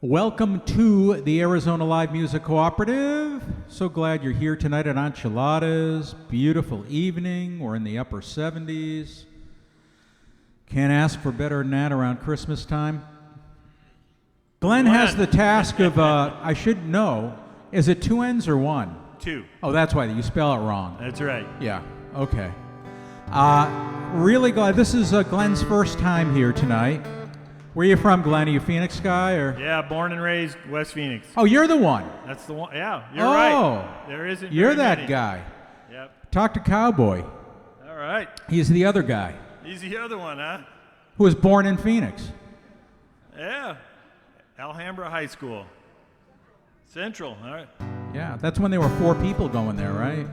Welcome to the Arizona Live Music Cooperative. So glad you're here tonight at Enchiladas. Beautiful evening. We're in the upper 70s. Can't ask for better than that around Christmas time. Glen has the task of, I should know, is it 2 N's or 1? 2. Oh, that's why you spell it wrong. That's right. Yeah, okay. Really glad. This is Glen's first time here tonight. Where are you from, Glen? Are you a Phoenix guy? Or? Yeah, born and raised West Phoenix. Oh, you're the one. That's the one. Yeah, you're right. Oh, there isn't. You're very that many. guy. Yep. Talk to Cowboy. All right. He's the other guy. He's the other one, huh? Who was born in Phoenix. Yeah. Alhambra High School. Central. All right. Yeah, that's when there were 4 people going there, right?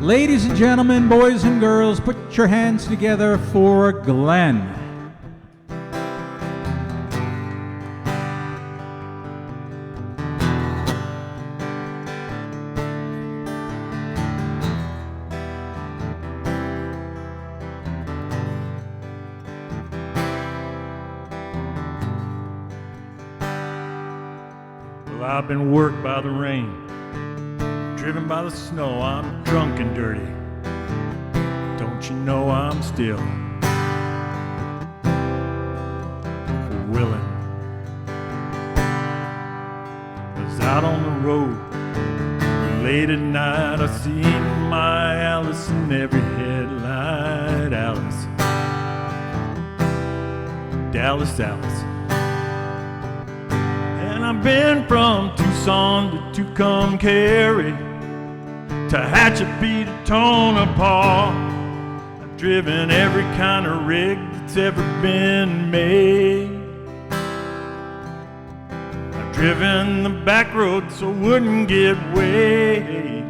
Ladies and gentlemen, boys and girls, put your hands together for Glen. I've been worked by the rain, driven by the snow. I'm drunk and dirty. Don't you know I'm still willing? 'Cause out on the road, late at night, I seen my Alice in every headlight. Alice, Dallas, Alice. I've been from Tucson to Tucumcari, to Hatchetby to Tonopah. I've driven every kind of rig that's ever been made. I've driven the back road so I wouldn't get weighed.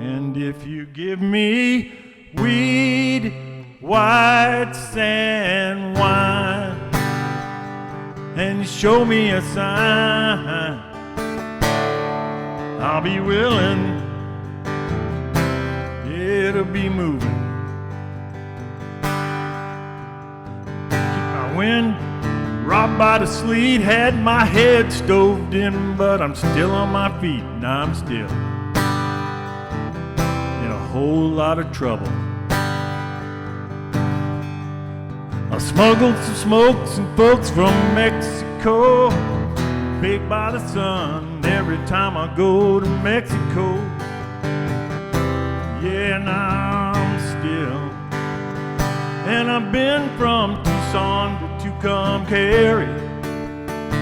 And if you give me weed, white sand wine, and you show me a sign, I'll be willing, it'll be moving. Keep my wind, robbed by the sleet, had my head stoved in, but I'm still on my feet, and I'm still in a whole lot of trouble. I smuggled some smokes and folks from Mexico, baked by the sun every time I go to Mexico. Yeah, now I'm still. And I've been from Tucson to Tucumcari,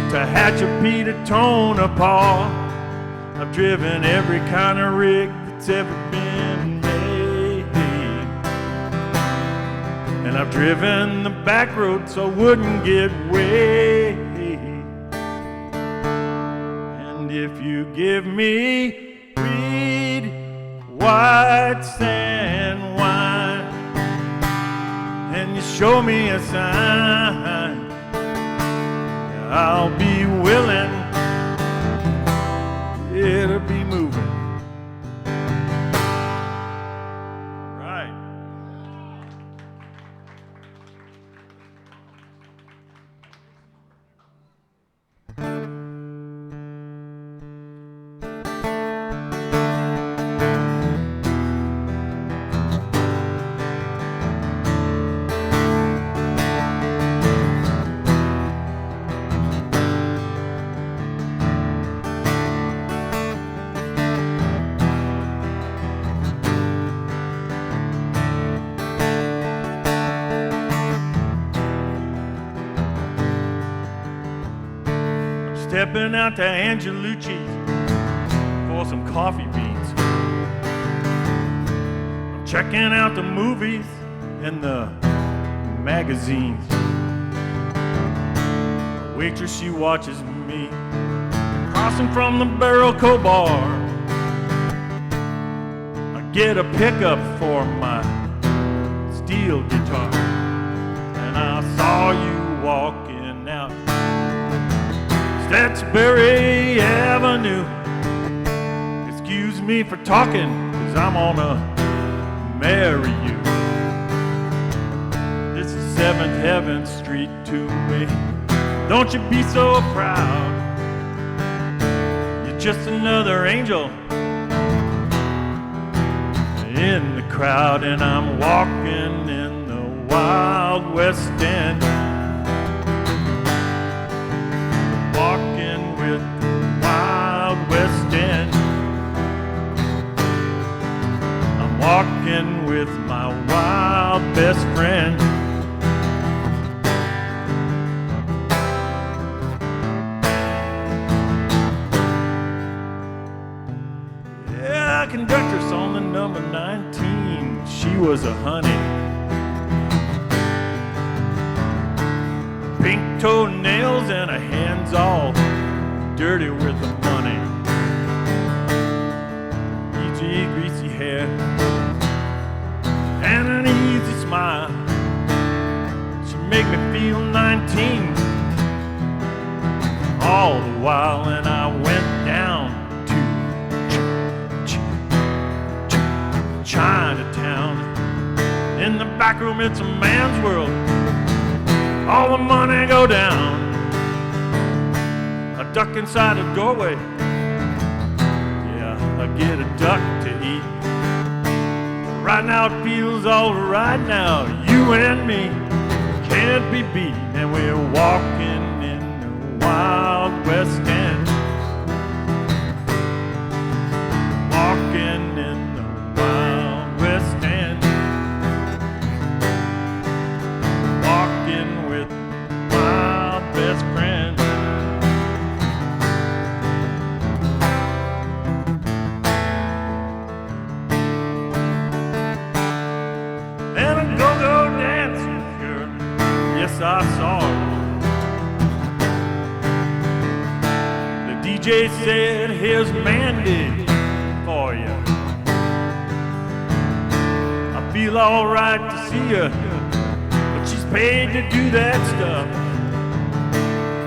to Hatchetby to Tonopah. I've driven every kind of rig that's ever been made. And I've driven the back road so I wouldn't get weighed. And if you give me weed, white sand wine, and you show me a sign, I'll be willing, it'll be moving. Stepping out to Angelucci's for some coffee beans. I'm checking out the movies and the magazines. The waitress, she watches me crossing from the Barrel Co Bar. I get a pickup for my steel guitar, and I saw you walking out Stetsbury Avenue. Excuse me for talking, 'cause I'm gonna marry you. This is 7th Heaven Street to me. Don't you be so proud. You're just another angel in the crowd, and I'm walking in the Wild West End. Walking with the Wild West End. I'm walking with my wild best friend. Yeah, conductress on the number 19. She was a honey. Pink toenails and her hands all dirty with the money. Easy, greasy hair and an easy smile. She made me feel 19 all the while, and I went down to Chinatown. In the back room, it's a man's world. All the money go down. I duck inside a doorway. Yeah, I get a duck to eat. Right now it feels all right now. You and me can't be beat, and we're walking in the Wild West End. Walking in the Wild West End. Walking with my best friend. And a go-go dancing girl, yes I saw her. The DJ said, here's Mandy for you. I feel all right to see you, but she's paid to do that stuff.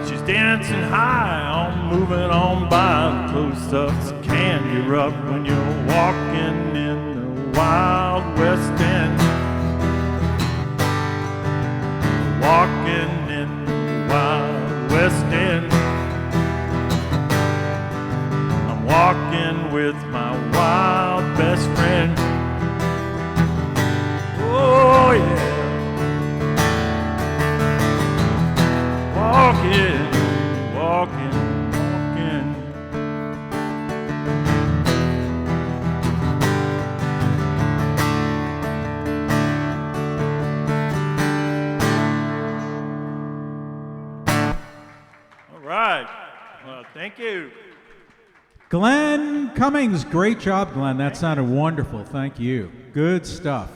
She's dancing high on moving on by. Close stuff's candy rub when you're walking in the Wild West End. Walking in the Wild West End. I'm walking with my wild best friend. Oh yeah. Walking, walking, walking. All right. Well, thank you. Glen Cummings, great job, Glen. That sounded wonderful. Thank you. Good stuff.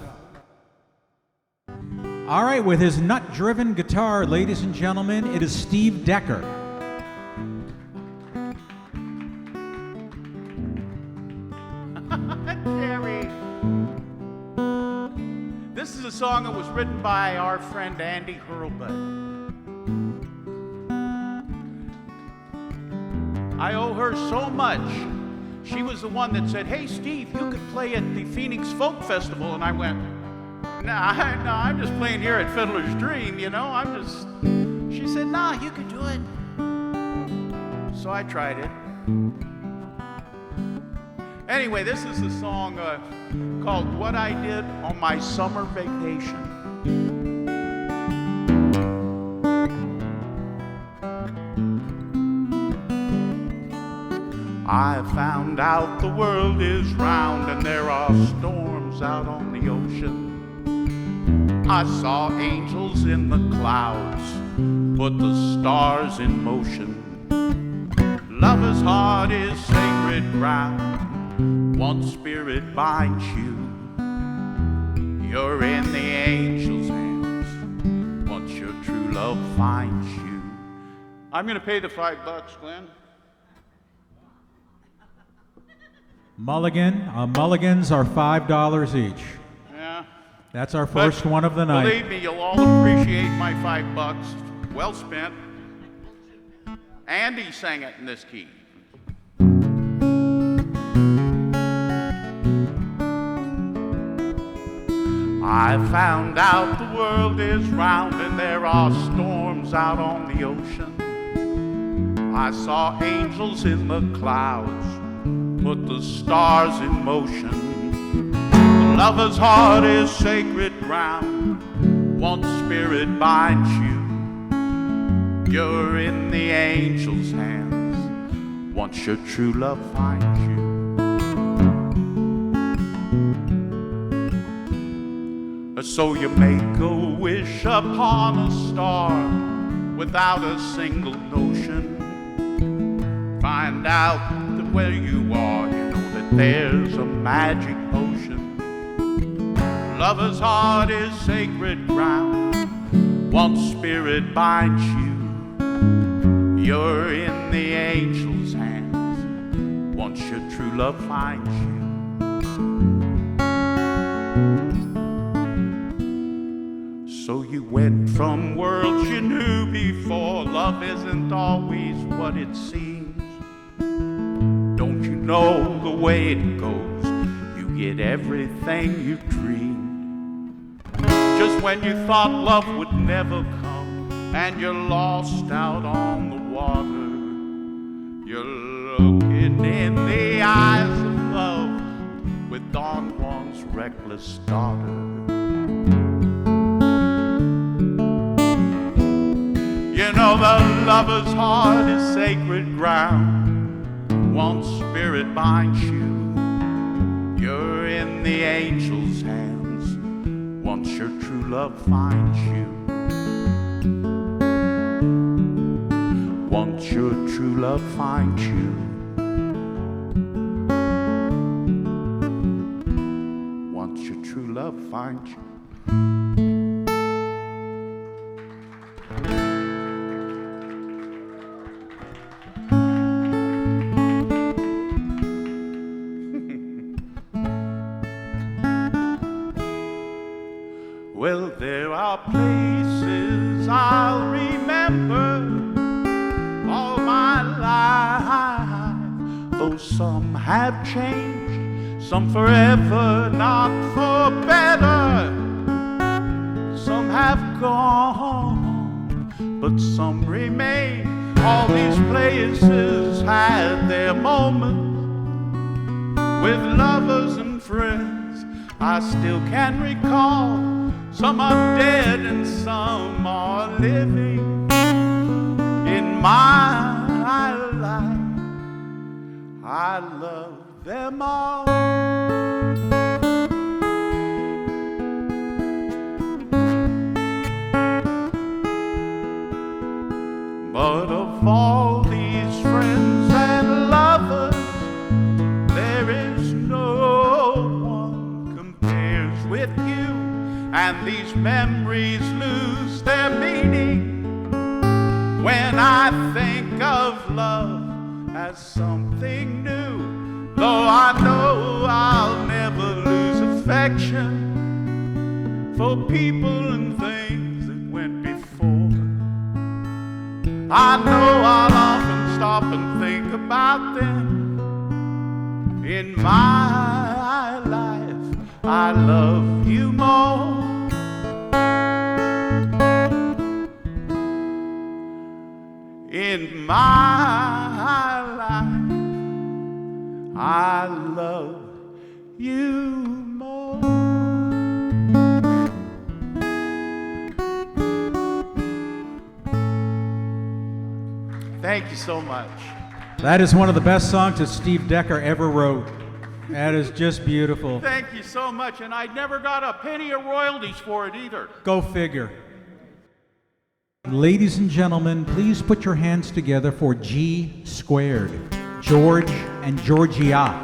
All right, with his nut-driven guitar, ladies and gentlemen, it is Steve Decker. Jerry. This is a song that was written by our friend Andy Hurlbut. I owe her so much. She was the one that said, hey, Steve, you could play at the Phoenix Folk Festival. And I went, nah, I'm just playing here at Fiddler's Dream, you know, she said, nah, you could do it. So I tried it. Anyway, this is a song called What I Did on My Summer Vacation. I found out the world is round and there are storms out on the ocean. I saw angels in the clouds put the stars in motion. Lover's heart is sacred ground. One spirit binds you. You're in the angel's hands once your true love finds you. I'm going to pay the $5, Glenn. Mulligans are $5 each. Yeah. That's our first one of the night. Believe me, you'll all appreciate my $5. Well spent. Andy sang it in this key. I found out the world is round and there are storms out on the ocean. I saw angels in the clouds put the stars in motion. The lover's heart is sacred ground. One spirit binds you. You're in the angel's hands once your true love finds you. So you make a wish upon a star without a single notion. Find out that where you are, you know that there's a magic potion. Lover's heart is sacred ground. One spirit binds you. You're in the angel's hands once your true love finds you. So you went from worlds you knew before. Love isn't always what it seems. Don't you know the way it goes? You get everything you dreamed. Just when you thought love would never come and you're lost out on the water, you're looking in the eyes of love with Don Juan's reckless daughter. You know the lover's heart is sacred ground. One spirit binds you. You're in the angel's hands once your true love finds you. Once your true love finds you. Once your true love finds you. Well, there are places I'll remember all my life, though some have changed, some forever, not for better. Some have gone, but some remain. All these places had their moments with lovers and friends I still can recall. Some are dead and some are living in my life. I love them all. But of all these friends and lovers, there is no one compares with you. And these memories lose their meaning when I think of love as something new. Though I know I'll never lose affection for people and things that went before. I know I'll often stop and think about them. In my life, I love you more. In my life, I love you more. Thank you so much. That is one of the best songs that Steve Decker ever wrote. That is just beautiful. Thank you so much, and I never got a penny of royalties for it either. Go figure. Ladies and gentlemen, please put your hands together for G Squared, George and Georgia.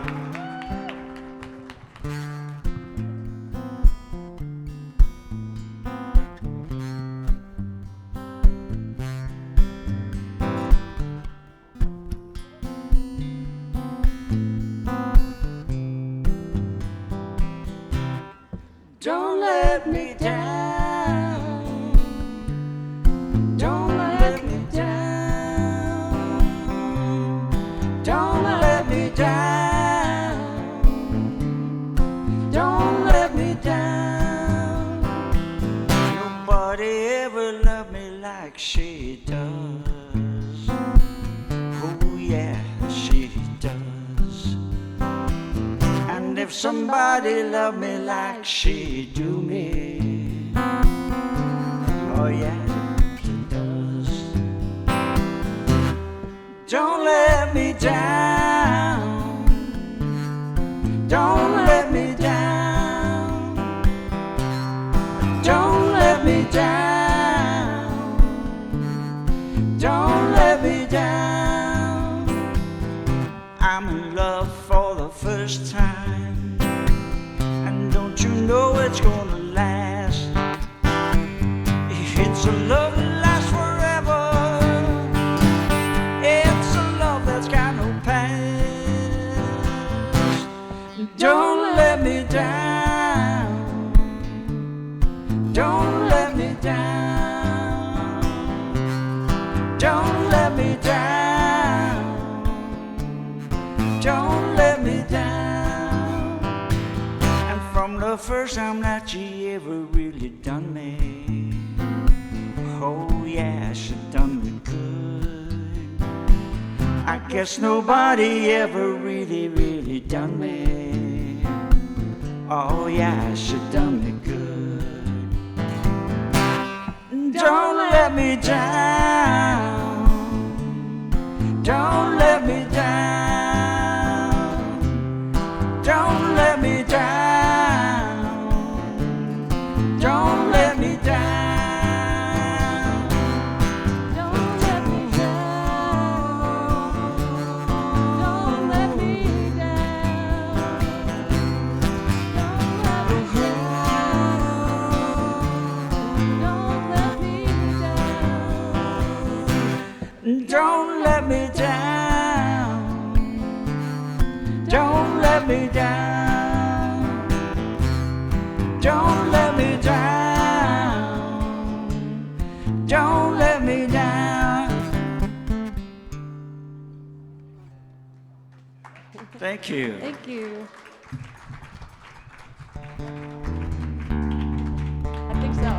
Don't let me down. Don't let me down. Don't let me down. like she does. Oh yeah, she does. And if somebody loved me like she do me, oh yeah, she does. Don't let me down. Don't let me down. Don't let me down. Don't let me down. I'm in love for the first time, and don't you know it's gonna last? It's a love that lasts forever. It's a love that's got no past. Don't let me down. Don't let me down. Don't let me down. Don't let me down. And from the first time that she ever really done me, oh yeah, she done me good. I guess nobody ever really, really done me. Oh yeah, she done me good. Don't let me down. Don't let me down. Don't let me down. Don't let me down. Don't let me down. Don't let me down. Don't let me down. Don't let me down. Don't let me down. Don't let me down. Don't let me down. Thank you. Thank you. I think so.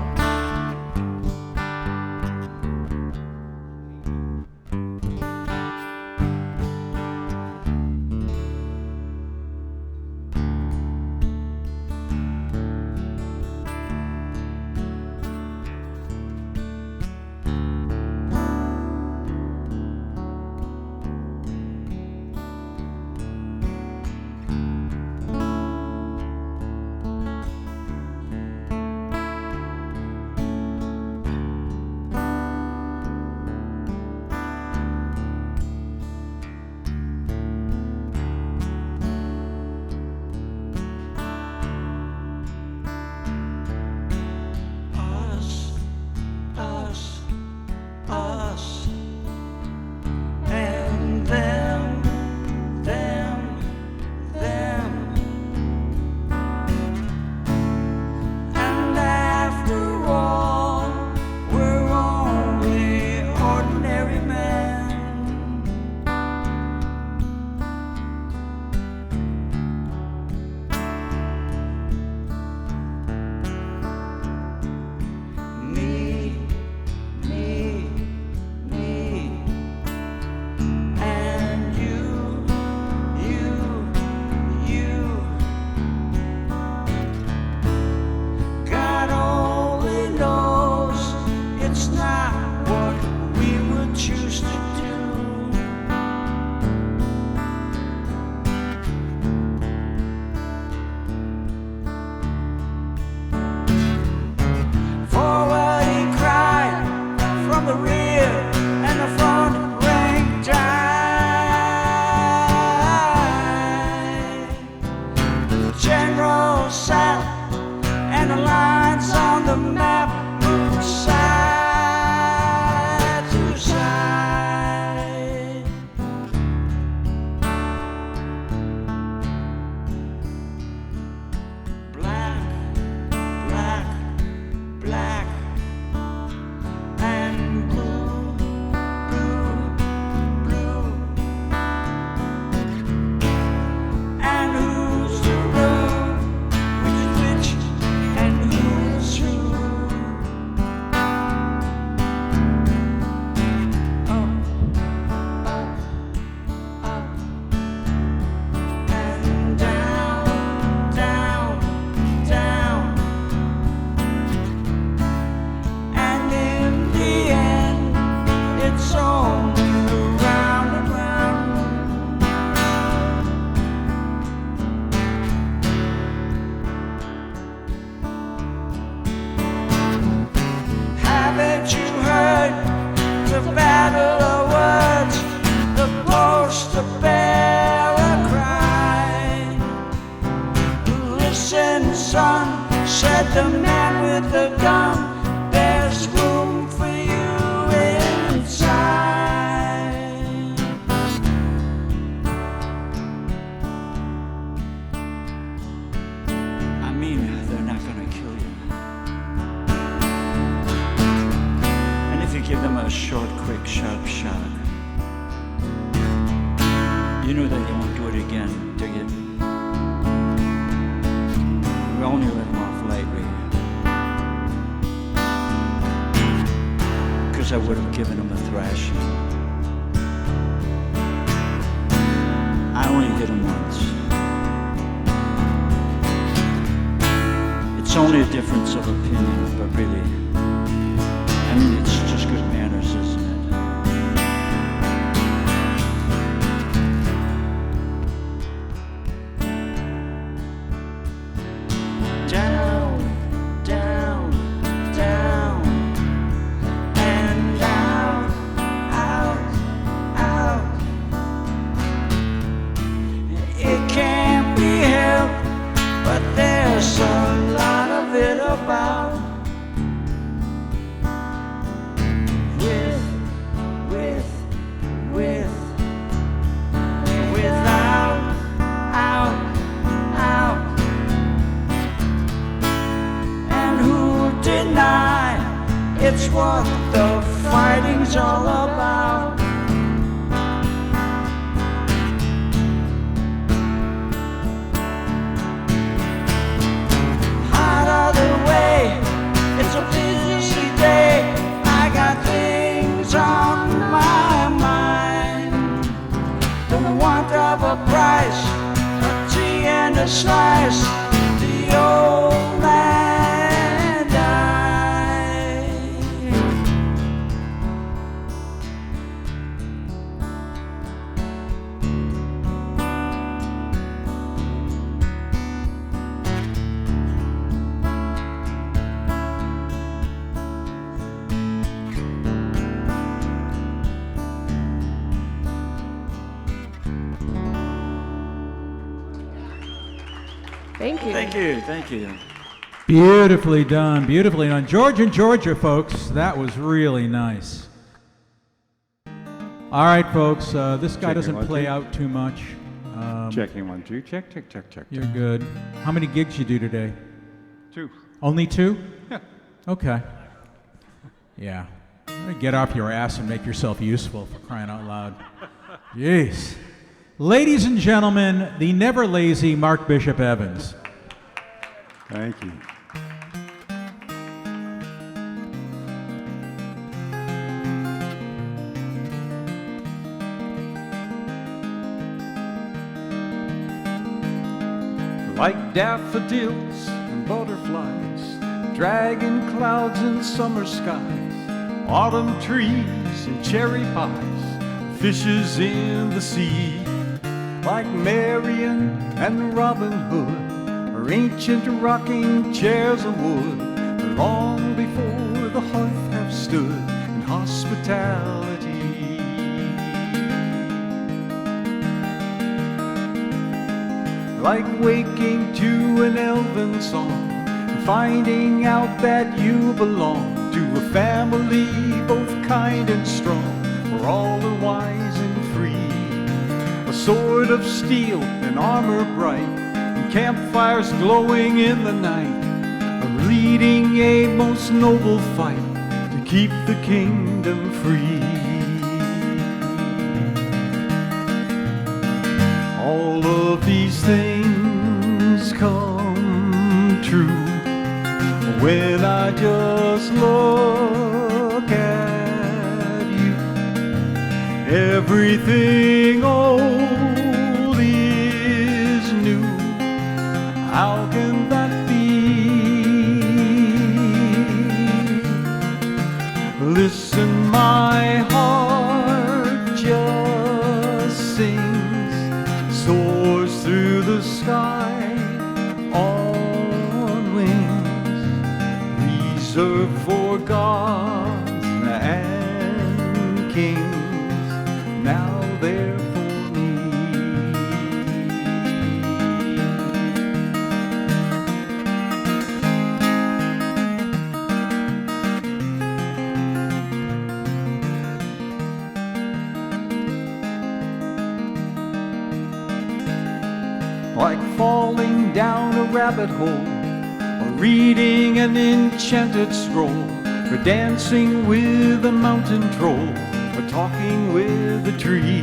give them a short, quick, sharp shock. You know that you won't do it again, do you? We only let them off lightly. Because I would have given them a thrashing. I only hit them once. It's only a difference of opinion, but really, I mean, it's just good manners, isn't it? Down, down, down, and out, out, out. It can't be helped, but there's a lot of it about. Without, out, out. And who deny it's what the fighting's all about? Out of the way, it's a busy day. I got things on my mind. The want of a price, a tea and a slice. The old man died. Thank you. Thank you, thank you. Beautifully done, beautifully done. George and Georgia, folks, that was really nice. All right, folks, this guy Checking doesn't one, play two. out too much. Checking 1, 2, check, check, check, check. You're good. How many gigs you do today? 2. Only 2? Yeah. Okay. Yeah. Get off your ass and make yourself useful, for crying out loud. Jeez. Ladies and gentlemen, the never lazy Mark Bishop Evans. Thank you. Like daffodils and butterflies, dragging clouds in summer skies, autumn trees and cherry pies, fishes in the sea. Like Marian and Robin Hood, or ancient rocking chairs of wood, that long before the hearth have stood in hospitality. Like waking to an elven song and finding out that you belong to a family both kind and strong, where all are wise and free. A sword of steel and armor bright, and campfires glowing in the night, are leading a most noble fight to keep the kingdom free. All of these things come true when I just look at you. Everything old is new. How can that be? Listen, my heart just sings, soars through the sky on wings, reserved for gods and kings. Now they're for me. Like falling down a rabbit hole, or reading an enchanted scroll, or dancing with a mountain troll, or talking with a tree.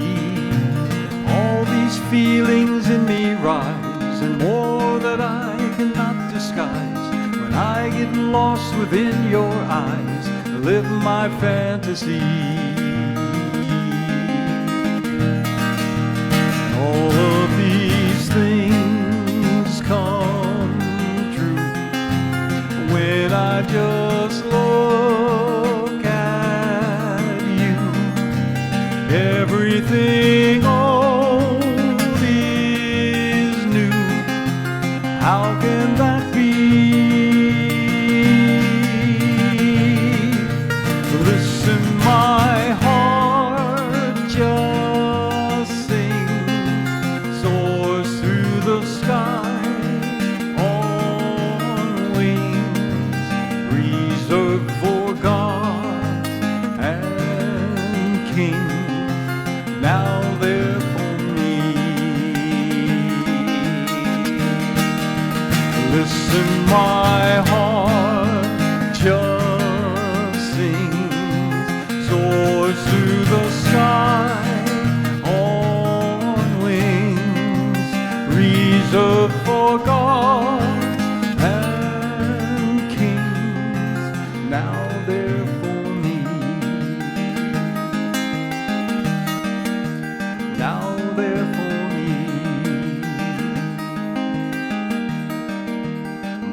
All these feelings in me rise, and more that I cannot disguise. When I get lost within your eyes, I live my fantasy. All of these things come true when I just look at you. Everything old is new. How can that be? Listen, my heart just sings, soars through the sky on wings reserved for gods and kings. Now they're for me. Listen, my heart just sings, soars through the sky on wings reserved for gods and kings. Now they're for me. Now they're for me.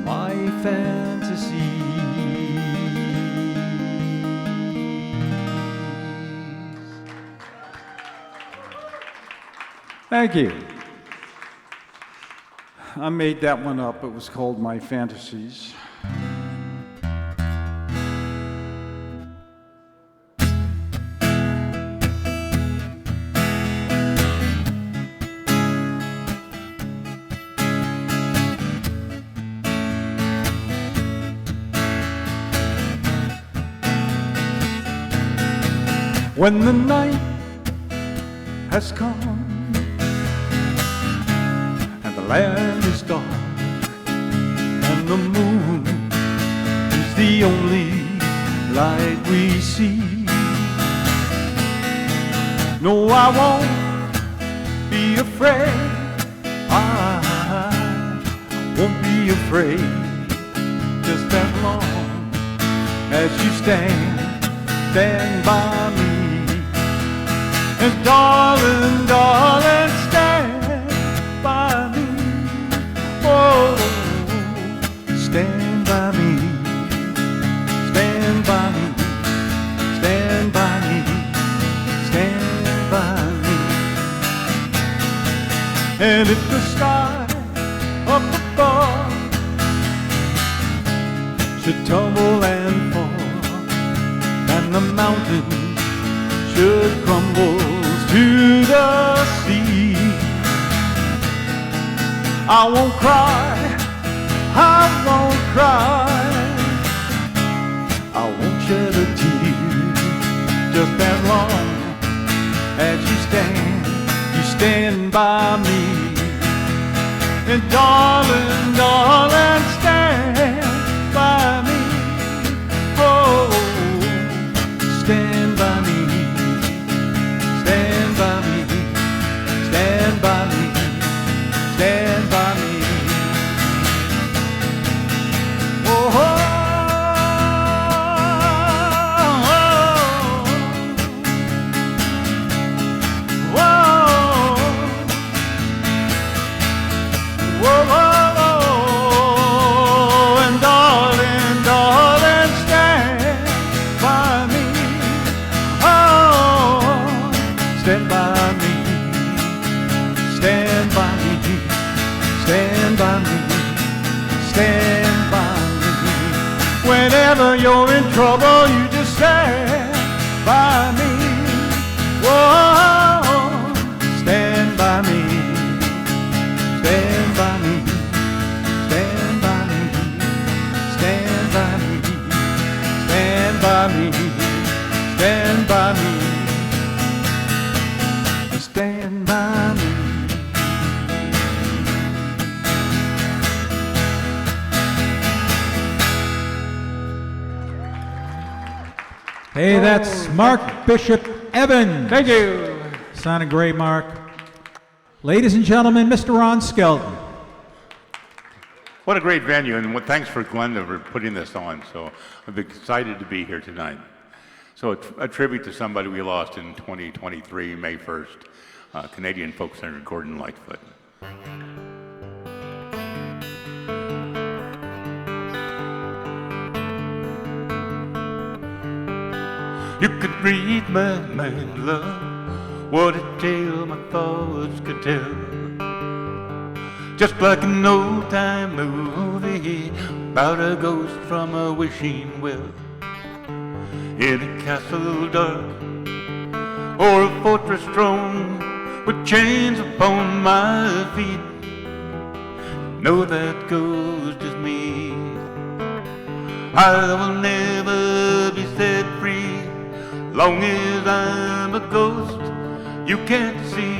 My fantasy. Thank you. I made that one up. It was called My Fantasies. When the night has come and the land is dark and the moon is the only light we see. No, I won't be afraid. I won't be afraid, just as long as you stand by me. And darling, darling, stand by me. Oh, stand by me. Stand by me. Stand by me. Stand by me. And if the sky up above should tumble and fall, and the mountains should crumble to the sea, I won't cry, I won't cry, I won't shed a tear, just as long as you stand by me. And darling, darling, stand by me. Oh, stand by me. Stand by me, stand by me, stand by me. Oh, oh, oh, oh, oh, oh, and darling, darling, stand by me. Oh, stand by me, stand by me, stand by me, stand by me. Whenever you're in trouble, you just stand by me. Whoa, stand by me, stand by me, stand by me, stand by me, stand by me, stand by me. Stand by me. Hey, that's Mark Bishop Evans. Thank you. Sounded great, Mark. Ladies and gentlemen, Mr. Ron Skelton. What a great venue, and thanks for Glen for putting this on. So I'm excited to be here tonight. So a tribute to somebody we lost in 2023, May 1st, Canadian folk singer Gordon Lightfoot. You could read my mind, love, what a tale my thoughts could tell. Just like an old-time movie about a ghost from a wishing well. In a castle dark or a fortress strong with chains upon my feet. Know that ghost is me. I will never be set free long as I'm a ghost you can't see.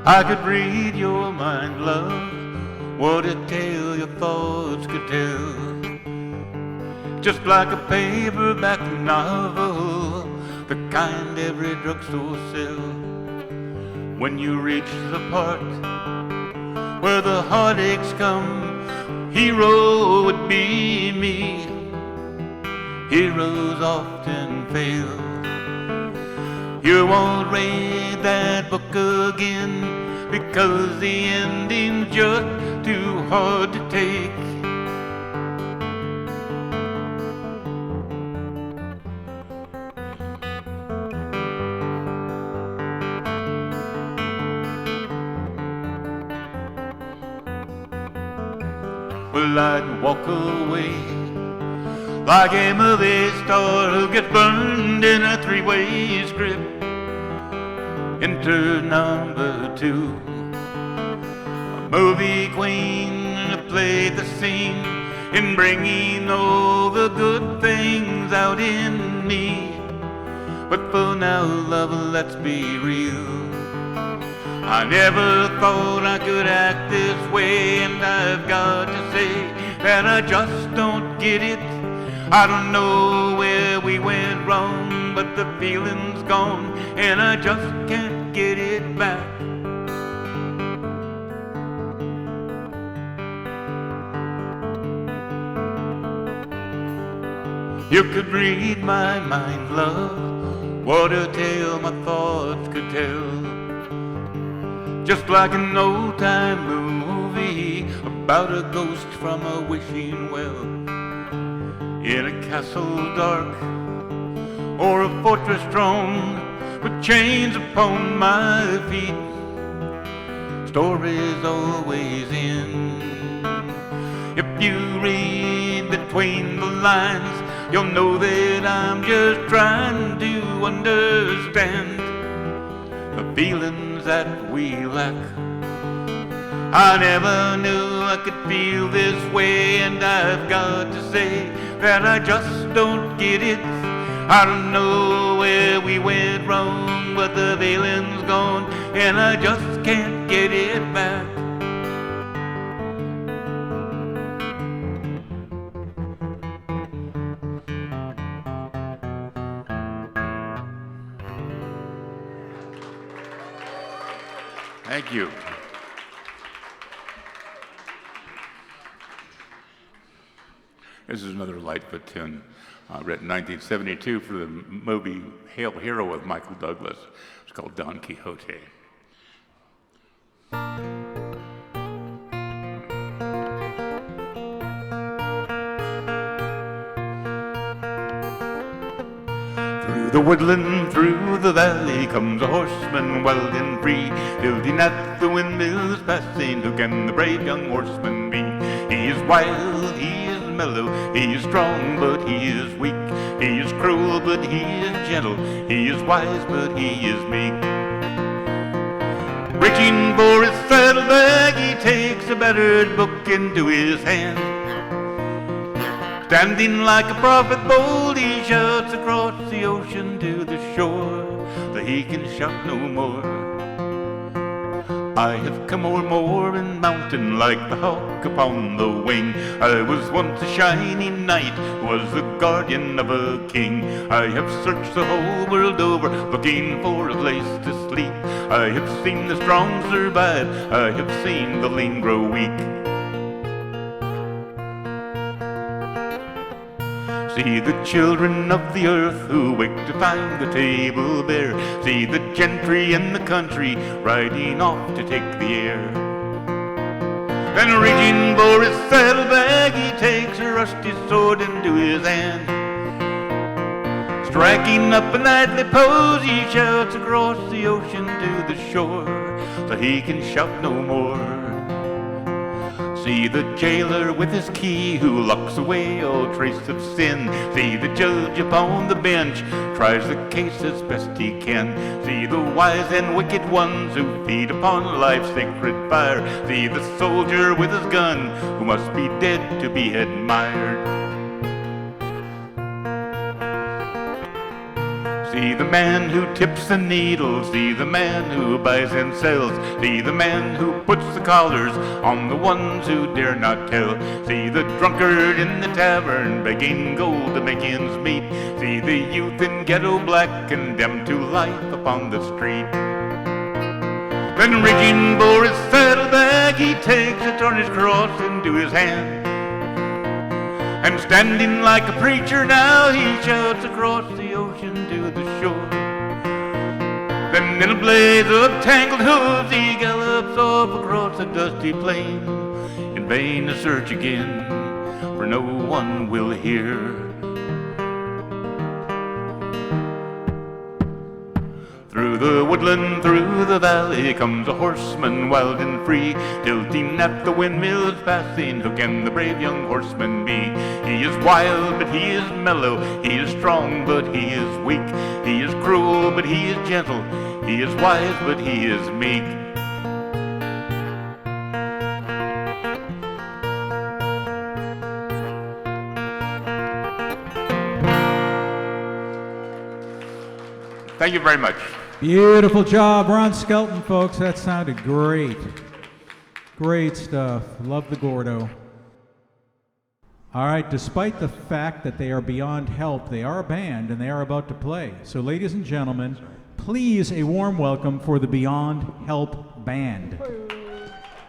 I could read your mind, love, what a tale your thoughts could tell. Just like a paperback novel, the kind every drugstore sells. When you reach the part where the heartaches come, hero would be me. Heroes often fail. You won't read that book again because the ending's just too hard to take. Well, I'd walk away like a movie star who gets burned in a three-way script. Enter number two, a movie queen who played the scene in bringing all the good things out in me. But for now, love, let's be real. I never thought I could act this way, and I've got to say that I just don't get it. I don't know where we went wrong, but the feeling's gone, and I just can't get it back. You could read my mind, love, what a tale my thoughts could tell. Just like an old-time movie about a ghost from a wishing well. In a castle dark or a fortress strong with chains upon my feet. Stories always end. If you read between the lines, you'll know that I'm just trying to understand the feelings that we lack. I never knew I could feel this way, and I've got to say that I just don't get it. I don't know where we went wrong, but the feeling's gone, and I just can't get it back. Thank you. This is another Lightfoot tune, written in 1972 for the movie Hail Hero with Michael Douglas. It's called Don Quixote. Through the woodland, through the valley, comes a horseman wild and free, building at the windmills passing. Who can the brave young horseman be? He is wild, he is mellow, he is strong, but he is weak. He is cruel, but he is gentle, he is wise, but he is meek. Reaching for his saddlebag, he takes a battered book into his hand. Standing like a prophet bold, he shouts across the ocean to the shore that he can shout no more. I have come o'er moor and mountain like the hawk upon the wing. I was once a shining knight, was the guardian of a king. I have searched the whole world over, looking for a place to sleep. I have seen the strong survive, I have seen the lean grow weak. See the children of the earth who wake to find the table bare. See the gentry in the country riding off to take the air. And reaching for his saddlebag, he takes a rusty sword into his hand. Striking up a knightly pose, he shouts across the ocean to the shore, so he can shout no more. See the jailer with his key who locks away all trace of sin. See the judge upon the bench tries the case as best he can. See the wise and wicked ones who feed upon life's sacred fire. See the soldier with his gun who must be dead to be admired. See the man who tips the needle, see the man who buys and sells, see the man who puts the collars on the ones who dare not tell. See the drunkard in the tavern begging gold to make ends meet. See the youth in ghetto black condemned to life upon the street. Then reaching for his saddlebag, he takes a tarnished cross into his hand. And standing like a preacher now, he shouts across the ocean to the shore. Then in a blaze of tangled hooves, he gallops off across a dusty plain. In vain to search again, for no one will hear. Through the woodland, through the valley, comes a horseman wild and free, tilting at the windmills passing. Who can the brave young horseman be? He is wild, but he is mellow. He is strong, but he is weak. He is cruel, but he is gentle. He is wise, but he is meek. Thank you very much. Beautiful job. We're on Skelton, folks. That sounded great. Great stuff. Love the Gordo. All right, despite the fact that they are beyond help, they are a band and they are about to play. So, ladies and gentlemen, please a warm welcome for the Beyond Help Band.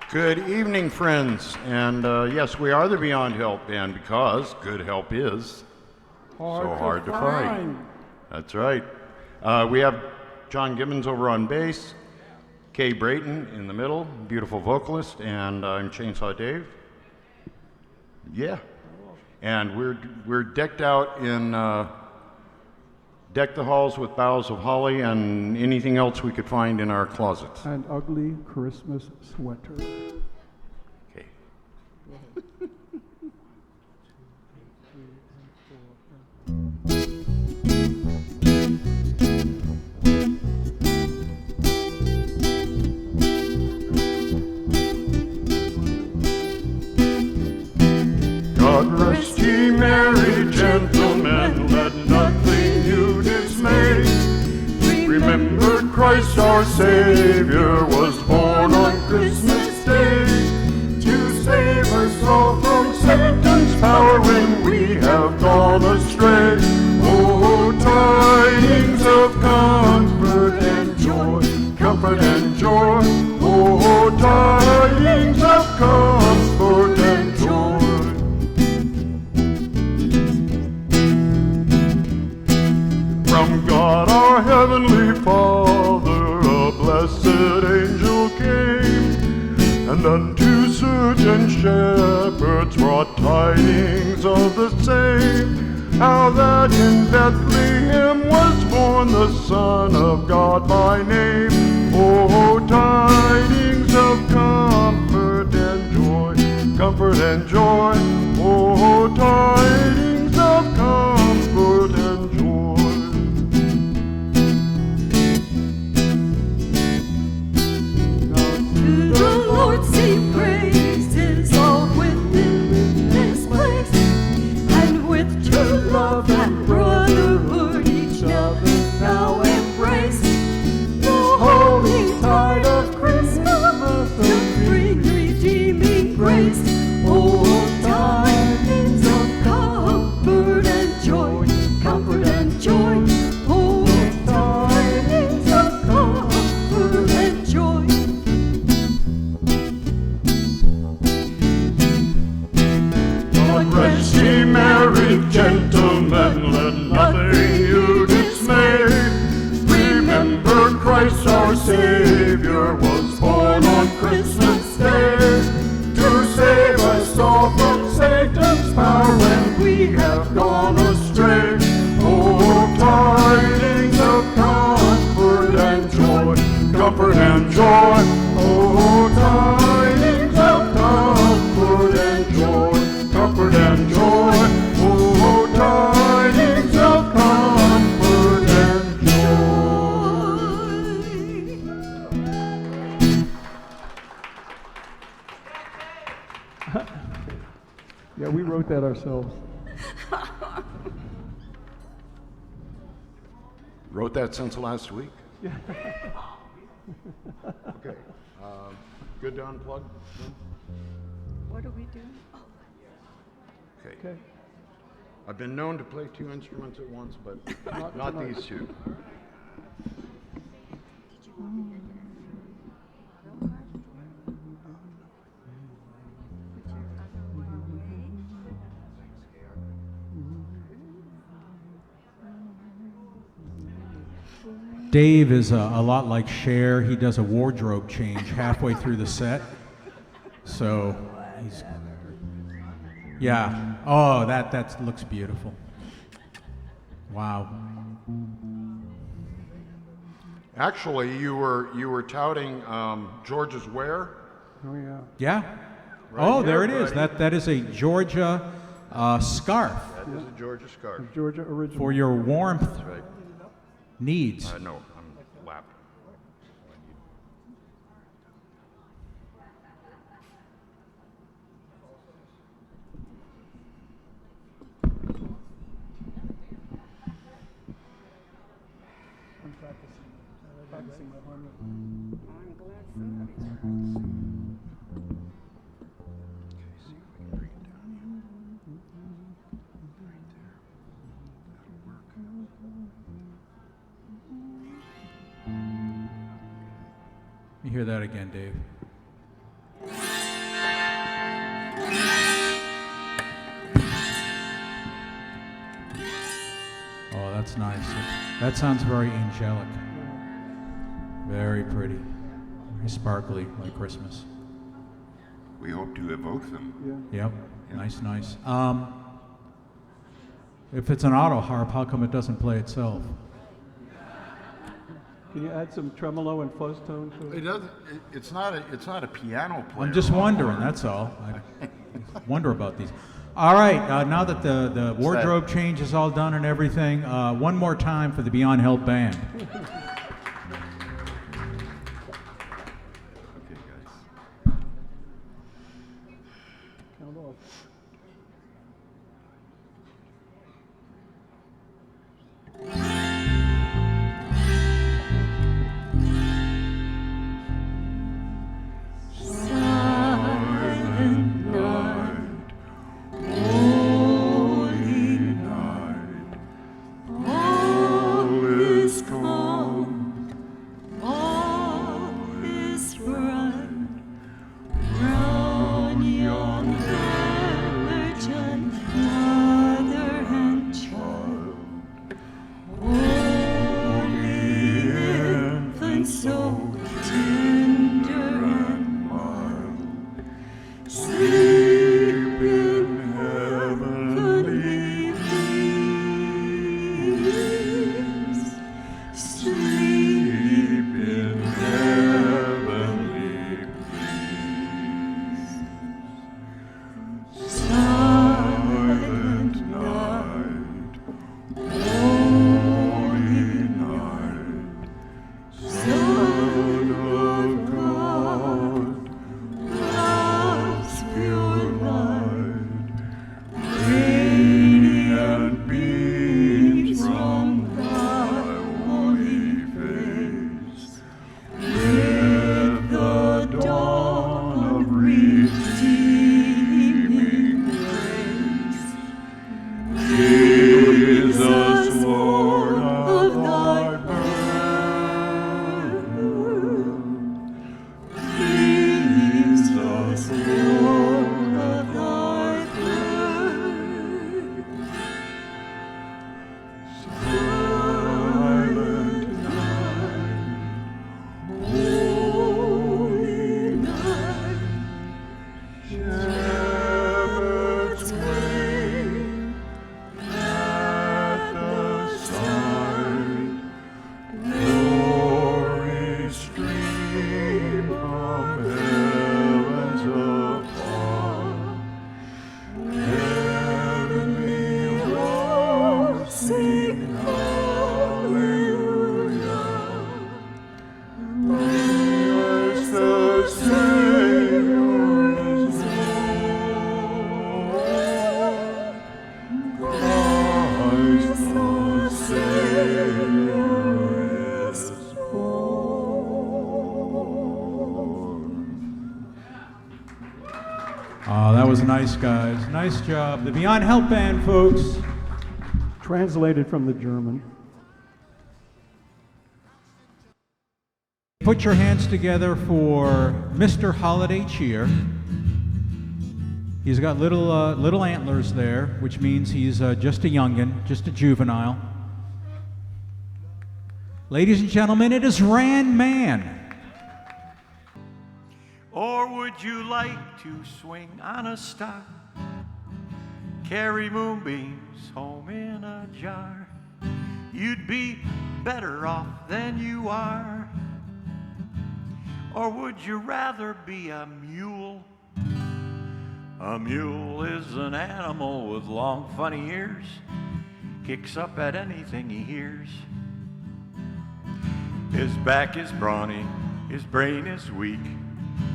Good evening, friends. And yes, we are the Beyond Help Band because good help is so hard to find. That's right. We have John Gibbons over on bass, Kay Brayton in the middle, beautiful vocalist, and I'm Chainsaw Dave. Yeah. And we're decked out in deck the halls with boughs of holly and anything else we could find in our closets. An ugly Christmas sweater. Okay. God rest ye merry gentlemen, let nothing you dismay. Remember Christ our Savior was born on Christmas Day, to save us all from Satan's power when we have gone astray. Oh, tidings of comfort and joy, comfort and joy. Oh, tidings of comfort and joy. From God our Heavenly Father, a blessed angel came, and unto certain shepherds brought tidings of the same, how that in Bethlehem was born the Son of God by name. Oh, tidings of comfort and joy, comfort and joy. Oh, tidings of comfort and joy. The Lord sing praises all within this place, and with true love and brotherhood each other now embrace. The holy tide of Christmas brave gentlemen, let nothing you dismay. Remember Christ our Savior was born on Christmas Day to save us all from Satan's power when we have gone astray. Oh, tidings of comfort and joy, comfort and joy. Oh, tidings of comfort and joy, comfort and joy. Oh, tidings of comfort and joy. Yeah, we wrote that ourselves. Wrote that since last week? Yeah. Okay. Good to unplug? What do we do? Okay. I've been known to play two instruments at once, but not these two. Dave is a lot like Cher. He does a wardrobe change halfway through the set. So he's, yeah. Oh, that looks beautiful. Wow. Actually, you were touting Georgia's wear. Oh yeah. Yeah. Right oh, here, there it is. buddy. That is a Georgia scarf. That is a Georgia scarf. Georgia original. For your warmth That's right. needs. No, I'm lapping. I'm practicing my harmony. You hear that again, Dave. Oh, that's nice. That sounds very angelic. Very pretty. Very sparkly, like Christmas. We hope to evoke them. Yeah. Yep. Nice, nice. If it's an auto harp, how come it doesn't play itself? Can you add some tremolo and fuzz tone to it? It doesn't. It's not a piano player. I'm just wondering, that's all. I wonder about these. All right, now that the wardrobe change is all done and everything, one more time for the Beyond Help Band. Okay, guys. Count off. God's pure Oh, that was nice, guys. Nice job. The Beyond Help Band, folks. Translated from the German. Put your hands together for Mr. Holiday Cheer. He's got little antlers there, which means he's just a youngin', just a juvenile. Ladies and gentlemen, it is Ran Man. Or would you like to swing on a star? Carry moonbeams home in a jar? You'd be better off than you are. Or would you rather be a mule? A mule is an animal with long, funny ears. Kicks up at anything he hears. His back is brawny, his brain is weak.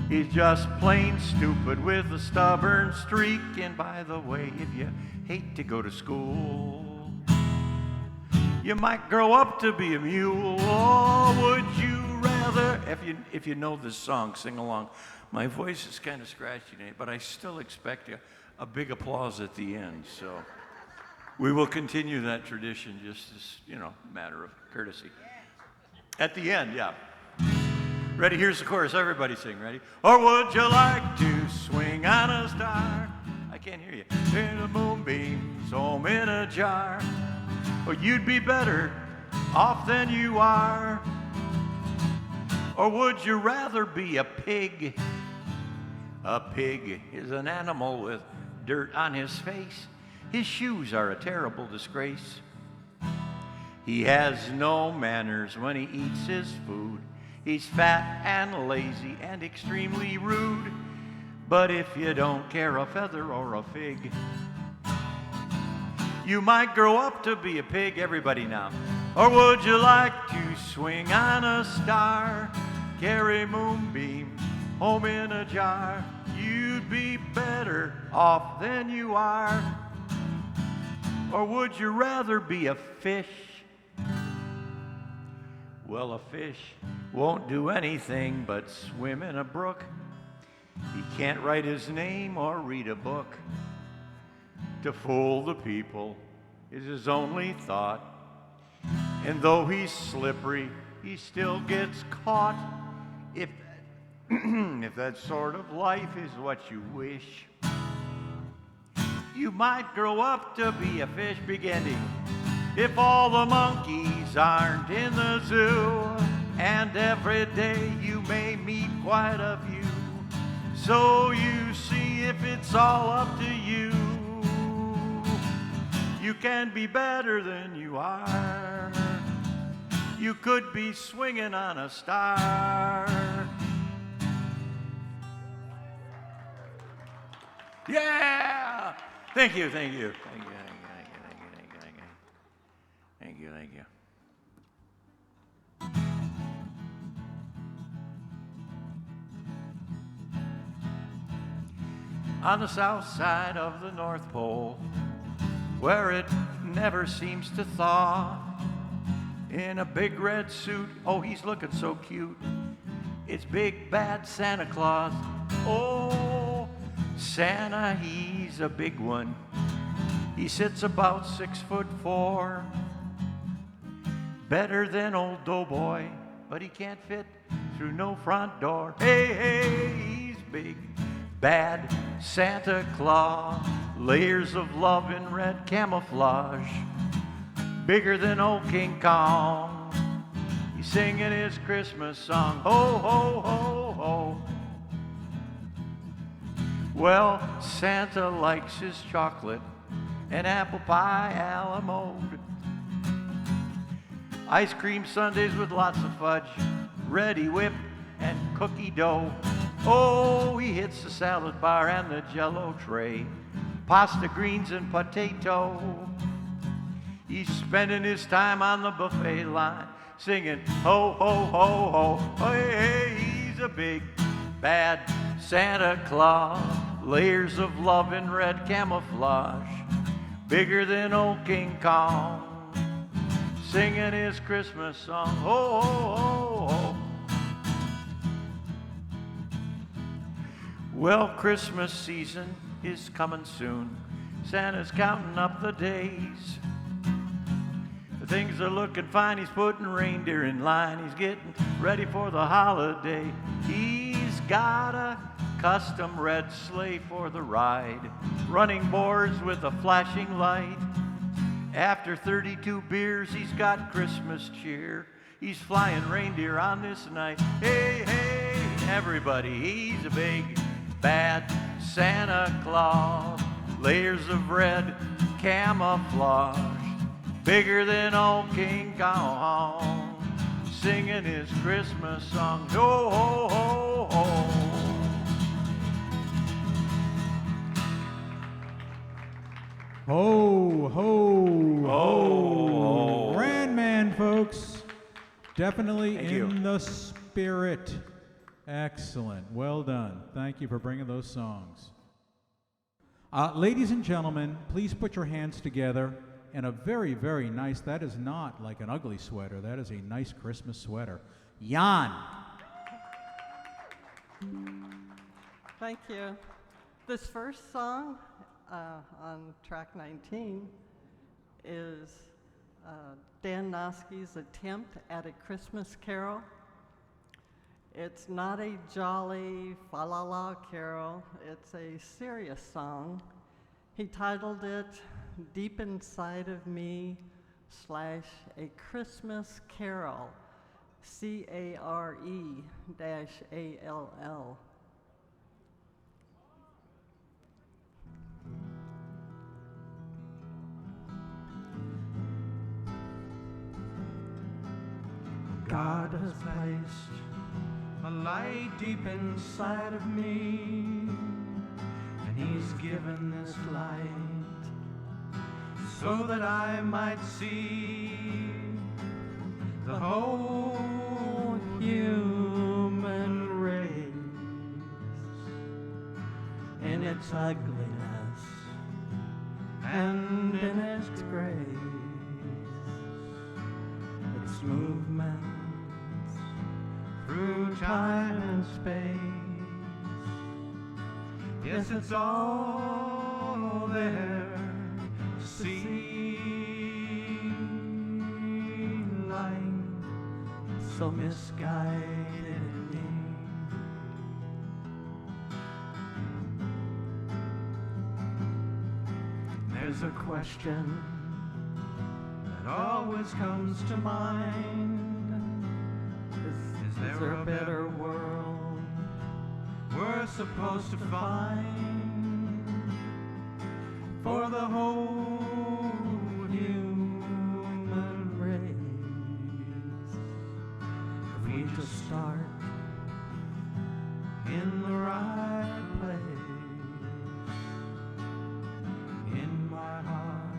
He's just plain stupid with a stubborn streak. And by the way, if you hate to go to school, you might grow up to be a mule. Or would you rather, if you know this song, sing along. My voice is kind of scratchy today, but I still expect a big applause at the end. So we will continue that tradition, just as, matter of courtesy. At the end, yeah. Ready? Here's the chorus. Everybody sing. Ready? Or would you like to swing on a star? I can't hear you. In the moonbeams home in a jar. Or you'd be better off than you are. Or would you rather be a pig? A pig is an animal with dirt on his face. His shoes are a terrible disgrace. He has no manners when he eats his food. He's fat and lazy and extremely rude. But if you don't care a feather or a fig, you might grow up to be a pig. Everybody now. Or would you like to swing on a star? Carry moonbeams home in a jar? You'd be better off than you are. Or would you rather be a fish? Well, a fish won't do anything but swim in a brook. He can't write his name or read a book. To fool the people is his only thought. And though he's slippery, he still gets caught. If that sort of life is what you wish, you might grow up to be a fish. Beginning. If all the monkeys aren't in the zoo, and every day you may meet quite a few. So you see, if it's all up to you, you can be better than you are. You could be swinging on a star. Yeah! Thank you, thank you. Thank you, thank you, thank you, thank you, thank you, thank you. Thank you, thank you. On the south side of the North Pole, where it never seems to thaw, in a big red suit, oh, he's looking so cute. It's big bad Santa Claus. Oh, Santa, he's a big one. He sits about 6'4", better than old Doughboy, but he can't fit through no front door. Hey, hey, he's big, bad Santa Claus, layers of love in red camouflage, bigger than old King Kong. He's singing his Christmas song, ho, ho, ho, ho. Well, Santa likes his chocolate and apple pie a la mode, ice cream sundaes with lots of fudge, ready whip and cookie dough. Oh, he hits the salad bar and the Jell-O tray, pasta, greens, and potato. He's spending his time on the buffet line, singing ho, ho, ho, ho. Oh, hey, he's a big, bad Santa Claus, layers of love in red camouflage, bigger than old King Kong, singing his Christmas song, ho, ho, ho, ho. Well, Christmas season is coming soon. Santa's counting up the days. Things are looking fine. He's putting reindeer in line. He's getting ready for the holiday. He's got a custom red sleigh for the ride, running boards with a flashing light. After 32 beers, he's got Christmas cheer. He's flying reindeer on this night. Hey, hey, everybody, he's a big, bad Santa Claus. Layers of red camouflage, bigger than old King Kong, singing his Christmas song. Ho, ho, ho, ho. Ho, ho, ho. Brandman, folks. Definitely Thank in you. the spirit. Excellent. Well done. Thank you for bringing those songs. Ladies and gentlemen, please put your hands together. And a very, very nice, that is not like an ugly sweater. That is a nice Christmas sweater. Jan. Thank you. This first song on track 19 is Dan Nosky's attempt at a Christmas carol. It's not a jolly fa-la-la carol. It's a serious song. He titled it Deep Inside of Me / A Christmas Carol, CARE-ALL. God has placed a light deep inside of me, and He's given this light so that I might see the whole human race in its ugliness and in its grace, its movements through time and space. Yes, it's all there to see. Light so misguided me. There's a question that always comes to mind. Is there a better world we're supposed to find for the whole human race? If we just start in the right place, in my heart,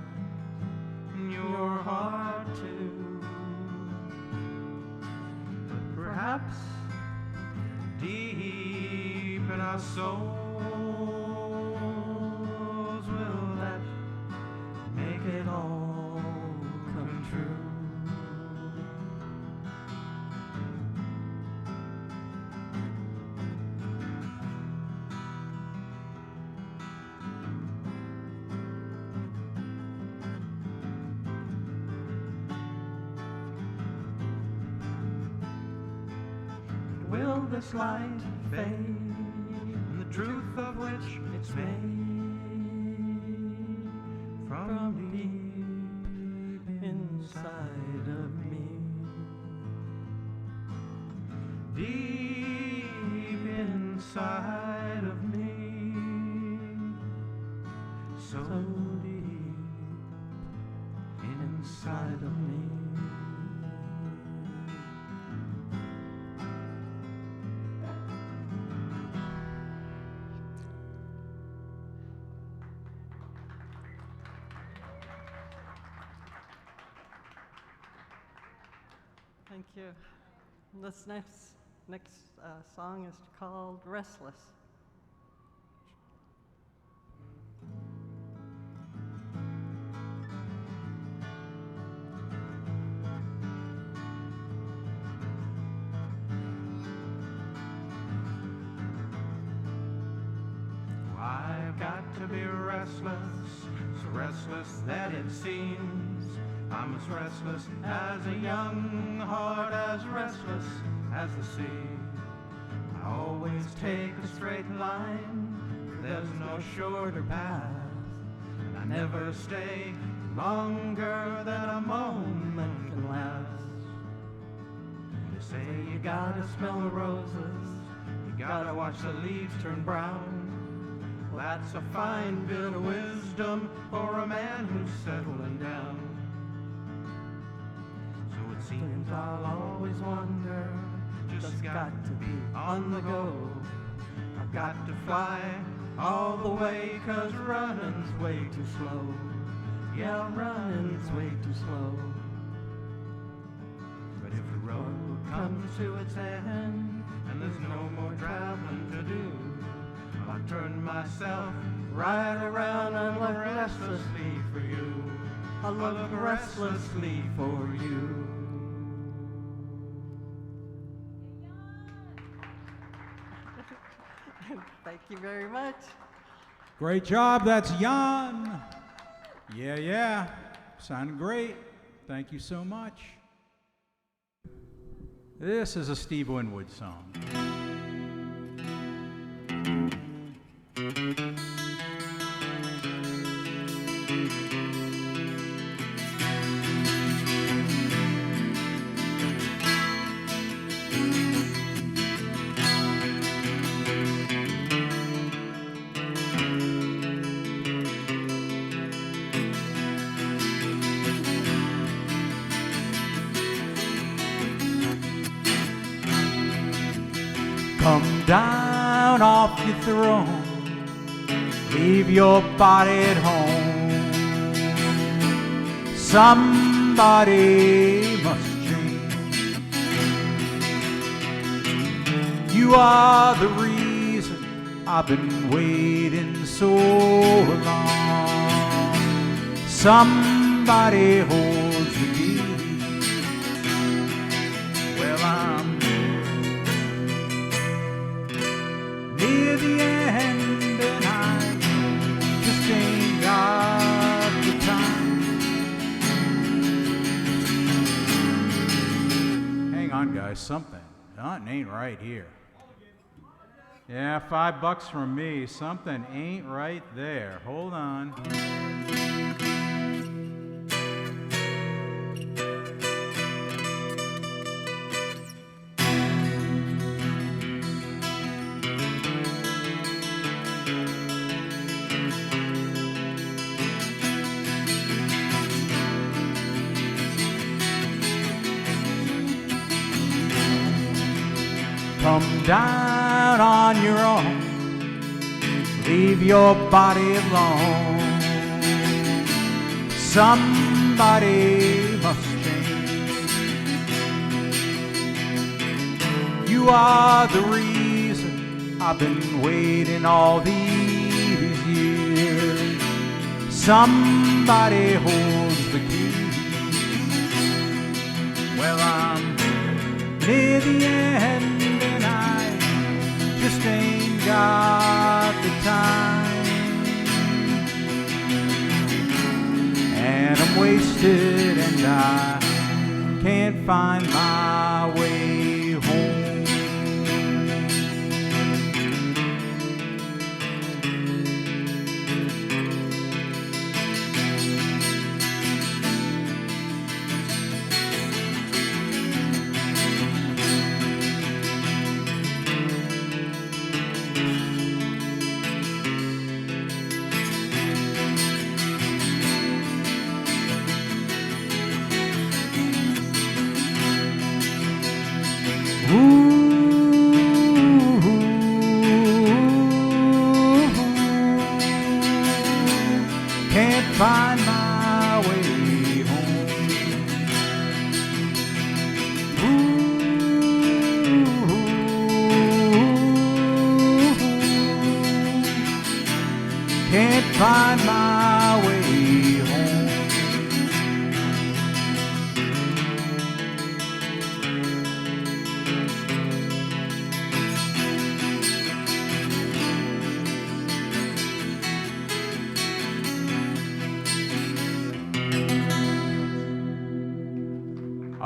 in your heart too. Perhaps deep in our souls will that make it all come true. Will this light fade, and the truth of which it's made from deep inside of me, deep inside of me, so deep inside of me. Thank you. This next song is called Restless. to be restless, so restless that it seems I'm as restless as a young heart, as restless as the sea. I always take a straight line, there's no shorter path, and I never stay longer than a moment can last. They say you gotta smell the roses, you gotta watch the leaves turn brown. Well, that's a fine bit of wisdom for a man who's settling down. So it seems I'll always wonder, just got to be on the go. I've got to fly all the way, 'cause running's way too slow. Yeah, running's way too slow. But if the road comes to its end and there's no more traveling to do, I'll turn myself right around and look restlessly for you. I'll look restlessly for you. Thank you very much. Great job, that's Jan. Yeah, sounded great. Thank you so much. This is a Steve Winwood song. Come down off your throne, leave your body at home. Somebody must change. You are the reason I've been waiting so long. Somebody holds the key. Well, I'm near the end and I just ain't got the time. Hang on, guys, something ain't right here. Yeah, $5 from me. Something ain't right there. Hold on. Come down on your own, leave your body alone. Somebody must change. You are the reason I've been waiting all these years. Somebody holds the key. Well, I'm near the end, just ain't got the time, and I'm wasted and I can't find my way home. Can't find my way home. Can't find my way home.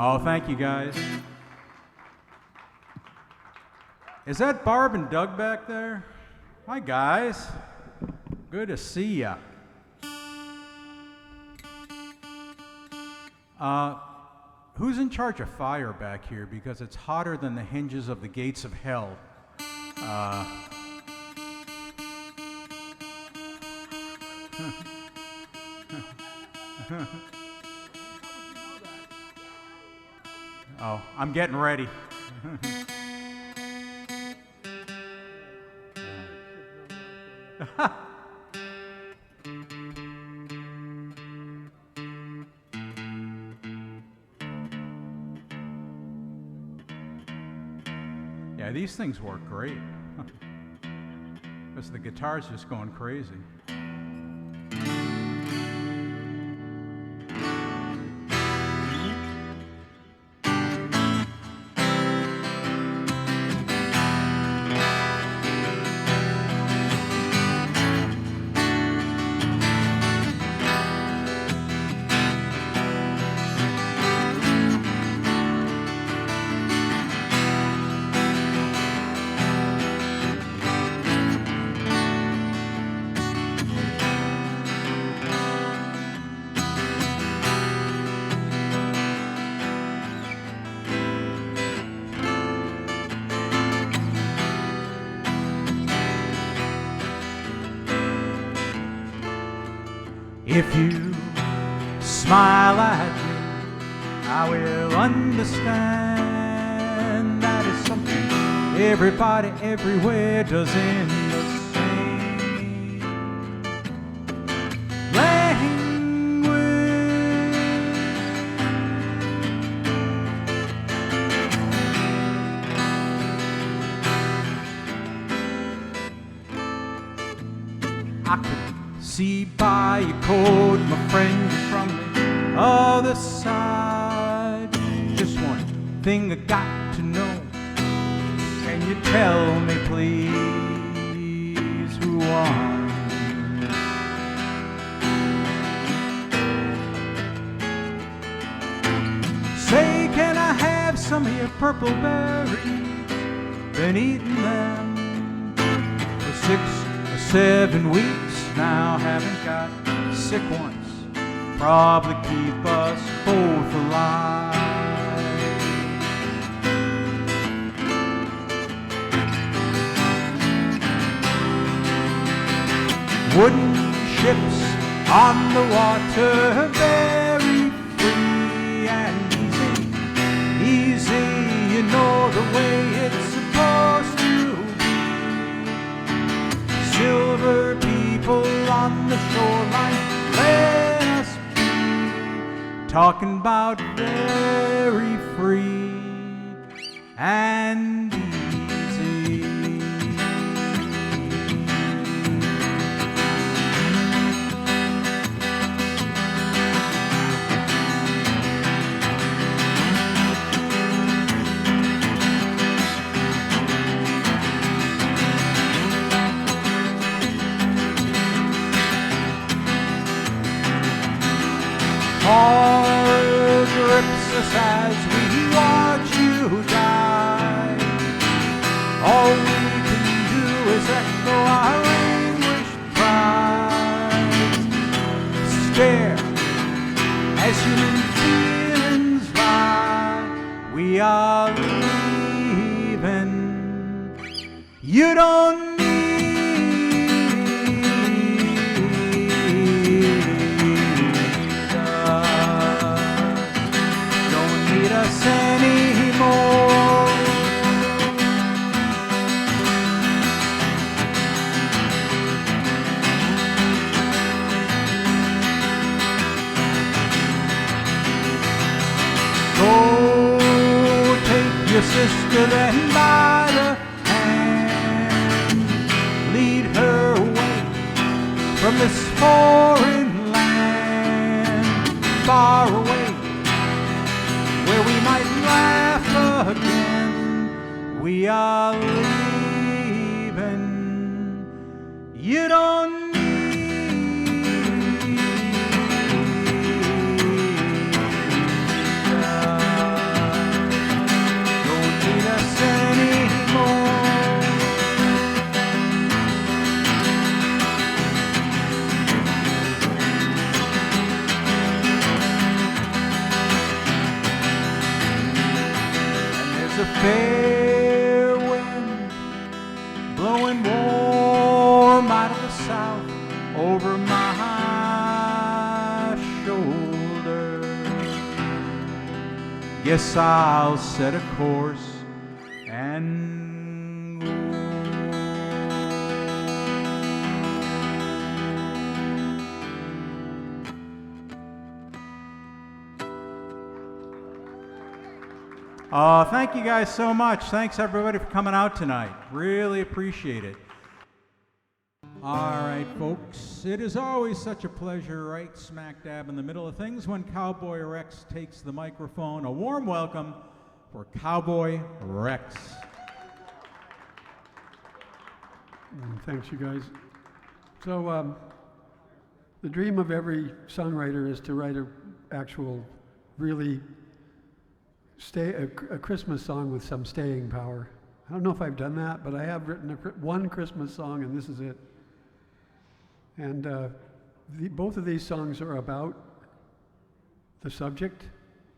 Oh, thank you, guys. Is that Barb and Doug back there? Hi, guys. Good to see ya. Who's in charge of fire back here? Because it's hotter than the hinges of the gates of hell. Oh, I'm getting ready. Yeah, these things work great. Because the guitar's just going crazy. If you smile at me, I will understand that is something everybody everywhere does in the same language. I could see by your coat, my friend, you're from the other side. Just one thing I got to know. Can you tell me, please, who are you? Say, can I have some of your purple berries? Been eating them for 6 or 7 weeks. Now haven't got sick ones, probably keep us both alive. Wooden ships on the water, very free and easy, easy, you know the way it's supposed to be. Silver people on the shoreline, let us be talking about very free and easy. Heart grips us as we watch you die. All we can do is echo our anguished cries. Stare as human feelings lie. We are leaving. You don't anymore. Go take your sister then by the hand, lead her away from this foreign land, far away where we might laugh again. We are leaving. You don't need us. fair wind blowing warm out of the south over my shoulder. Guess I'll set a course and go. Thank you guys so much. Thanks everybody for coming out tonight. Really appreciate it. All right, folks. It is always such a pleasure right smack dab in the middle of things when Cowboy Rex takes the microphone. A warm welcome for Cowboy Rex. Thanks, you guys. So, the dream of every songwriter is to write a actual, really a Christmas song with some staying power. I don't know if I've done that, but I have written one Christmas song, and this is it. And both of these songs are about the subject,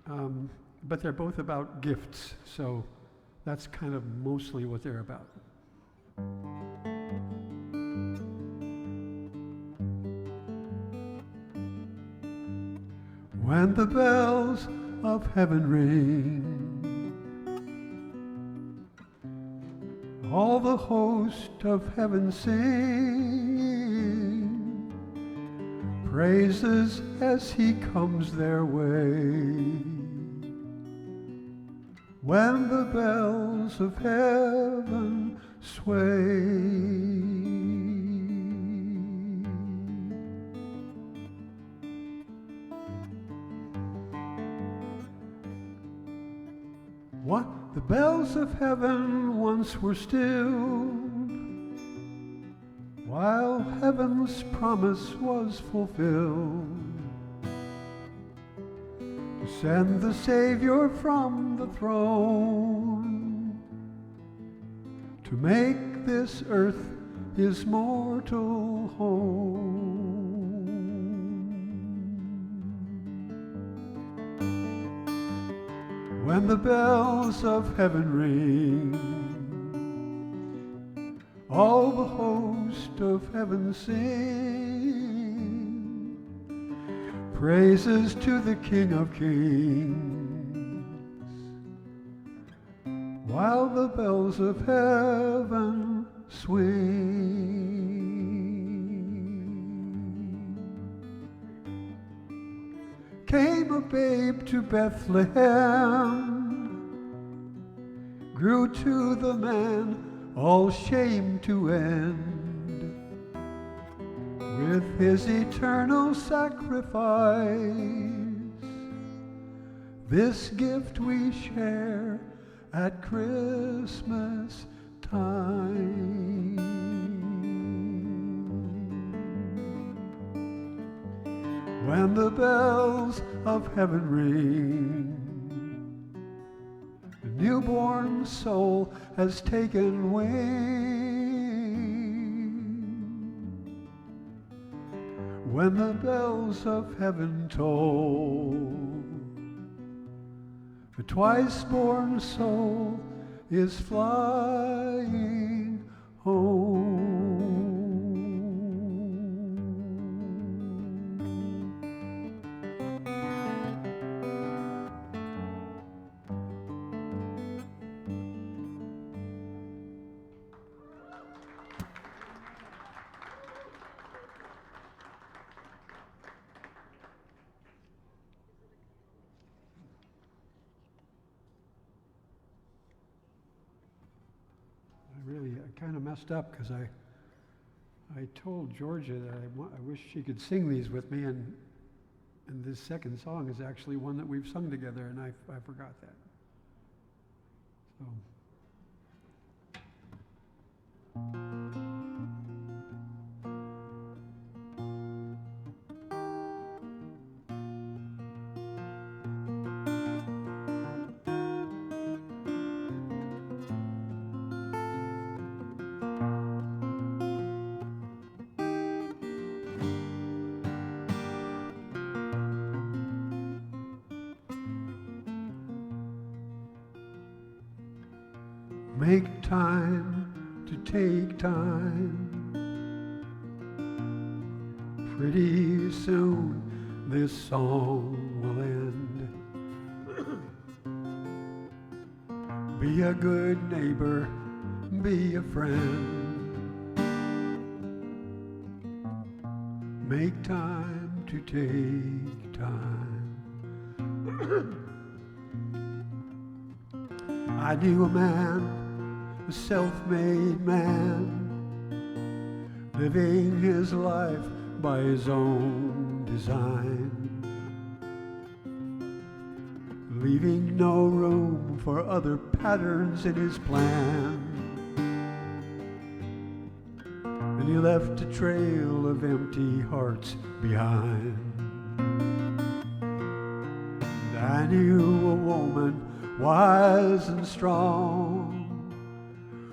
but they're both about gifts, so that's kind of mostly what they're about. When the bells of heaven ring, all the host of heaven sing praises as he comes their way. When the bells of heaven sway, what the bells of heaven once were stilled, while heaven's promise was fulfilled to send the Savior from the throne to make this earth his mortal home. When the bells of heaven ring, all the host of heaven sing praises to the King of Kings, while the bells of heaven swing. Came a babe to Bethlehem, grew to the man all shame to end, with his eternal sacrifice. This gift we share at Christmas time. When the bells of heaven ring, the newborn soul has taken wing. When the bells of heaven toll, the twice-born soul is flying home. I kind of messed up because I told Georgia that I wish she could sing these with me, and this second song is actually one that we've sung together, and I forgot that. So. Make time to take time. Pretty soon this song will end. Be a good neighbor, be a friend. Make time to take time. I knew a man, a self-made man, living his life by his own design, leaving no room for other patterns in his plan. And he left a trail of empty hearts behind. And I knew a woman wise and strong,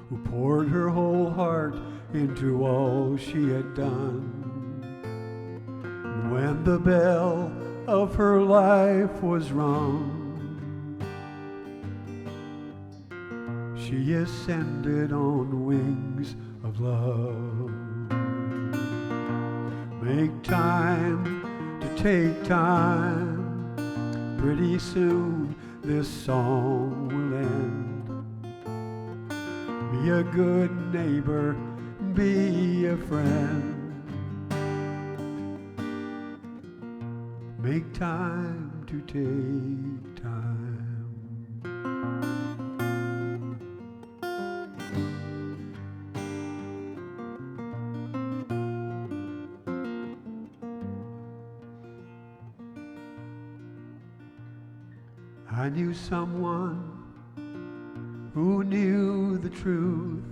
who poured her whole heart into all she had done. And when the bell of her life was rung, she ascended on wings of love. Make time to take time. Pretty soon this song will end. Be a good neighbor, be a friend. Make time to take time. I knew someone who knew the truth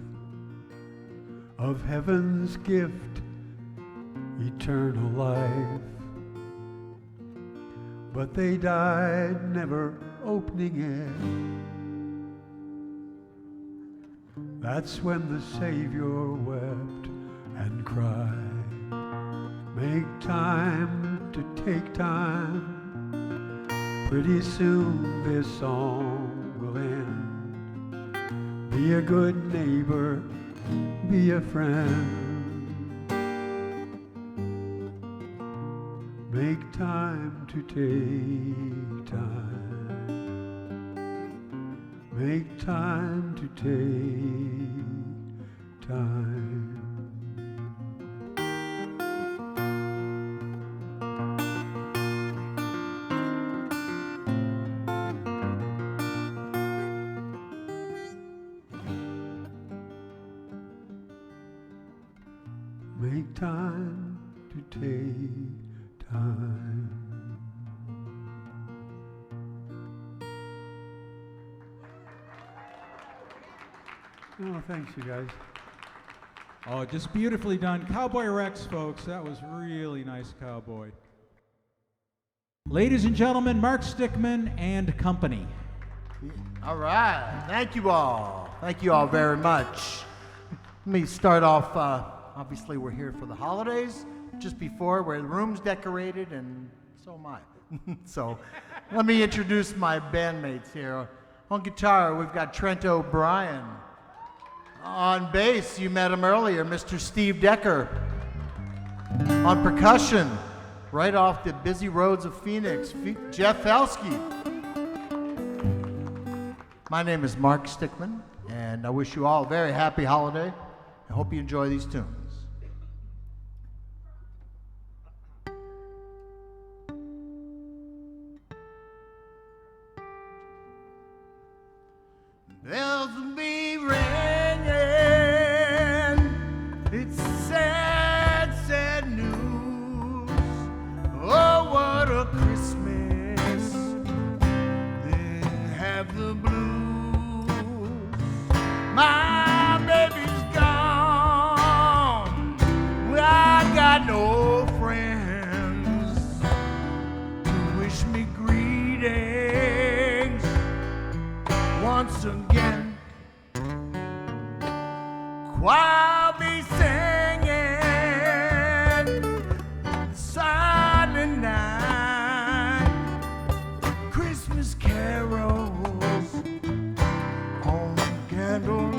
of heaven's gift, eternal life. But they died never opening it. That's when the Savior wept and cried. Make time to take time. Pretty soon this song will end. Be a good neighbor, be a friend. Make time to take time. Make time to take time. Make time to take time. Oh, thanks, you guys. Oh, just beautifully done. Cowboy Rex, folks. That was really nice, Cowboy. Ladies and gentlemen, Mark Stiekman and company. All right. Thank you all. Thank you all very much. Let me start off. Obviously, we're here for the holidays. Just before, where the room's decorated, and so am I. So, let me introduce my bandmates here. On guitar, we've got Trent O'Brien. On bass, you met him earlier, Mr. Steve Decker. On percussion, right off the busy roads of Phoenix, Jeff Felsky. My name is Mark Stiekman, and I wish you all a very happy holiday. I hope you enjoy these tunes. Bells will be ringing. It's sad, sad news. Oh, what a Christmas. Then have the blues. My baby's gone. Well, I got no friends to wish me greetings once again. I'll be singing silent night, Christmas carols on candlelight.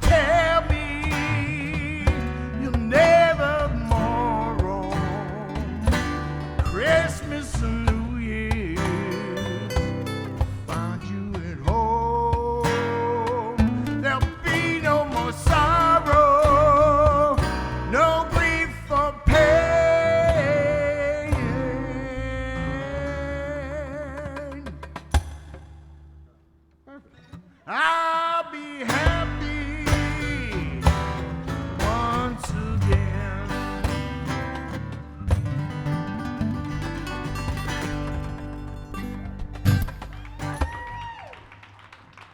tell me you'll never more roam Christmas and New Year's. Find you at home. There'll be no more sorrow, no grief or pain. I'll be happy once again.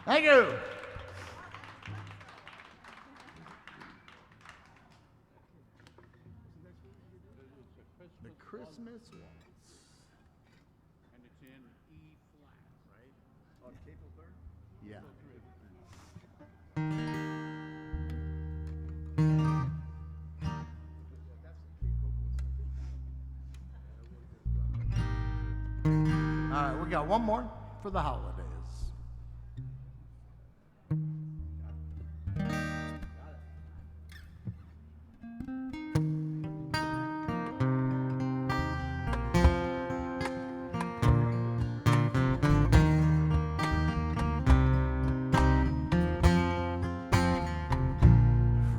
Thank you. The Christmas waltz. And it's in E flat, right? On Capel third? Yeah. All right, we got one more for the holidays.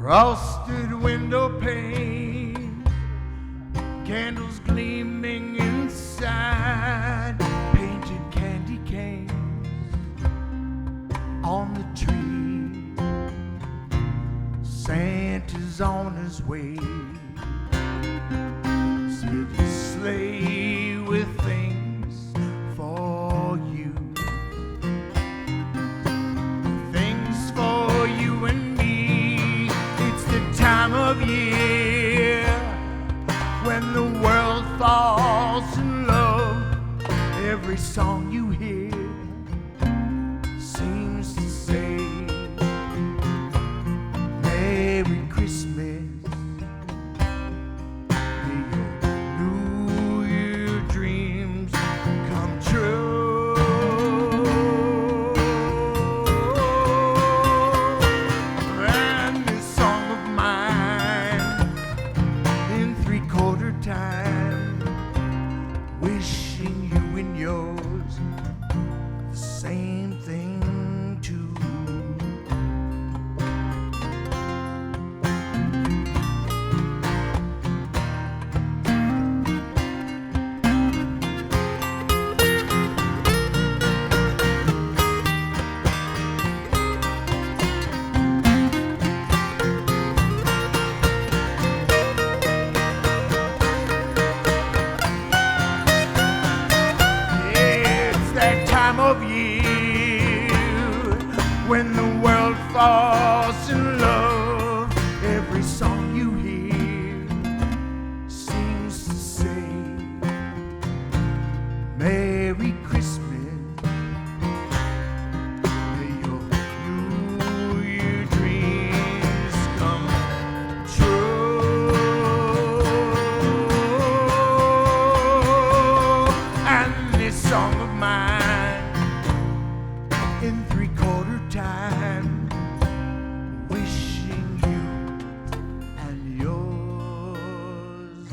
Frosted window pane, candles gleaming inside, painted candy canes on the tree. Santa's on his way, said a sleigh with things for you. Things for you and me. It's the time of year when the world falls in love. Every song you hear seems to say Merry Christmas. May your New Year dreams come true. And this song of mine in 3/4 time, wishing you and yours the same thing too. It's that time of year when the world falls in love. Every song you hear seems to say Merry Christmas. May your New Year dreams come true. And this song of mine in 3/4 time, wishing you and yours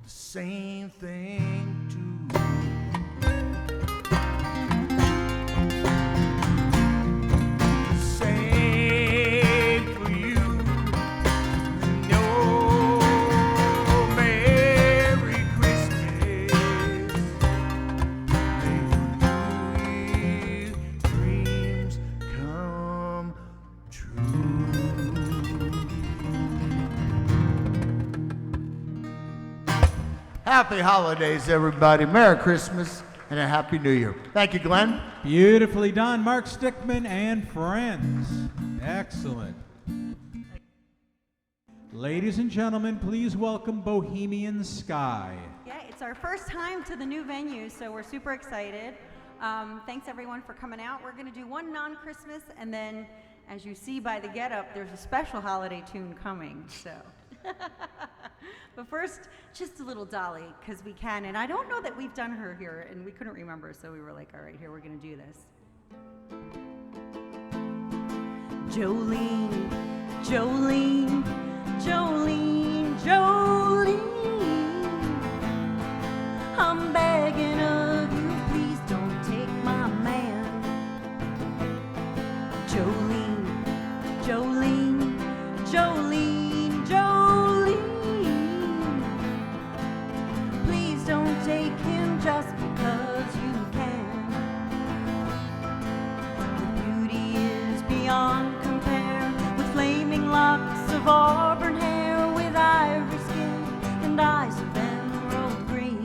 the same thing too. The same for you and your Merry Christmas. May your New Year dreams come true. Happy holidays, everybody. Merry Christmas and a Happy New Year. Thank you, Glenn. Beautifully done, Mark Stiekman and friends. Excellent. Ladies and gentlemen, please welcome Bohemian Sky. Yeah, it's our first time to the new venue, so we're super excited. Thanks everyone for coming out. We're going to do one non-Christmas, and then, as you see by the getup, there's a special holiday tune coming. So, but first, just a little Dolly, because we can. And I don't know that we've done her here, and we couldn't remember, so we were like, all right, here we're going to do this. Jolene, Jolene, Jolene, Jolene. I'm begging of you, please don't take my man. Jolene, Jolene, Jolene, Jolene. Please don't take him just because you can. The beauty is beyond compare, with flaming locks of auburn hair, with ivory skin and eyes of emerald green.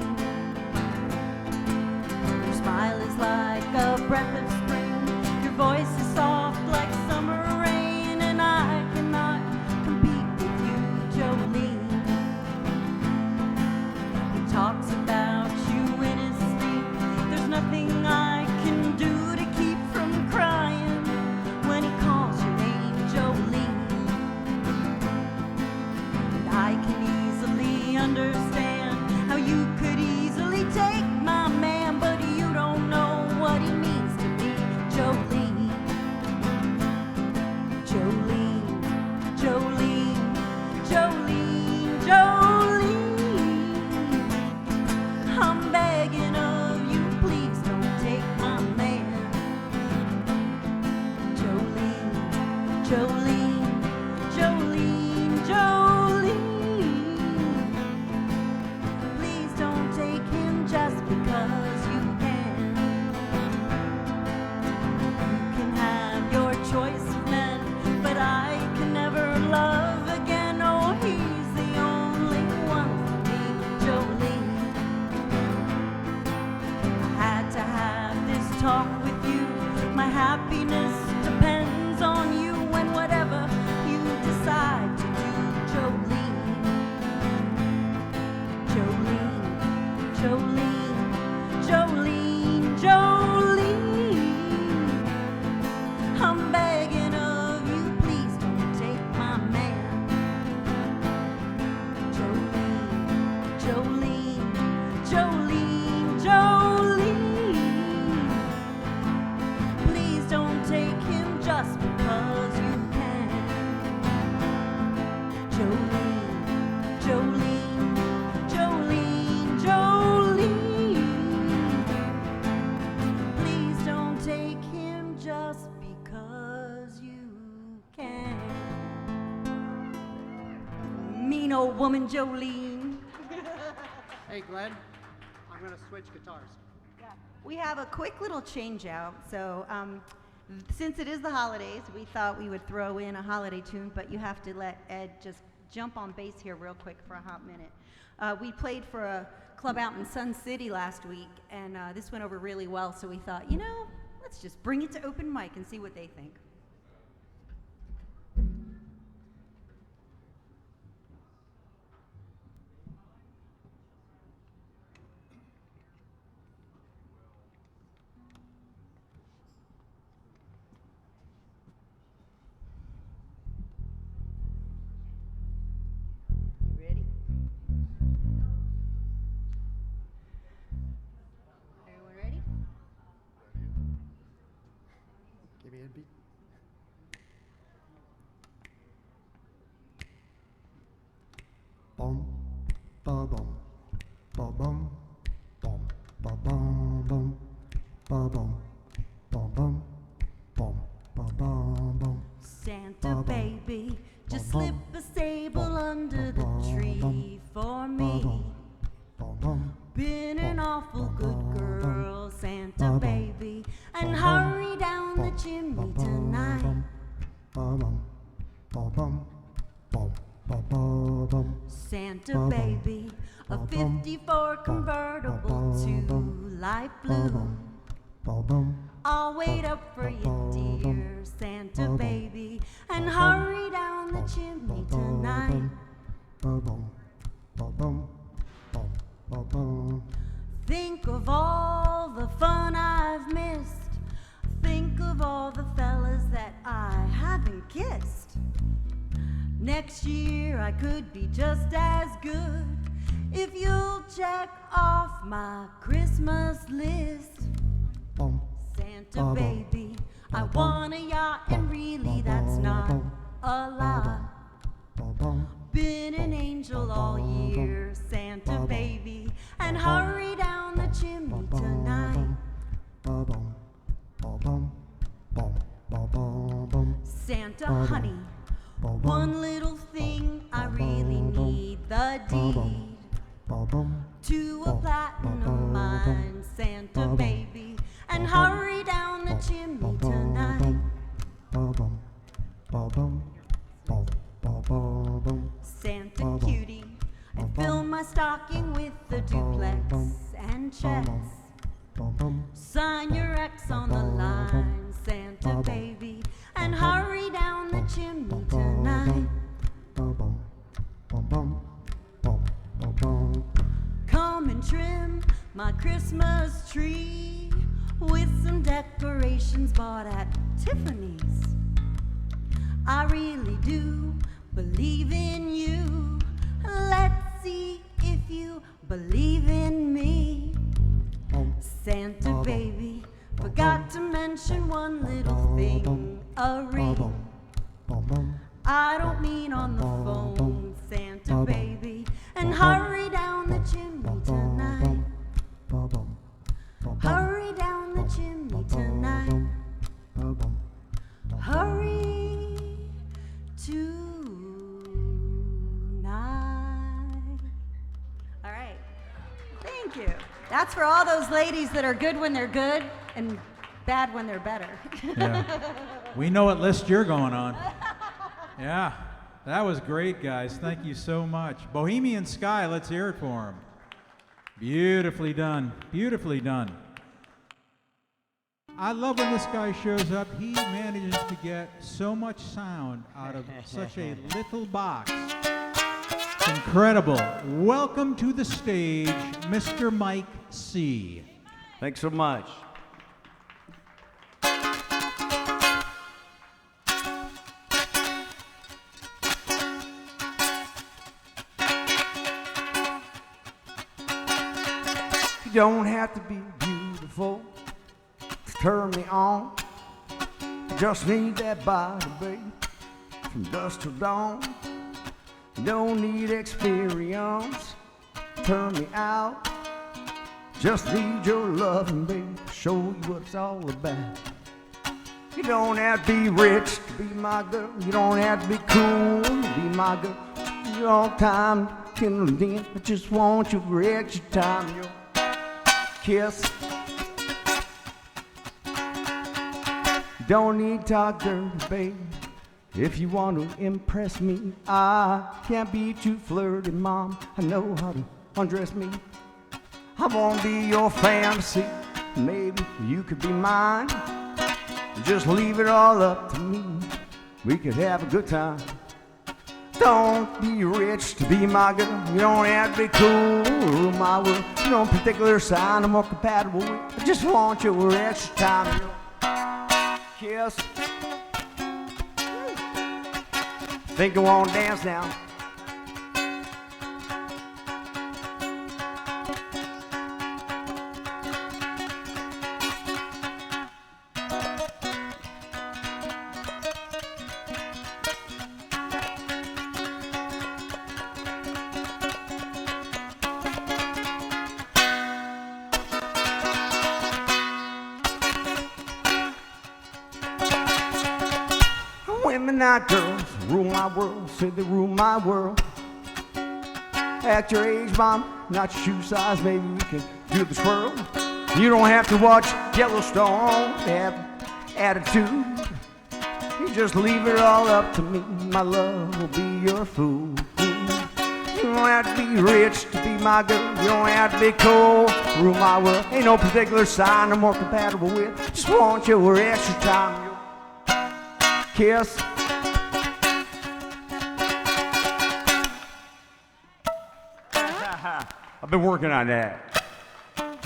Your smile is like a breath of spring, your voice is soft like summer rain, and I cannot compete with you, Jolene. He talks about you in his sleep, there's nothing I can do to keep from crying when he calls your name, Jolene. And I can easily understand how you could easily take my man, but you don't know what he means to me, Jolene. Jolene, Jolene, Jolene, Jolene. I'm begging of you, please don't take my man. Jolene, Jolene, Jolene, Jolene. Please don't take him just because you can. You can have your choice of men, but I can never love again. Oh, he's the only one for me, Jolene. I had to have this talk with you. My happiness depends on you and whatever you decide to do, Jolene. Jolene, Jolene, Jolene, Jolene. I'm begging of you, please don't take my man. Jolene, Jolene, Jolene, Jolene. Please don't take him just because you can. Jolene, Jolene, Jolene, Jolene. Please don't take him just because you can. Mean old woman, Jolene. Hey, Glenn, I'm going to switch guitars. We have a quick little change out. So since it is the holidays, we thought we would throw in a holiday tune, but you have to let Ed just jump on bass here real quick for a hot minute. We played for a club out in Sun City last week, and this went over really well, so we thought, you know, let's just bring it to open mic and see what they think. You ready? Everyone ready? Give me a beat. Bum, ba bum, ba bum, bum, ba bum, bum, ba bum, bum, bum, bum, ba bum, bum. Santa baby, just slip a sable under the tree for me. Been an awful good girl, Santa baby, and hurry down the chimney tonight. Santa baby, a 54 convertible to light blue. I'll wait up for you, dear Santa baby, and hurry down the chimney tonight. Think of all the fun I've missed. Think of all the fellas that I haven't kissed. Next year I could be just as good if you'll check off my Christmas list. Santa baby, I want a yacht, and really that's not a lot. Been an angel all year, Santa baby, and hurry down the chimney tonight. Santa honey, one little thing I really need, the deed to a platinum mine, Santa baby, and hurry down the chimney tonight. Santa cutie, I fill my stocking with the duplex and checks. Sign your X on the line, Santa baby, and hurry down the chimney tonight. Come and trim my Christmas tree with some decorations bought at Tiffany's. I really do believe in you. Let's see if you believe in me. Santa baby, forgot to mention one little thing, a ring. I don't mean on the phone, Santa baby, and hurry down the chimney tonight. Hurry down the chimney tonight. Hurry tonight. All right. Thank you. That's for all those ladies that are good when they're good and bad when they're better. Yeah. We know what list you're going on. Yeah. That was great, guys. Thank you so much. Bohemian Sky, let's hear it for him. Beautifully done. Beautifully done. I love when this guy shows up. He manages to get so much sound out of such a little box. It's incredible. Welcome to the stage, Mr. Mike C. Thanks so much. You don't have to be beautiful to turn me on. I just need that body, babe, from dusk till dawn. You don't need experience to turn me out. Just need your loving, babe, to show you what it's all about. You don't have to be rich to be my girl. You don't have to be cool to be my girl. You're all time kindling. I just want your extra time, your kiss. You don't need to talk dirty, babe. If you want to impress me, I can't be too flirty, mom. I know how to undress me. I won't be your fantasy. Maybe you could be mine. Just leave it all up to me. We could have a good time. Don't be rich to be my girl. You don't have to be cool to rule my world. You don't particular sign I'm more compatible with. I just want your extra time, your kiss. Think I want to dance now. Women, not girls, rule my world, say they rule my world. At your age, mom, not your shoe size, maybe we can do the swirl. You don't have to watch Yellowstone to have attitude. You just leave it all up to me, my love will be your fool. You don't have to be rich to be my girl. You don't have to be cool, rule my world. Ain't no particular sign I'm more compatible with. Just want your extra time, your kiss. I've been working on that. I'm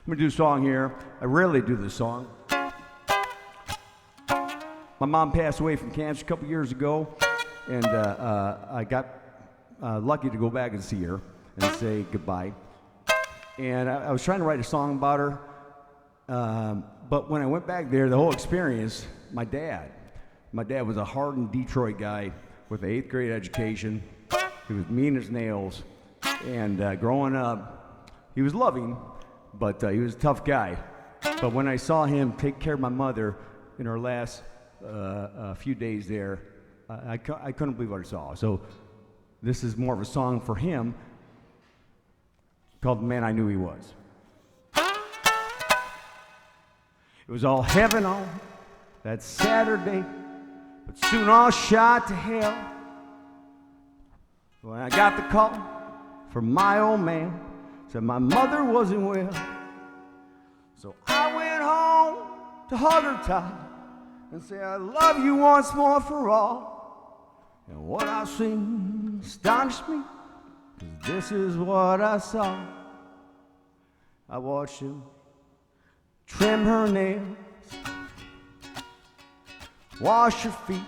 gonna do a song here. I rarely do this song. My mom passed away from cancer a couple years ago, and I got lucky to go back and see her and say goodbye. And I was trying to write a song about her, but when I went back there, the whole experience, my dad was a hardened Detroit guy with an 8th grade education. He was mean as nails, and growing up, he was loving, but he was a tough guy. But when I saw him take care of my mother in her last few days there, I couldn't believe what I saw. So this is more of a song for him called The Man I Knew He Was. It was all heaven on that Saturday, but soon all shot to hell when I got the call from my old man, said my mother wasn't well. So I went home to hug her tight and say I love you once more for all. And what I seen astonished me, 'cause this is what I saw. I watched him trim her nails, wash her feet,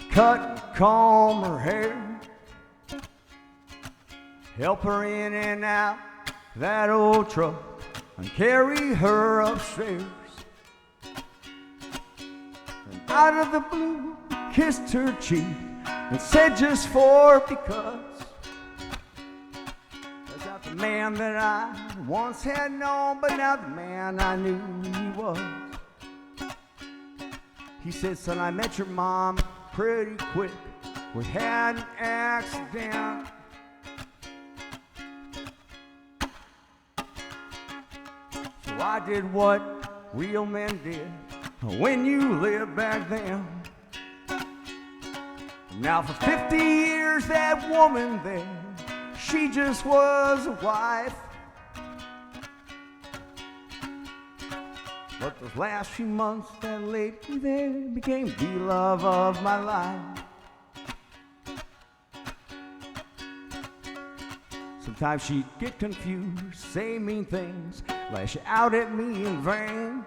cut and comb her hair, help her in and out that old truck and carry her upstairs. And out of the blue, kissed her cheek and said just for because that's not the man that I once had known, but now the man I knew he was. He said, son, I met your mom pretty quick. We had an accident. So I did what real men did when you lived back then. Now for 50 years that woman there, she just was a wife. But those last few months that lady there became the love of my life. Sometimes she'd get confused, say mean things, lash out at me in vain.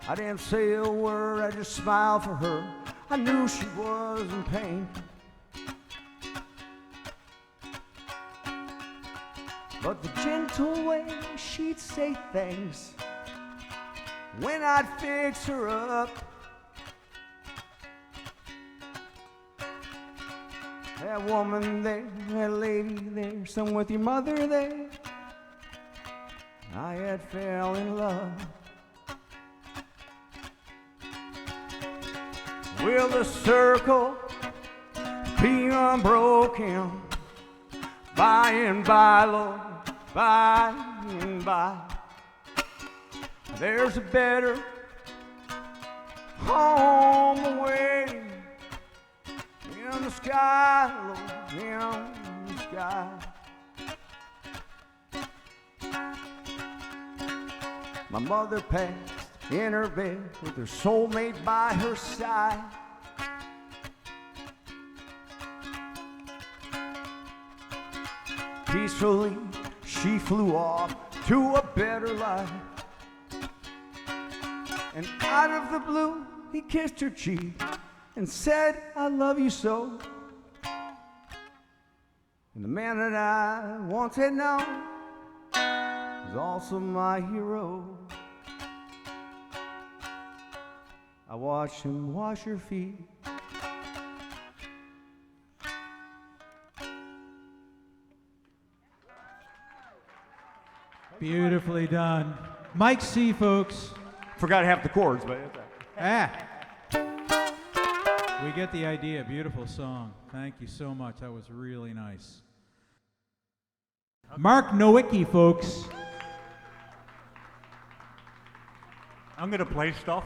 I didn't say a word, I just smiled for her. I knew she was in pain. But the gentle way she'd say things when I'd fix her up, that woman there, that lady there, some with your mother there, I had fell in love. Will the circle be unbroken by and by, Lord, by and by? There's a better home awaiting in the sky, Lord, in the sky. My mother passed in her bed with her soulmate by her side. Peacefully, she flew off to a better life. And out of the blue, he kissed her cheek and said, I love you so. And the man that I once had known was also my hero. I watched him wash her feet. Beautifully done. Mike C, folks. Forgot half the chords, but we get the idea. Beautiful song. Thank you so much. That was really nice. Mark Nowicki, folks. I'm going to play stuff,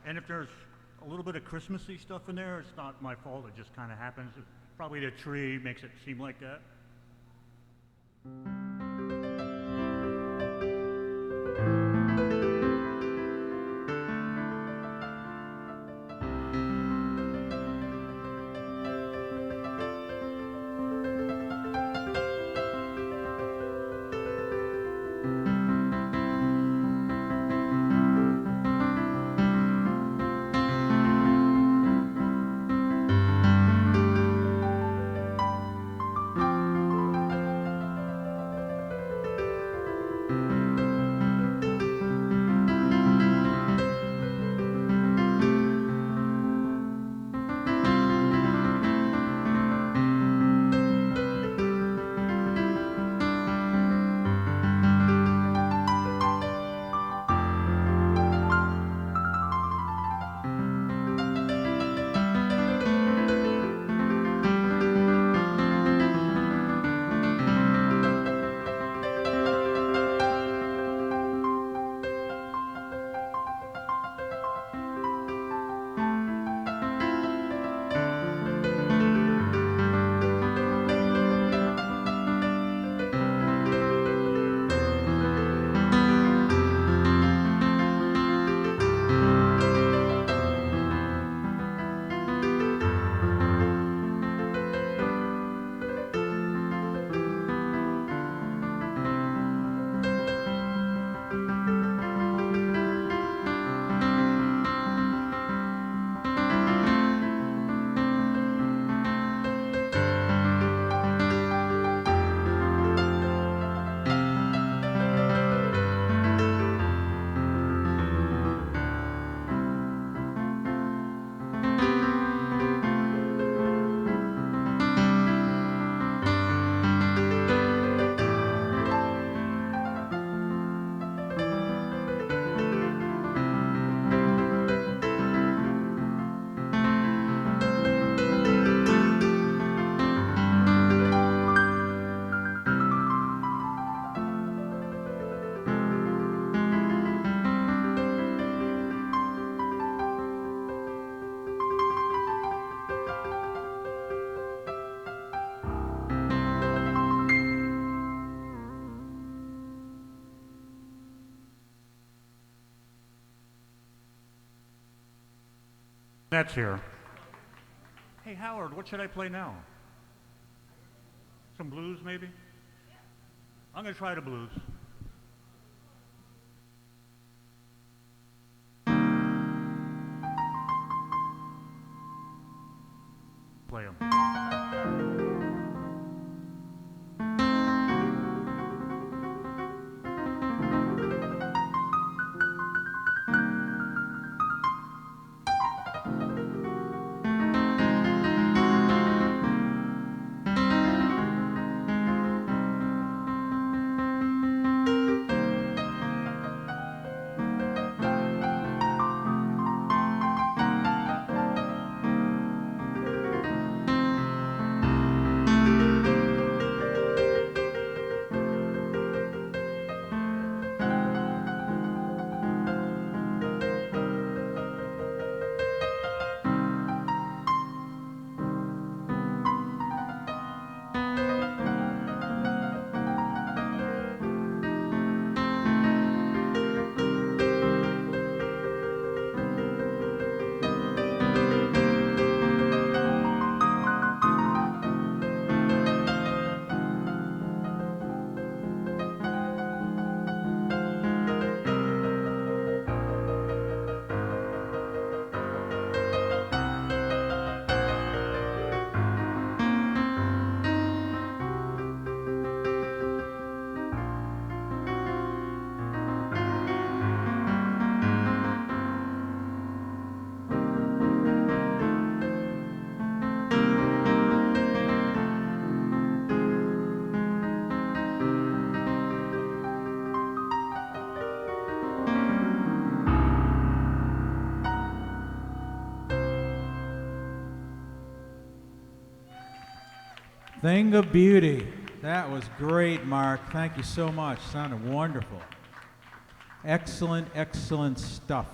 and if there's a little bit of Christmassy stuff in there, it's not my fault. It just kind of happens. Probably the tree makes it seem like that. That's here. Hey, Howard, what should I play now? Some blues, maybe? I'm going to try the blues. Play 'em. Thing of Beauty. That was great, Mark. Thank you so much. Sounded wonderful. Excellent, excellent stuff.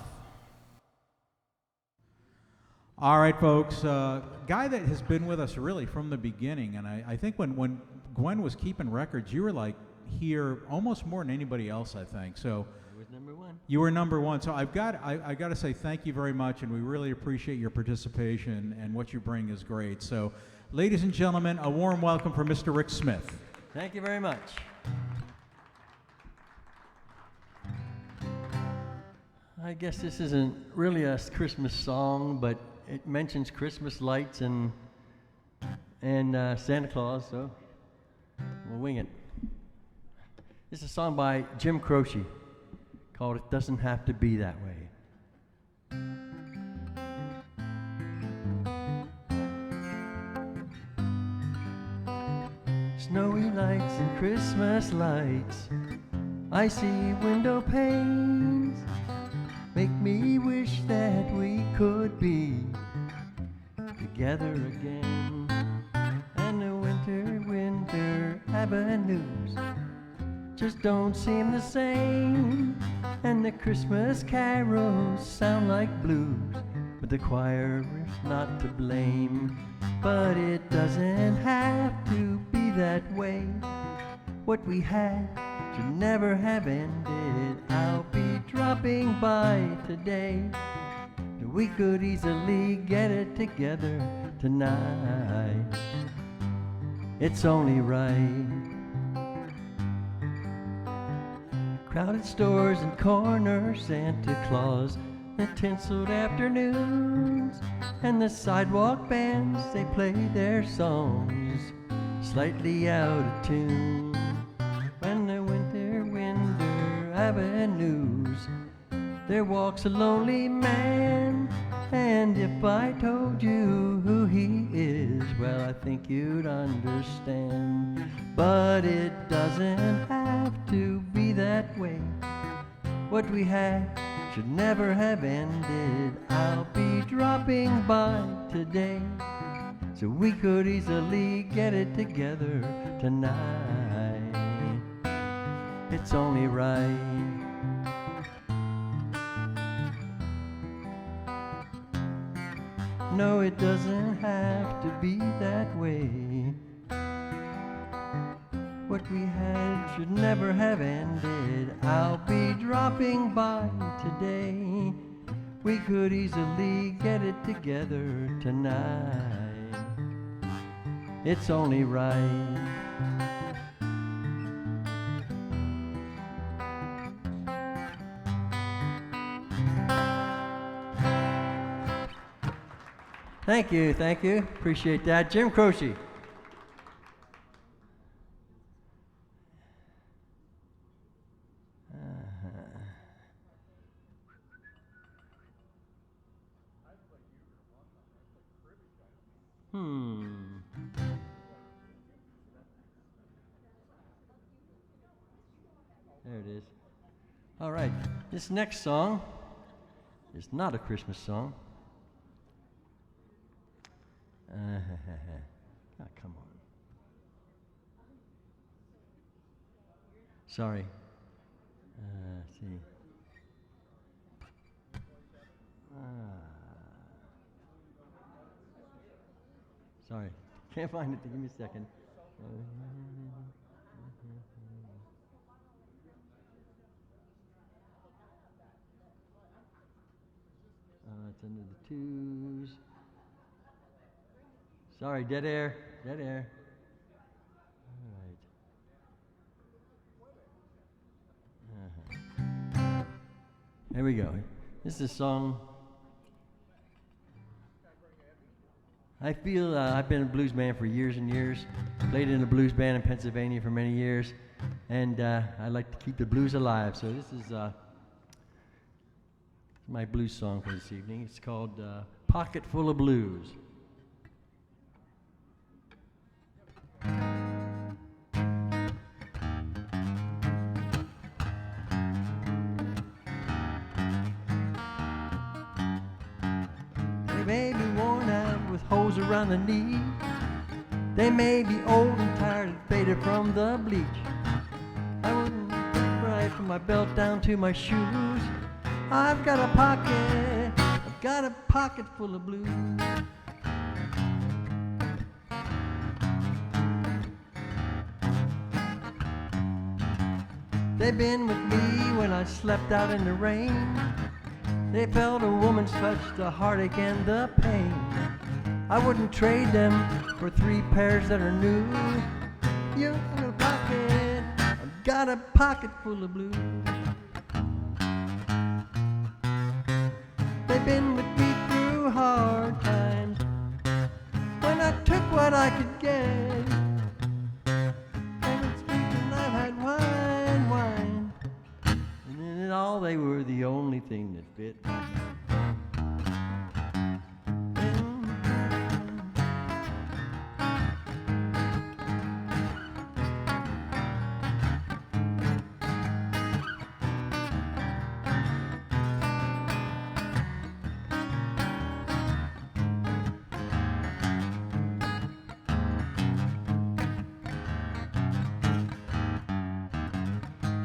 All right, folks. Guy that has been with us really from the beginning, and I think when Gwen was keeping records, you were like here almost more than anybody else, I think. So I was number one. you were number one. So I got to say thank you very much, and we really appreciate your participation, and what you bring is great. So, ladies and gentlemen, a warm welcome for Mr. Rick Smith. Thank you very much. I guess this isn't really a Christmas song, but it mentions Christmas lights and Santa Claus, so we'll wing it. This is a song by Jim Croce called It Doesn't Have to Be That Way. Snowy lights and Christmas lights, icy window panes, make me wish that we could be together again. And the winter avenues just don't seem the same, and the Christmas carols sound like blues, but the choir is not to blame. But it doesn't have to be that way. What we had should never have ended. I'll be dropping by today. We could easily get it together tonight. It's only right. Crowded stores and corner Santa Claus, the tinseled afternoons, and the sidewalk bands, they play their songs slightly out of tune. When the winter avenues, there walks a lonely man, and if I told you who he is, well, I think you'd understand. But it doesn't have to be that way. What we had should never have ended. I'll be dropping by today, so we could easily get it together tonight. It's only right. No, it doesn't have to be that way. What we had should never have ended. I'll be dropping by today. we could easily get it together tonight. It's only right. Thank you, appreciate that. Jim Croce. There it is. All right, this next song is not a Christmas song. Oh, come on. Sorry. Let's see. Sorry. Can't find it. Give me a second. It's under the twos. Sorry, dead air. Dead air. All right. There we go. This is a song. I feel I've been a blues man for years and years. Played in a blues band in Pennsylvania for many years, and I like to keep the blues alive. So this is my blues song for this evening. It's called "Pocket Full of Blues." They may be worn out with holes around the knee. They may be old and tired and faded from the bleach. I wouldn't look right from my belt down to my shoes. I've got a pocket full of blues. They've been with me when I slept out in the rain. They felt a woman's touch, the heartache and the pain. I wouldn't trade them for 3 pairs that are new. You've got a pocket, I've got a pocket full of blues. They've been with me through hard times, when I took what I could get. And I've had wine, and in it all they were the only thing that fit.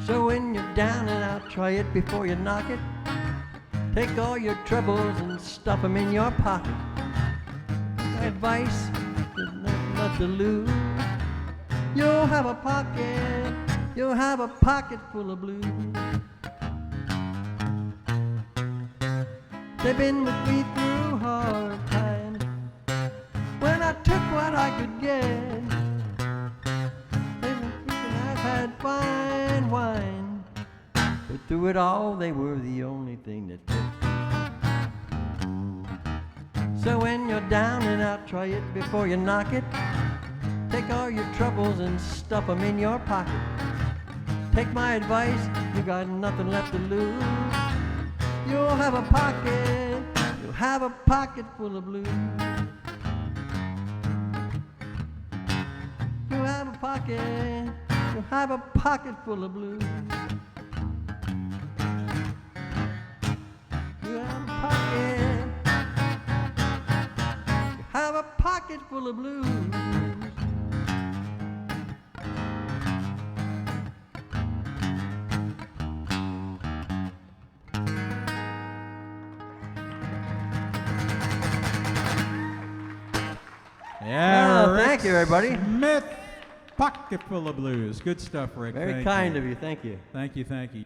So when you're down and out, try it before you knock it. Take all your troubles and stuff them in your pocket. My advice is not to lose. You'll have a pocket full of blues. They've been with me through hard times, when I took what I could get. I've had fine wine, but through it all they were the only thing that fit. So when you're down and out, try it before you knock it. Take all your troubles and stuff them in your pocket. Take my advice, you got nothing left to lose. You'll have a pocket full of blues. You'll have a pocket full of blues. You have a pocket full of blues. Yeah, well, thank you, everybody. Smith, pocket full of blues. Good stuff, Rick. Very Thank kind you. of you. Thank you. Thank you. Thank you.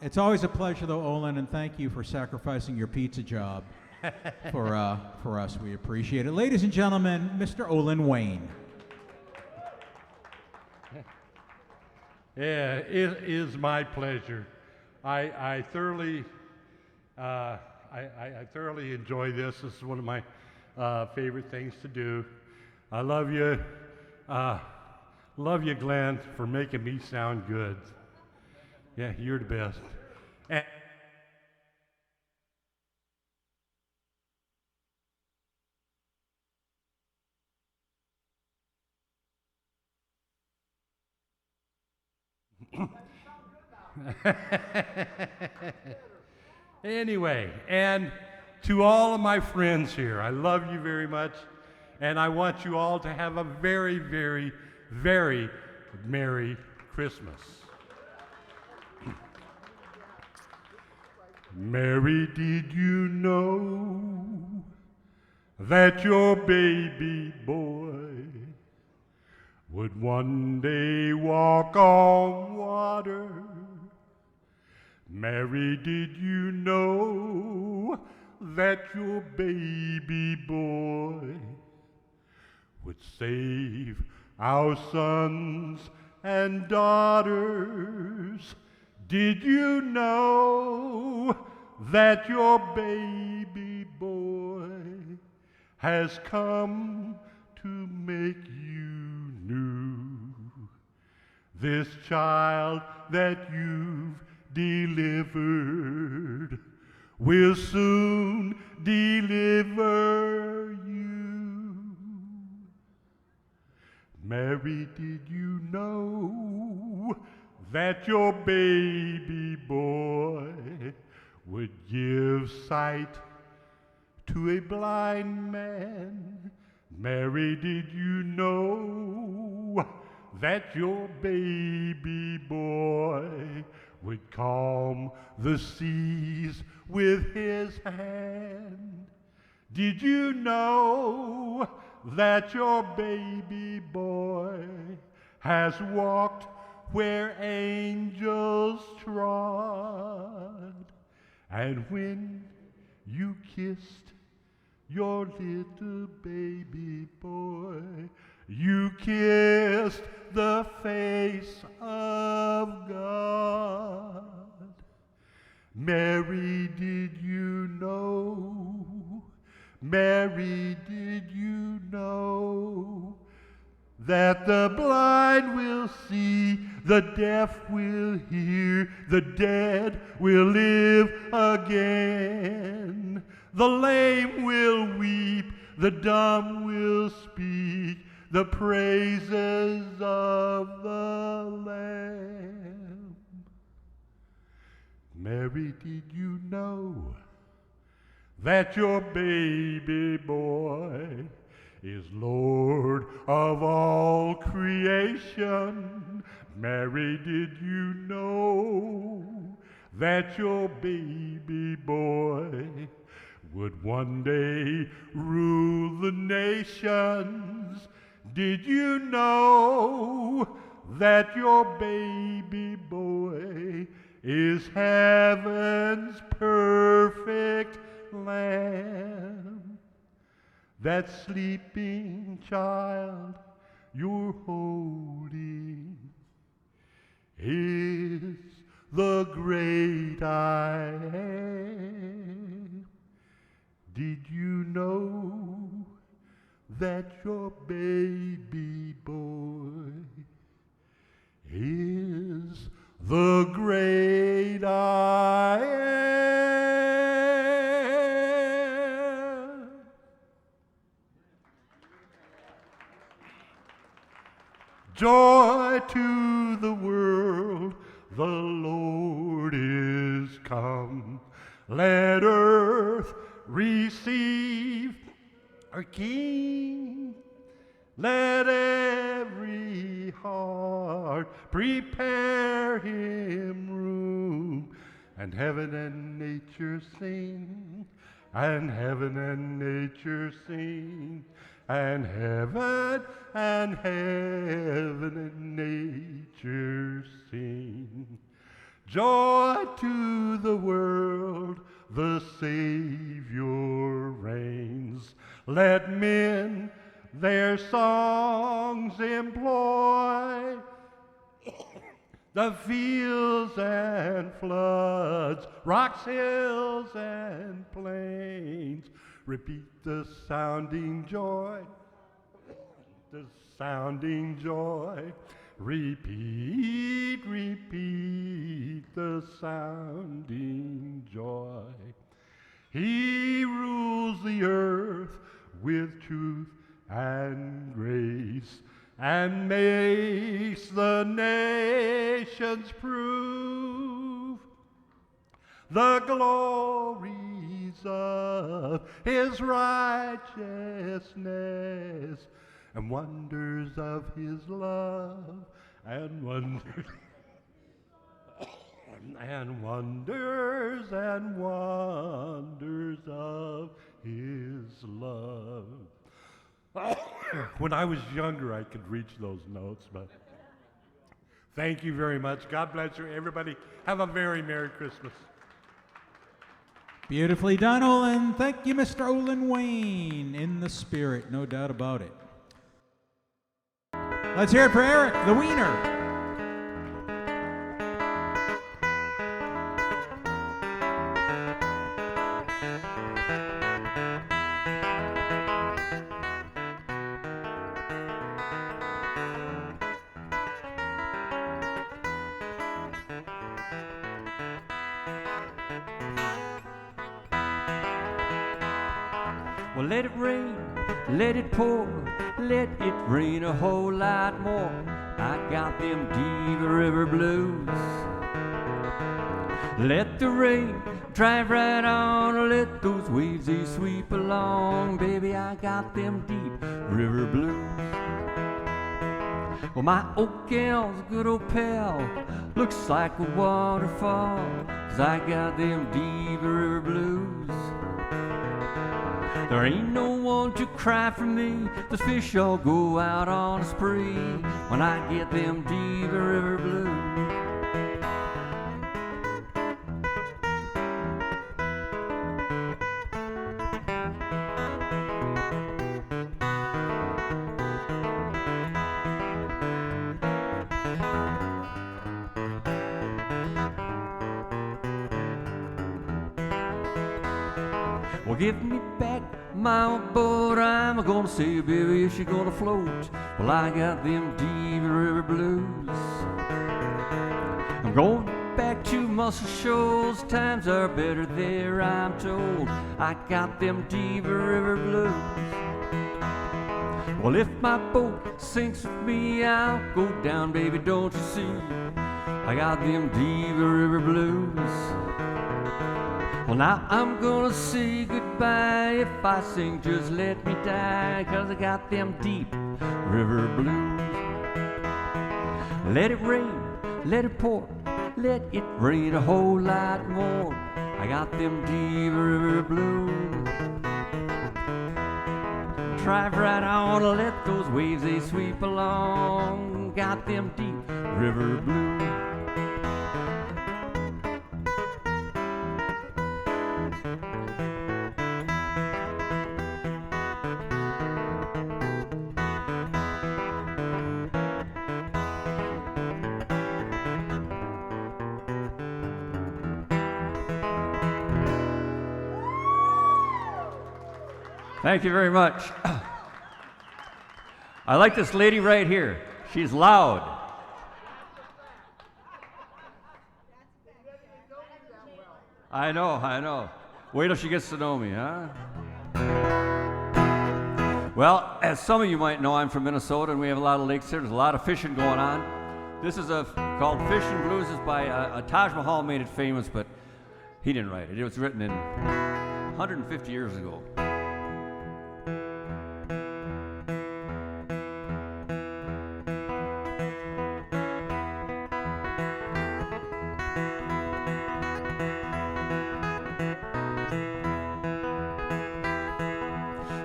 It's always a pleasure, though, Olyn, and thank you for sacrificing your pizza job for us. We appreciate it. Ladies and gentlemen, Mr. Olyn Wayne. Yeah, it is my pleasure. I thoroughly enjoy this. This is one of my favorite things to do. I love you, Glen, for making me sound good. Yeah, you're the best. Anyway, and to all of my friends here, I love you very much, and I want you all to have a very, very, very Merry Christmas. Mary, did you know that your baby boy would one day walk on water? Mary, did you know that your baby boy would save our sons and daughters? Did you know that your baby boy has come to make you new? This child that you've delivered will soon deliver you. Mary, did you know that your baby boy would give sight to a blind man? Mary, did you know that your baby boy would calm the seas with his hand? Did you know that your baby boy has walked where angels trod? And when you kissed your little baby boy, you kissed the face of God. Mary, did you know? Mary, did you know that the blind will see, the deaf will hear, the dead will live again, the lame will weep, the dumb will speak the praises of the Lamb? Mary, did you know that your baby boy is Lord of all creation? Mary, did you know that your baby boy would one day rule the nations? Did you know that your baby boy is heaven's perfect Lamb? That sleeping child you're holding is the great I am. Did you know that your baby boy is the great I am? Joy to the world, the Lord is come. Let earth receive our King. Let every heart prepare him room, and heaven and nature sing, and heaven and nature sing, and heaven and nature sing. Joy to the world, the Savior reigns. Let men their songs employ. The fields and floods, rocks, hills, and plains repeat the sounding joy, the sounding joy. Repeat, repeat the sounding joy. He rules the earth with truth and grace, and makes the nations prove the glories of his righteousness, and wonders of his love, and wonders and wonders and wonders of his love. When I was younger, I could reach those notes, but thank you very much. God bless you, everybody. Have a very Merry Christmas. Beautifully done, Olyn. Thank you, Mr. Olyn Wayne. In the spirit, no doubt about it. Let's hear it for Eric, the Wiener. Well, let it rain, let it pour, let it rain a whole lot more. I got them Diva River blues. Let the rain drive right on, let those waves they sweep along. Baby, I got them deep river blues. Well, my old gal's a good old pal, looks like a waterfall, 'cause I got them Diva River blues. There ain't no one to cry for me, the fish all go out on a spree when I get them Diva River blues. Well, give me back my old boat, I'm gonna say, baby, if she gonna float. Well, I got them Diva River blues. I'm going back to Muscle Shoals, times are better there, I'm told. I got them Diva River blues. Well, if my boat sinks with me, I'll go down, baby, don't you see? I got them Diva River blues. Well, now I'm gonna say goodbye. If I sing, just let me die, 'cause I got them deep river blues. Let it rain, let it pour, let it rain a whole lot more. I got them Diva River blues. Drive right on, let those waves they sweep along. Got them deep river blues. Thank you very much. I like this lady right here. She's loud. I know. Wait till she gets to know me, huh? Well, as some of you might know, I'm from Minnesota, and we have a lot of lakes here. There's a lot of fishing going on. This is called Fishing Blues. It's by Taj Mahal made it famous, but he didn't write it. It was written in 150 years ago.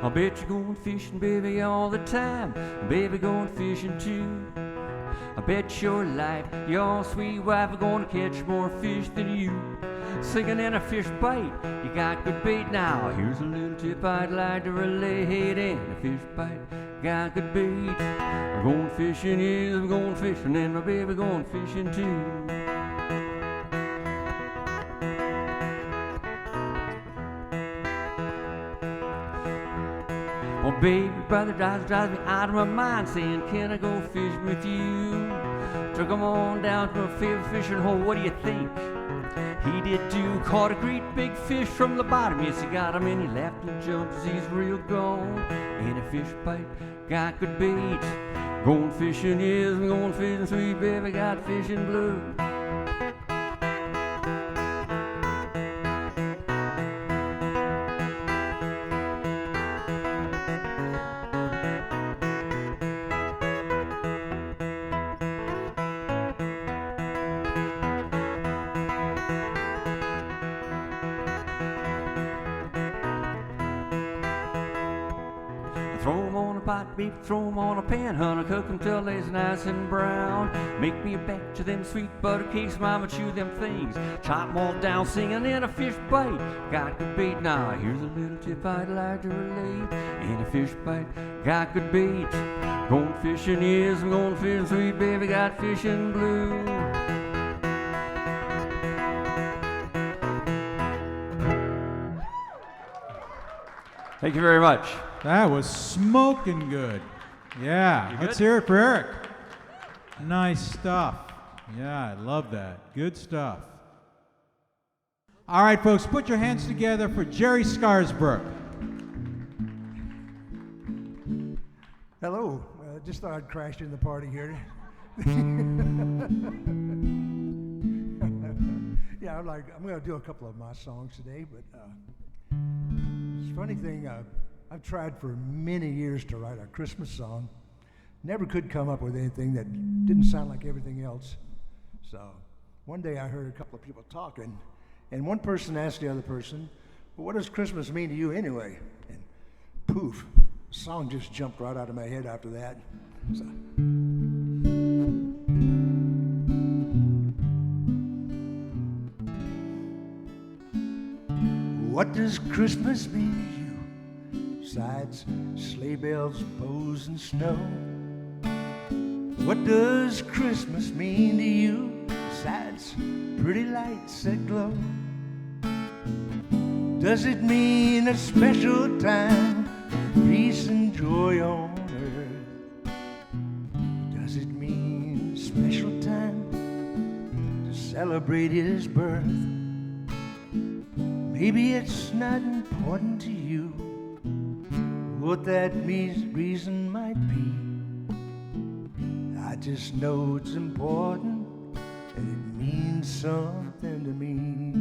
I bet you're going fishing, baby, all the time. Baby, going fishing too. I bet your life your sweet wife is gonna catch more fish than you. Singing in a fish bite, you got good bait now. Here's a little tip I'd like to relate in a fish bite. Got good bait. I'm going fishing, yes, I'm going fishing, and my baby going fishing too. Oh, baby, brother drives me out of my mind, saying, can I go fishing with you? Took him on down to my favorite fishing hole. What do you think? He did too. Caught a great big fish from the bottom. Yes, he got him, and he laughed and jumped as he's real gone. In a fish bite, got good bait. Going fishing, yes, I'm going fishing, sweet baby, got fishing blue. Baby, throw 'em on a pan, honey, cook 'em till they's nice and brown. Make me a batch of them sweet butter cakes, mama, chew them things. Chop 'em all down, singing in a fish bite. Got good bait now, here's a little tip I'd like to relate. In a fish bite, got good bait. Going fishing, yes, I'm going fishing, sweet baby, got fishing blue. Thank you very much. That was smoking good. Yeah, let's hear it for Eric. Nice stuff. Yeah, I love that. Good stuff. All right, folks, put your hands together for Jerry Scarsbrook. Hello. Just thought I'd crash in the party here. Yeah, I'm going to do a couple of my songs today, but it's a funny thing. I've tried for many years to write a Christmas song. Never could come up with anything that didn't sound like everything else. So one day I heard a couple of people talking, and one person asked the other person, well, what does Christmas mean to you anyway? And poof, the song just jumped right out of my head after that. So. What does Christmas mean to you? Besides sleigh bells, bows, and snow. What does Christmas mean to you? Besides pretty lights that glow. Does it mean a special time of peace and joy on earth? Does it mean a special time to celebrate his birth? Maybe it's not important to you what that reason might be. I just know it's important and it means something to me.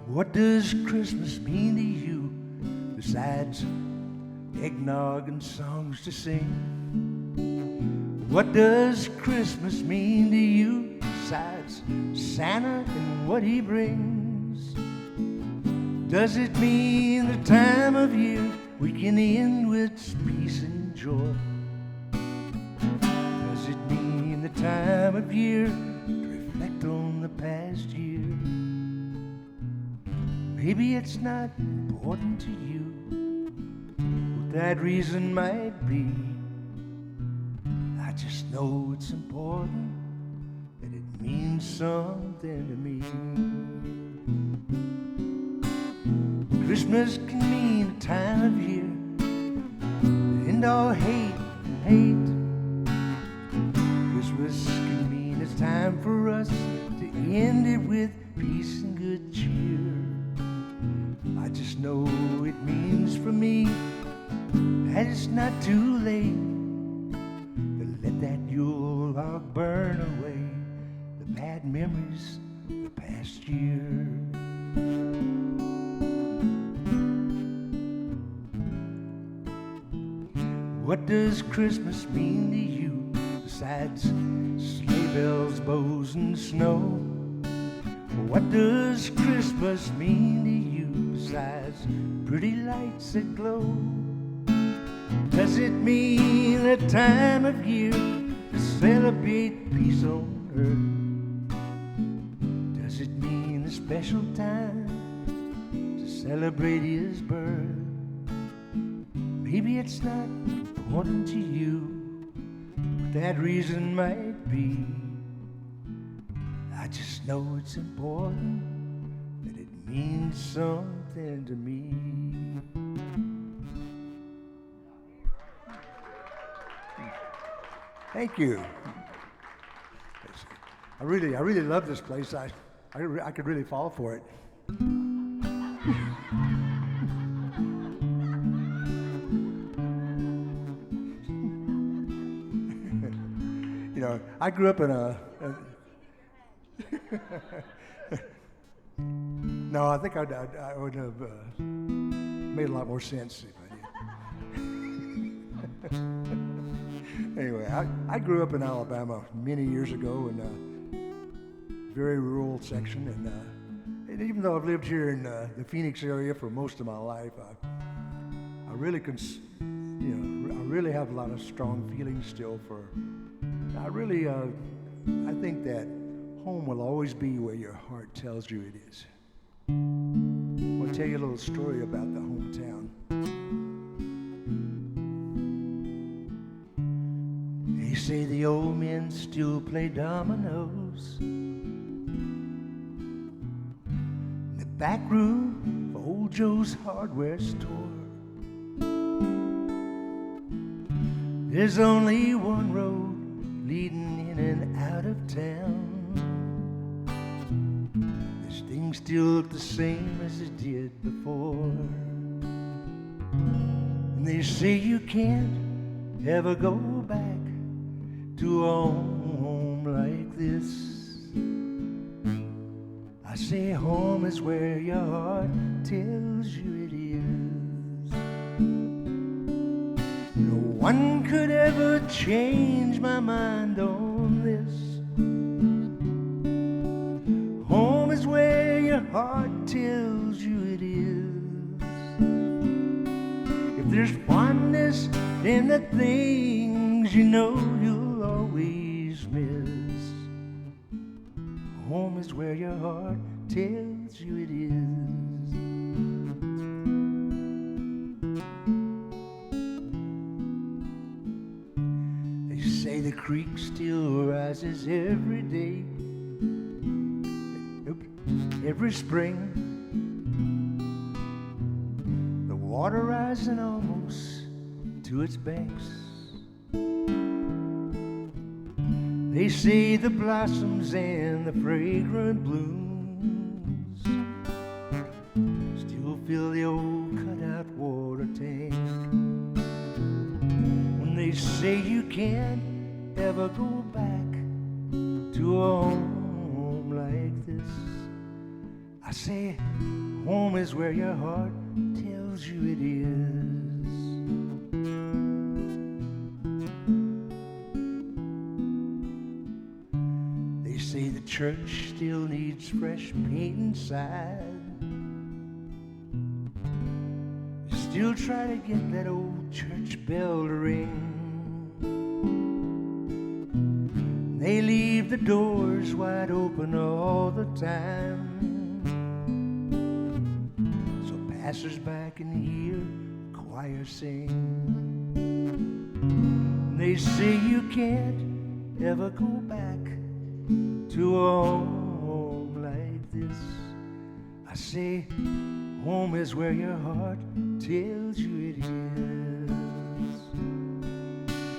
What does Christmas mean to you besides eggnog and songs to sing? What does Christmas mean to you besides Santa and what he brings? Does it mean the time of year we can end with peace and joy? Does it mean the time of year to reflect on the past year? Maybe it's not important to you what that reason might be. I just know it's important and it means something to me. Christmas can mean a time of year to end all hate and hate. Christmas can mean it's time for us to end it with peace and good cheer. I just know it means for me that it's not too late to let that Yule log burn away the bad memories of the past year. What does Christmas mean to you besides sleigh bells, bows, and snow? What does Christmas mean to you besides pretty lights that glow? Does it mean a time of year to celebrate peace on earth? Does it mean a special time to celebrate his birth? Maybe it's not important to you, but that reason might be. I just know it's important, that it means something to me. Thank you. I really love this place. I could really fall for it. You know, I grew up in a no, I think I would have made a lot more sense if I did. Anyway, I grew up in Alabama many years ago in a very rural section, and even though I've lived here in the Phoenix area for most of my life, I really have a lot of strong feelings still for. I think that home will always be where your heart tells you it is. I'll tell you a little story about the hometown. They say the old men still play dominoes in the back room of old Joe's hardware store. There's only one road leading in and out of town. This thing still look the same as it did before. And they say you can't ever go back to a home like this. I say home is where your heart tells you it is. No one could ever change my mind on this. Home is where your heart tells you it is. If there's fondness in the things you know you'll always miss, home is where your heart tells you it is. They say the creek still rises every day, every spring. The water rising almost to its banks. They say the blossoms and the fragrant blooms still fill the old cutout water tank. When they say you can't ever go back to a home like this, I say home is where your heart tells you it is. They say the church still needs fresh paint inside. Still try to get that old church bell to ring. They leave the doors wide open all the time, so passers-by can hear the choir sing. They say you can't ever go back to a home like this. I say home is where your heart tells you it is.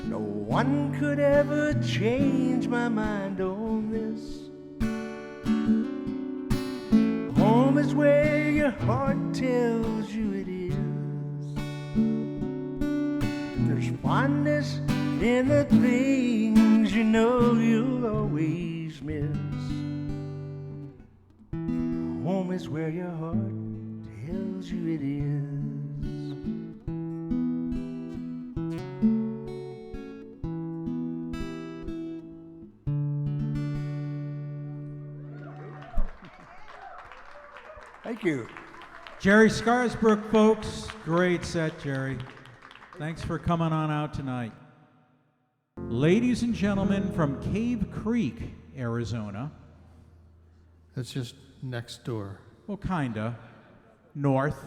No one could ever change my mind on this. Home is where your heart tells you it is. There's fondness in the things you know you'll always miss. Home is where your heart tells you it is. Thank you. Jerry Scarsbrook, folks. Great set, Jerry. Thanks for coming on out tonight. Ladies and gentlemen from Cave Creek, Arizona. That's just next door. Well, kinda. North.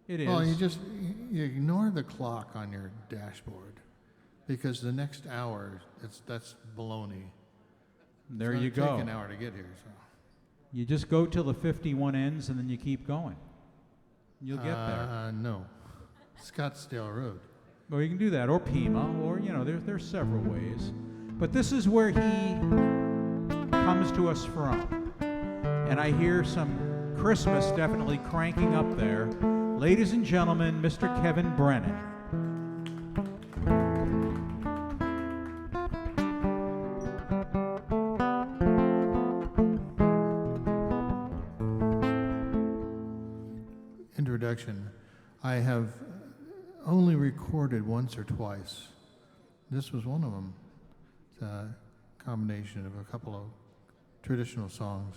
It is. Well, you ignore the clock on your dashboard because the next hour, that's baloney. There it's you gonna go. Take an hour to get here. So. You just go till the 51 ends and then you keep going. You'll get there. No. Scottsdale Road. Well, you can do that, or Pima, or, there's several ways. But this is where he comes to us from. And I hear some Christmas definitely cranking up there. Ladies and gentlemen, Mr. Kevin Brennan. Introduction. I have only recorded once or twice. This was one of them. It's a combination of a couple of traditional songs.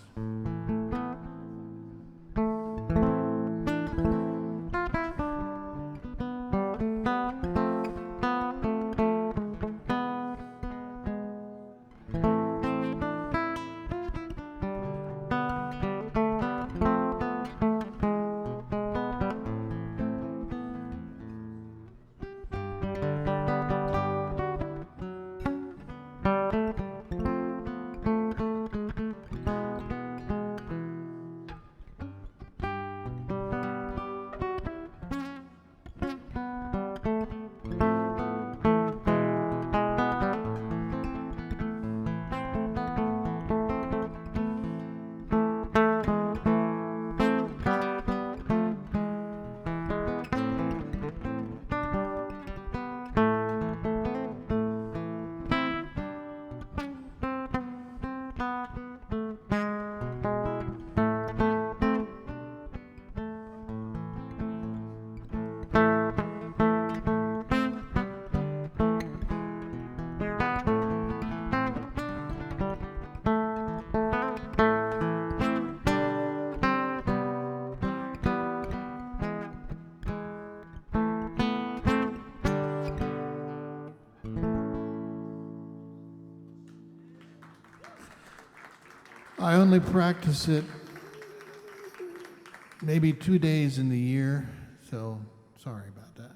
I only practice it maybe 2 days in the year, so sorry about that.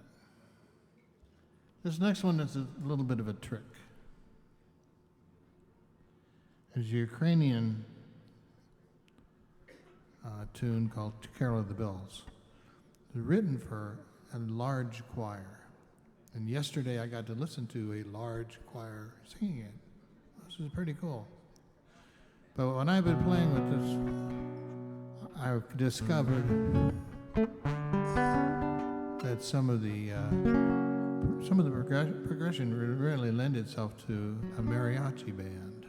This next one is a little bit of a trick. It's a Ukrainian tune called Carol of the Bells. It's written for a large choir. And yesterday I got to listen to a large choir singing it. This is pretty cool. But when I've been playing with this, I've discovered that some of the progression really lend itself to a mariachi band.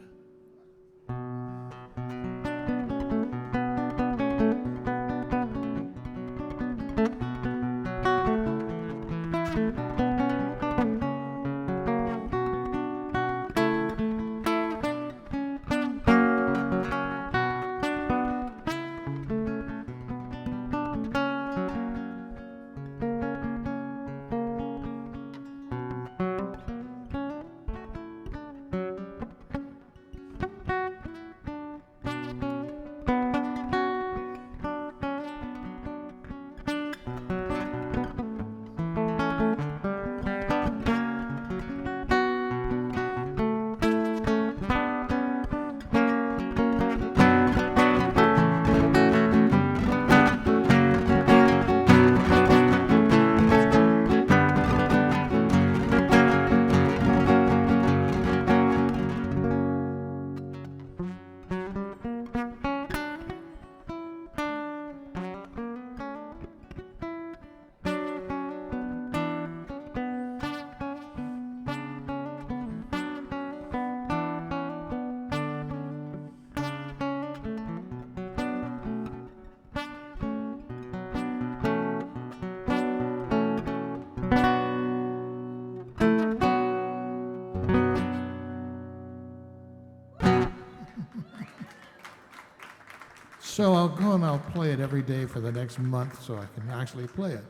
So I'll go and I'll play it every day for the next month so I can actually play it.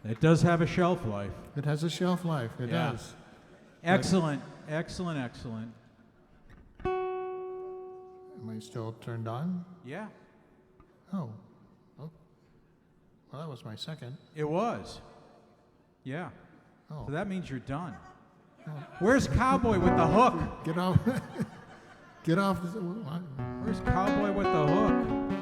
It does have a shelf life. It has a shelf life. It Yeah. does. Excellent, excellent, excellent. Am I still turned on? Yeah. Oh. Oh. Well, that was my second. It was. Yeah. Oh. So that means you're done. Where's Cowboy with the hook? Get off. Get off. Where's Cowboy with the hook?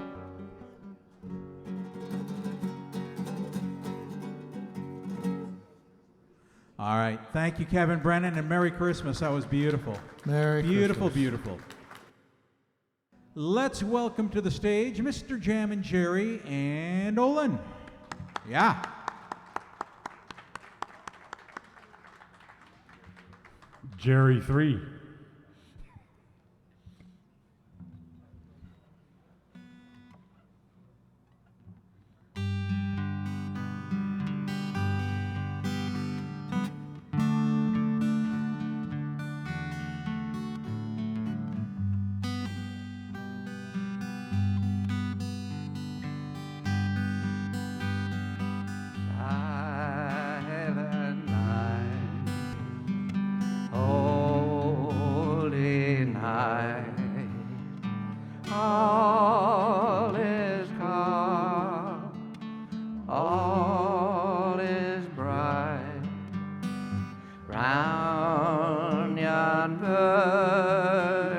All right. Thank you, Kevin Brennan, and Merry Christmas. That was beautiful. Merry beautiful, Christmas. beautiful. Let's welcome to the stage Mr. Jammin, Jerry, and Olyn. Yeah. Jerry 3. Silent night, holy night, all is calm, all is bright, round yon virgin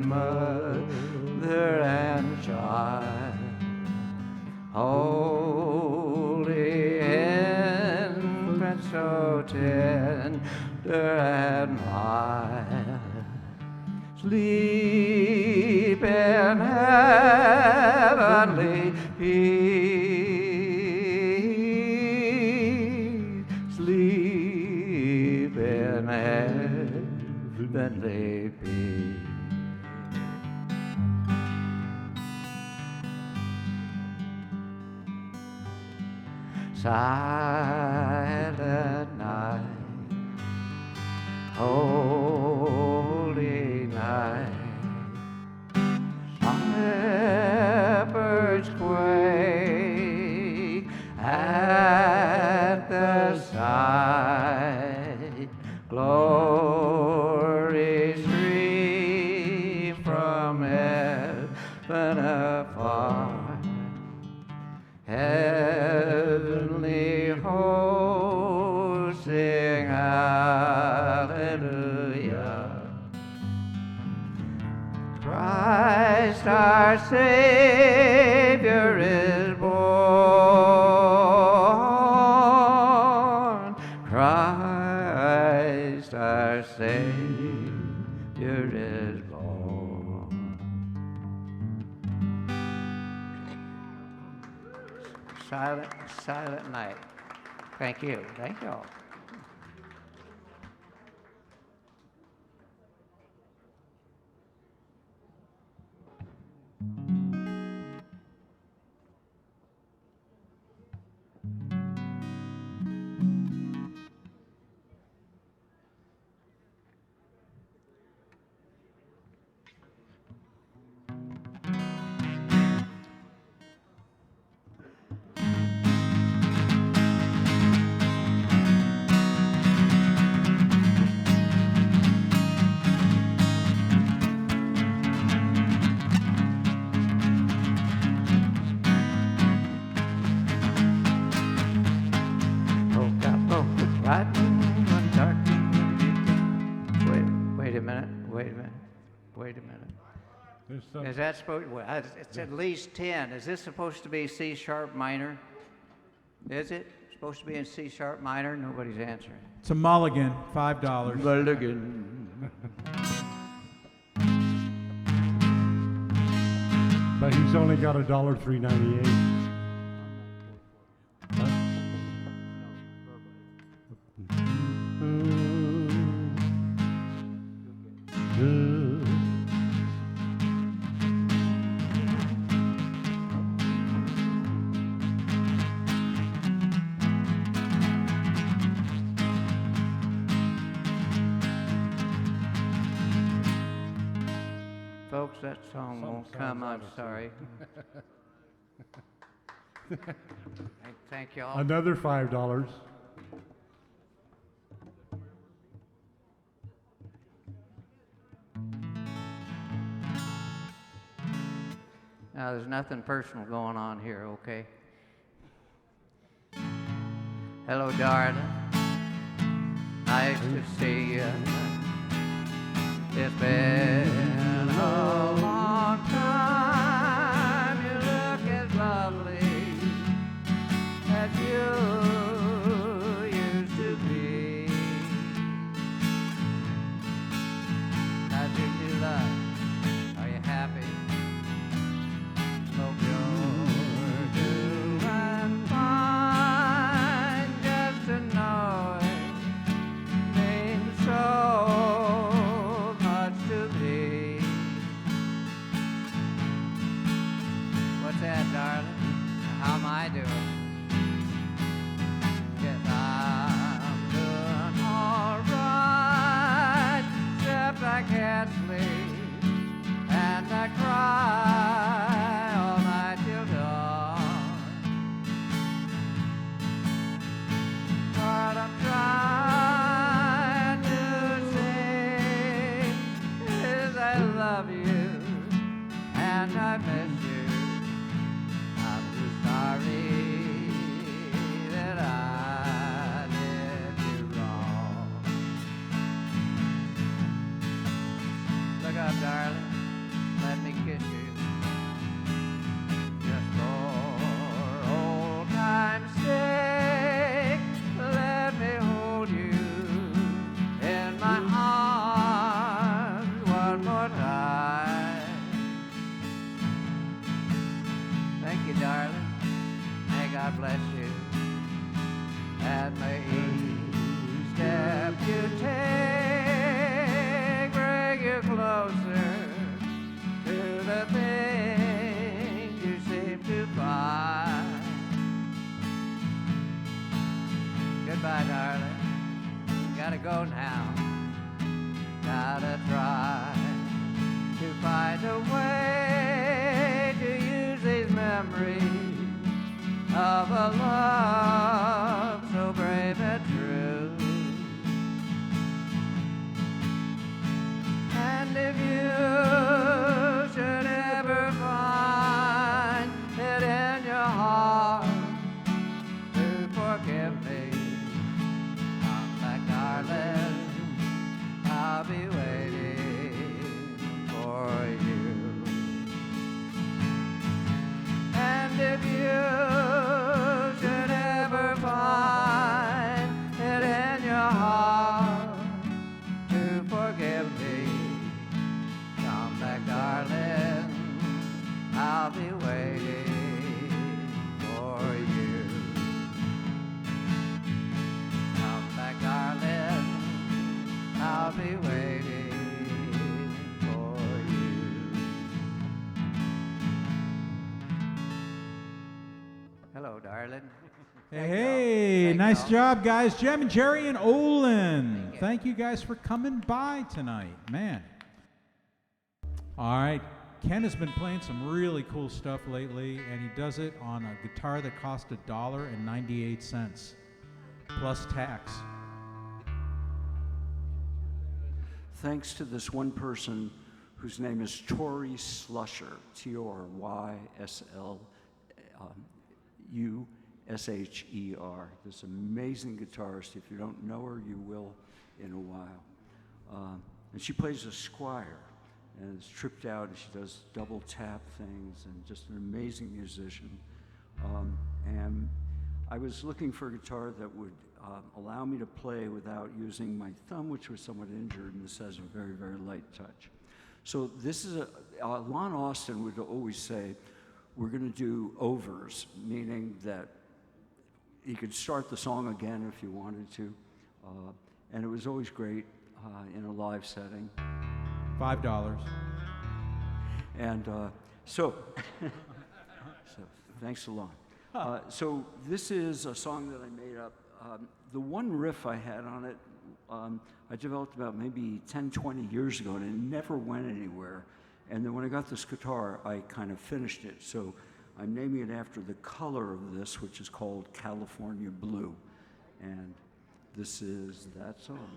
mother and child, holy infant so tender and mild, sleep in heavenly peace, sleep in heavenly peace. Silent night, holy night, shepherds quake at the sight, glory stream from heaven afar, heavenly hosts sing hallelujah. Christ our Savior is born. Christ our Savior is born. Silent night. Thank you. Thank you all. Wait a minute. Is that supposed? Well, it's at least 10. Is this supposed to be C sharp minor? Is it supposed to be in C sharp minor? Nobody's answering. It's a mulligan, $5. Mulligan. But he's only got $3.98. Folks, that song won't come. I'm sorry. Thank you all. Another $5. Now, there's nothing personal going on here, okay? Hello, darling. Nice to see you. It's been a long time. You look as lovely as you used to be. How's your new love? Are you happy? Hope you're doing fine. Just to know it means so much to me. What's that, darling? How am I doing? Yes, I'm doing all right, except I can't sleep and I cry all night till dawn. What I'm trying to say is I love you and I miss you. I'm so sorry that I did you wrong. Look up, darling. Let me kiss you. Just for old time's sake, let me hold you in my arms one more time. Thank you, darling. May God bless you. And may each step you take bring you closer to the things you seem to find. Goodbye, darling. Gotta go now. Gotta try to find a way to use these memories of a love so brave and true. And if you should ever find it in your heart to forgive me, come back, darling, I'll be waiting for you. And if you should ever find it in your heart to forgive me, come back, darling, I'll be waiting for you. Come back, darling, I'll be waiting for you. Hello, darling. Hey, nice job, guys. Jammin, Jerry, and Olyn. Thank you guys for coming by tonight. Man. All right. Ken has been playing some really cool stuff lately, and he does it on a guitar that cost $1.98 plus tax. Thanks to this one person whose name is Tori Slusher, T-O-R-Y-S-L-U-S-H-E-R. This amazing guitarist. If you don't know her, you will in a while. And she plays a Squire and is tripped out, and she does double tap things, and just an amazing musician. And I was looking for a guitar that would allow me to play without using my thumb, which was somewhat injured, and this has a very, very light touch. So this is Lon Austin would always say, we're going to do overs, meaning that you could start the song again if you wanted to. And it was always great in a live setting. $5. And so thanks a lot. So this is a song that I made up. The one riff I had on it, I developed about maybe 10, 20 years ago, and it never went anywhere. And then when I got this guitar, I kind of finished it. So I'm naming it after the color of this, which is called California Blue. And this is that song.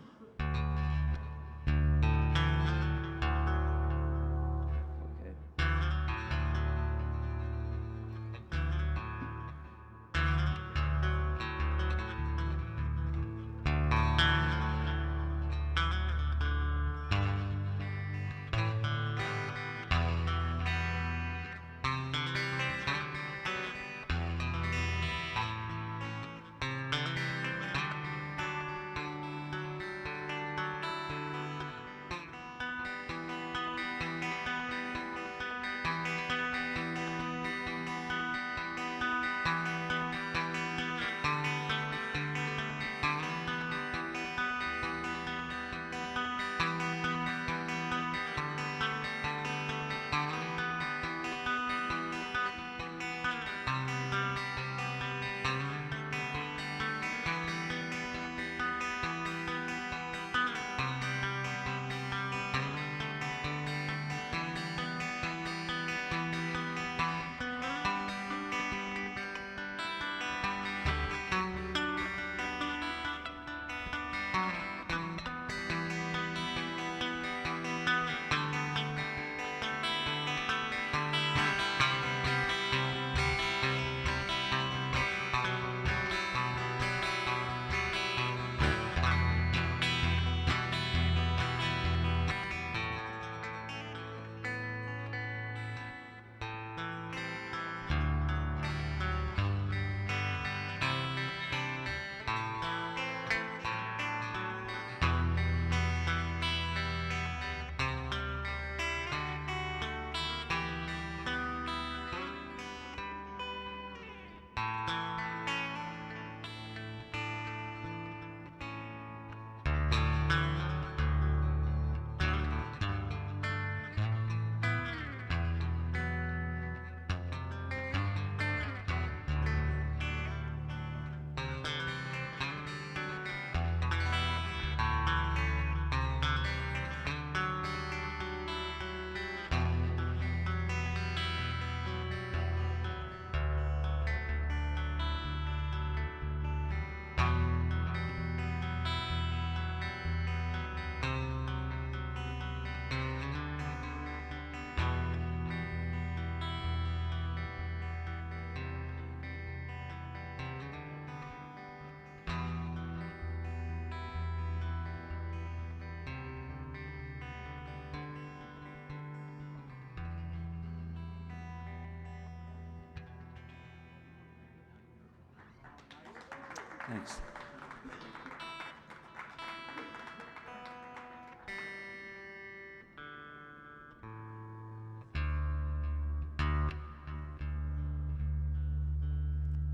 Thanks.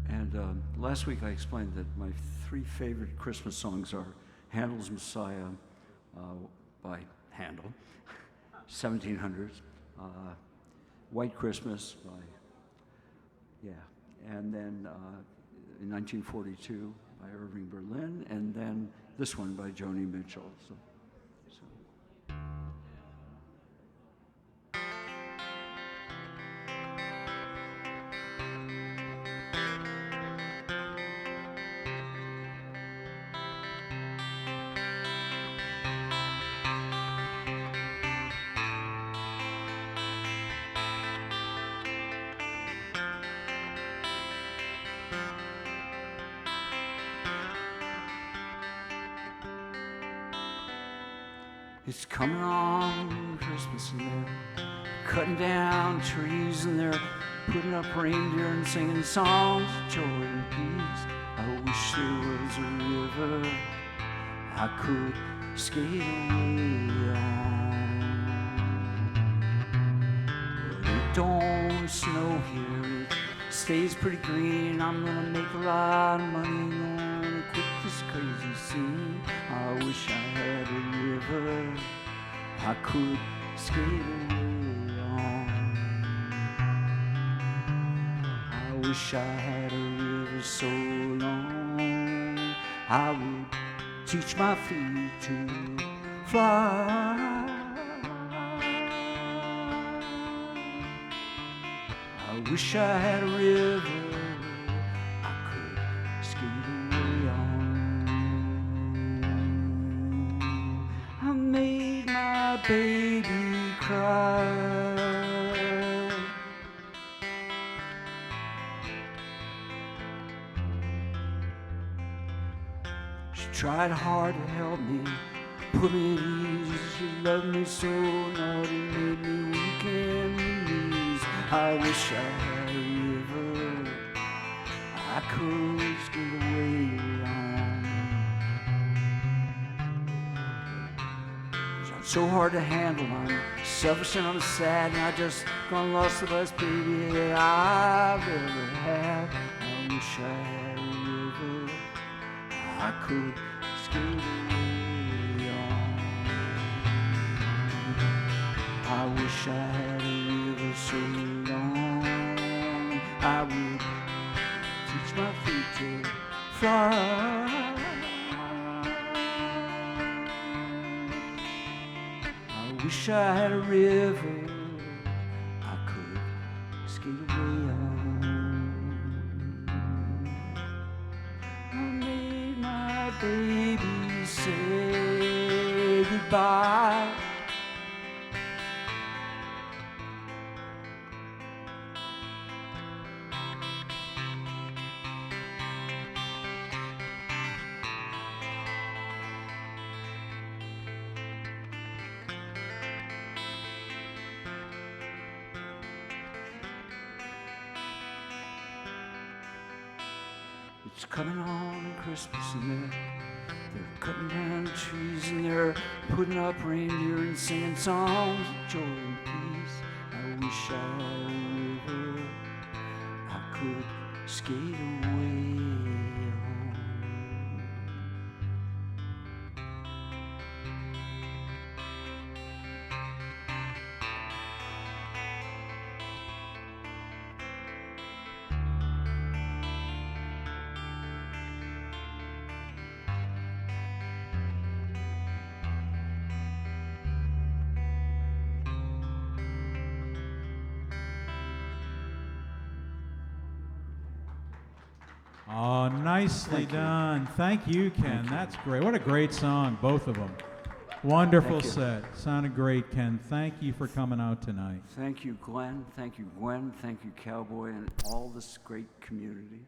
And last week I explained that my three favorite Christmas songs are Handel's Messiah by Handel, 1700s, White Christmas by, and then in 1942 by Irving Berlin, and then this one by Joni Mitchell. It's coming on Christmas and they're cutting down trees and they're putting up reindeer and singing songs of joy and peace. I wish there was a river I could skate away on. But it don't snow here, it stays pretty green. I'm gonna make a lot of money, gonna quit this crazy scene. I wish I had a river I could skate away on. I wish I had a river so long I would teach my feet to fly. I wish I had a river I could skate away on. I made my baby cry. She tried hard to help me, put me at ease. She loved me so naughty, made me weak in the knees. I wish I had a river I could skate away on. I'm so hard to handle, I'm selfish and I'm sad, and I just gone lost the best baby that I've ever had. I wish I had a river I could skate away on. I wish I had a river so long I would teach my feet to fly. I wish I had a river I could skate away on. I made my baby say goodbye. It's coming on Christmas and they're cutting down trees and they're putting up reindeer and singing songs of joy and peace. I wish I had a river I could skate away on. Oh, nicely done. Thank you, Ken. That's great. What a great song, both of them. Wonderful set. Sounded great, Ken. Thank you for coming out tonight. Thank you, Glen. Thank you, Gwen. Thank you, Cowboy, and all this great community.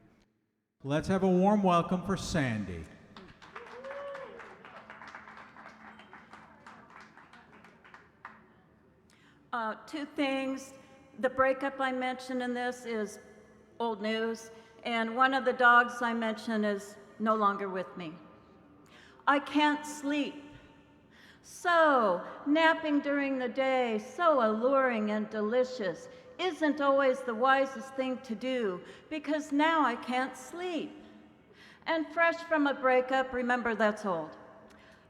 Let's have a warm welcome for Sandy. Two things. The breakup I mentioned in this is old news, and one of the dogs I mentioned is no longer with me. I can't sleep. So, napping during the day, so alluring and delicious, isn't always the wisest thing to do because now I can't sleep. And fresh from a breakup, remember that's old.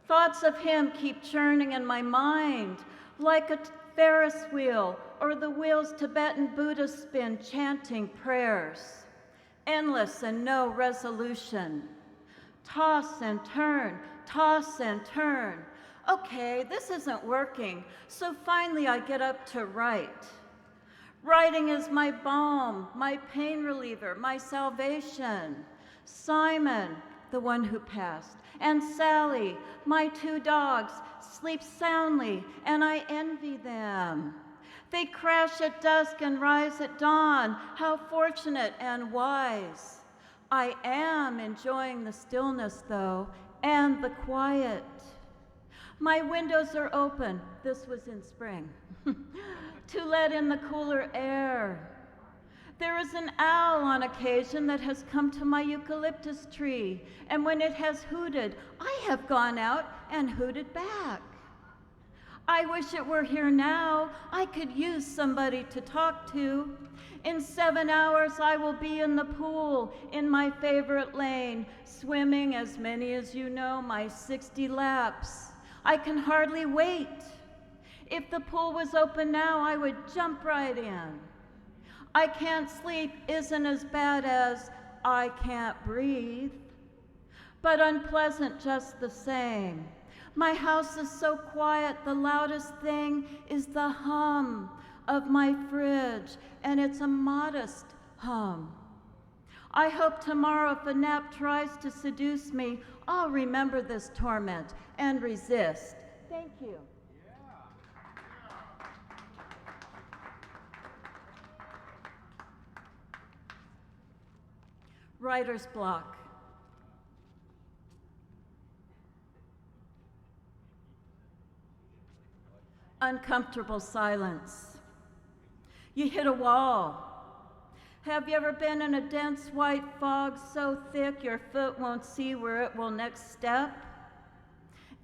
Thoughts of him keep churning in my mind like a Ferris wheel or the wheels Tibetan Buddhists spin chanting prayers. Endless and no resolution. Toss and turn, toss and turn. Okay, this isn't working, so finally I get up to write. Writing is my balm, my pain reliever, my salvation. Simon, the one who passed, and Sally, my two dogs, sleep soundly, and I envy them. They crash at dusk and rise at dawn. How fortunate and wise. I am enjoying the stillness, though, and the quiet. My windows are open, this was in spring, to let in the cooler air. There is an owl on occasion that has come to my eucalyptus tree, and when it has hooted, I have gone out and hooted back. I wish it were here now. I could use somebody to talk to. In 7 hours, I will be in the pool in my favorite lane, swimming as many as you know, my 60 laps. I can hardly wait. If the pool was open now, I would jump right in. I can't sleep isn't as bad as I can't breathe, but unpleasant just the same. My house is so quiet, the loudest thing is the hum of my fridge, and it's a modest hum. I hope tomorrow if a nap tries to seduce me, I'll remember this torment and resist. Thank you. Writer's block. Uncomfortable silence. You hit a wall. Have you ever been in a dense white fog so thick your foot won't see where it will next step?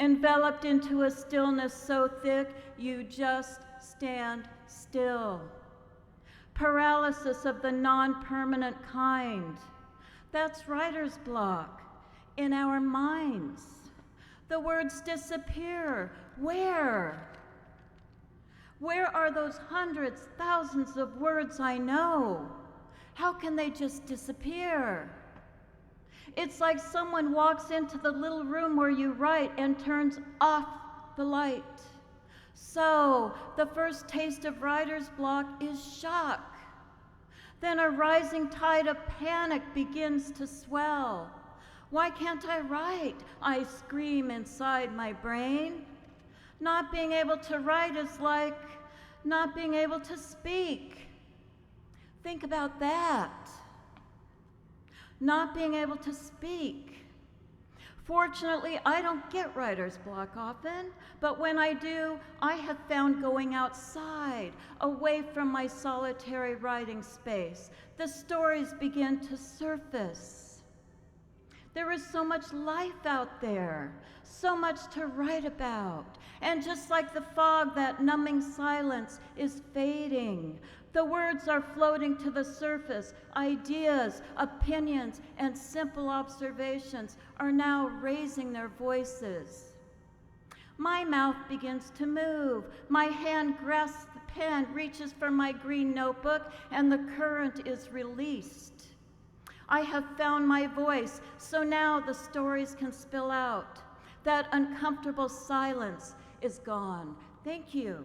Enveloped into a stillness so thick you just stand still. Paralysis of the non-permanent kind. That's writer's block in our minds. The words disappear. Where? Where are those hundreds, thousands of words I know? How can they just disappear? It's like someone walks into the little room where you write and turns off the light. So, the first taste of writer's block is shock. Then a rising tide of panic begins to swell. Why can't I write? I scream inside my brain. Not being able to write is like not being able to speak. Think about that. Not being able to speak. Fortunately, I don't get writer's block often, but when I do, I have found going outside, away from my solitary writing space, the stories begin to surface. There is so much life out there, so much to write about, and just like the fog, that numbing silence is fading. The words are floating to the surface. Ideas, opinions, and simple observations are now raising their voices. My mouth begins to move. My hand grasps the pen, reaches for my green notebook, and the current is released. I have found my voice, so now the stories can spill out. That uncomfortable silence is gone. Thank you.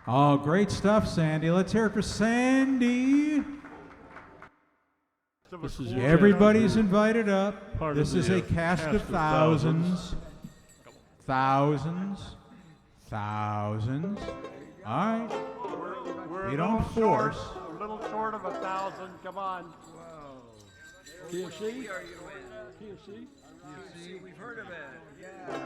Oh, great stuff, Sandy. Let's hear it for Sandy. Everybody's invited up. This is a cast of thousands. Thousands. Thousands. All right. We don't force. A little short of 1,000. Come on. TFC? TFC, we've heard of it. Yeah.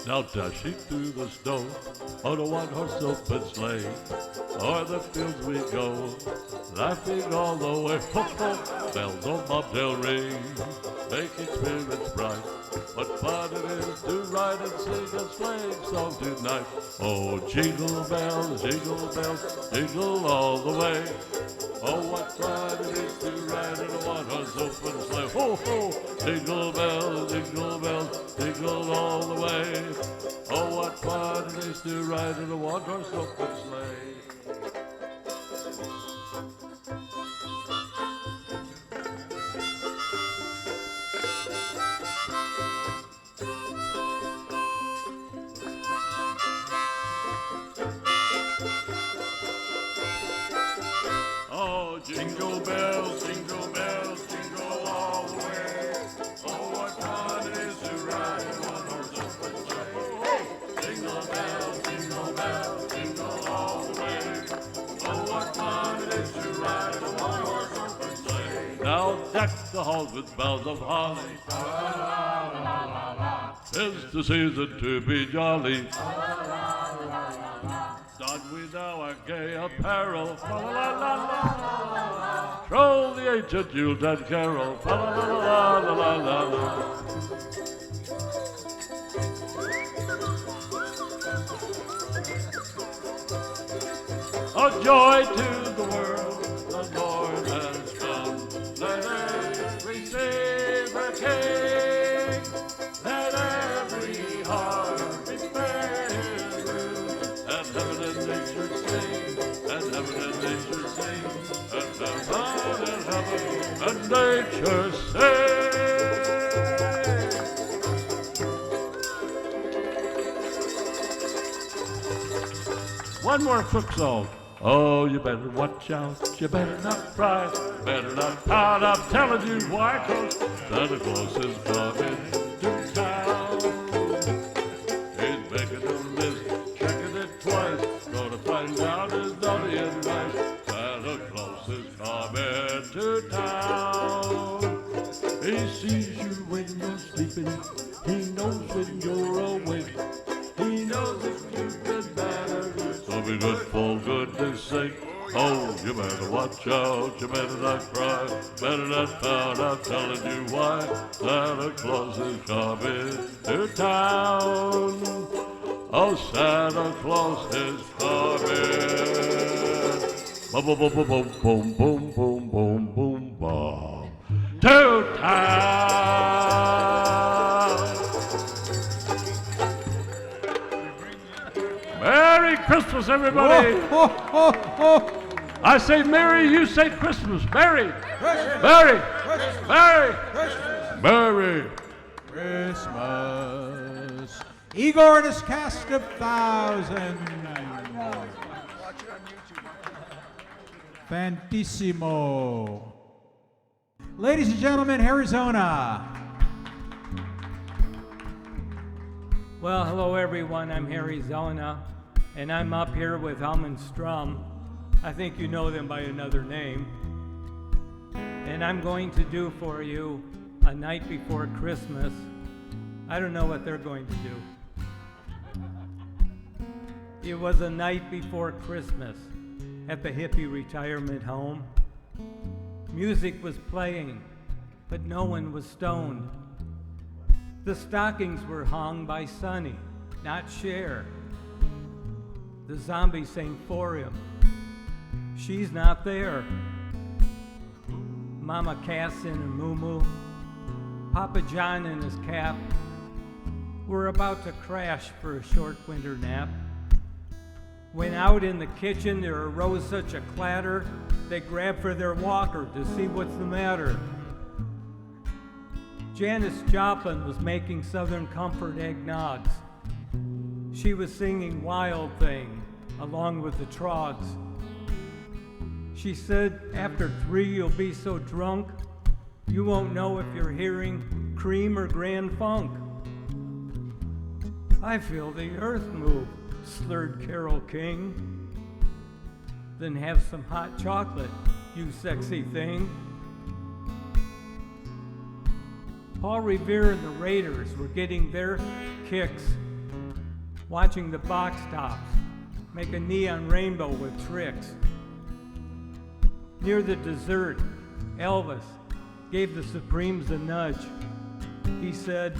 Now dashing through the snow on a one-horse open sleigh, o'er the fields we go, laughing all the way. Ho, ho, bells on bobtail ring, making spirits bright. What fun it is to ride and sing a sleighing song tonight. Oh, jingle bells, jingle all the way. Oh, what fun it is to ride in a one-horse open sleigh. Ho, ho, jingle bells, jingle all the way. Oh, what fun it is to ride in a one-horse open sleigh. Jingle bells, jingle all the way. Oh, what fun it is to ride in one-horse open sleigh. Hey! Jingle bells, jingle all the way. Oh, what fun it is to ride in a one-horse open sleigh. Now deck the halls with boughs of holly. La, la, la, la, la. 'Tis the season to be jolly. La, la, la, la, la. Don we now our gay apparel. La, la, la, la, la. Troll the ancient Yuletide carol. La la la la la la la. A joy to the world, the Lord has come. Let earth receive her King. Let every heart be filled. And heaven and nature sing. And heaven and nature sing. And nature say. One more foot song. Oh, you better watch out, you better not cry, better not pout, I'm telling you why, 'cause Santa Claus is coming to town. He's making a list, checking it twice, gonna find out his naughty and nice. Santa Claus is coming to town. He sees you when you're sleeping, he knows when you're awake, he knows if you've been bad or good. So be good for goodness sake. Oh, you better watch out, you better not cry, better not pout, I'm telling you why. Santa Claus is coming to town. Oh, Santa Claus is coming. Boom, boom, boom, boom, boom, boom, boom, boom, boom, boom. To town. Merry Christmas, everybody! Ho, ho, ho. I say Merry, you say Christmas. Merry! Merry! Merry! Merry! Christmas. Igor and his cast of thousands. Fantissimo. Ladies and gentlemen, Harryzona. Well, hello everyone, I'm Harryzona, and I'm up here with Almond Strum. I think you know them by another name. And I'm going to do for you A Night Before Christmas. I don't know what they're going to do. It was a night before Christmas at the hippie retirement home. Music was playing, but no one was stoned. The stockings were hung by Sonny, not Cher. The zombie sang for him. She's not there. Mama Cass in her moo-moo, Papa John in his cap, were about to crash for a short winter nap. When out in the kitchen there arose such a clatter, they grabbed for their walker to see what's the matter. Janis Joplin was making Southern Comfort eggnogs. She was singing Wild Thing along with the Trogs. She said, after 3 you'll be so drunk, you won't know if you're hearing Cream or Grand Funk. I feel the earth move, slurred Carole King. Then have some hot chocolate, you sexy thing. Paul Revere and the Raiders were getting their kicks, watching the box tops make a neon rainbow with tricks. Near the dessert, Elvis gave the Supremes a nudge. He said,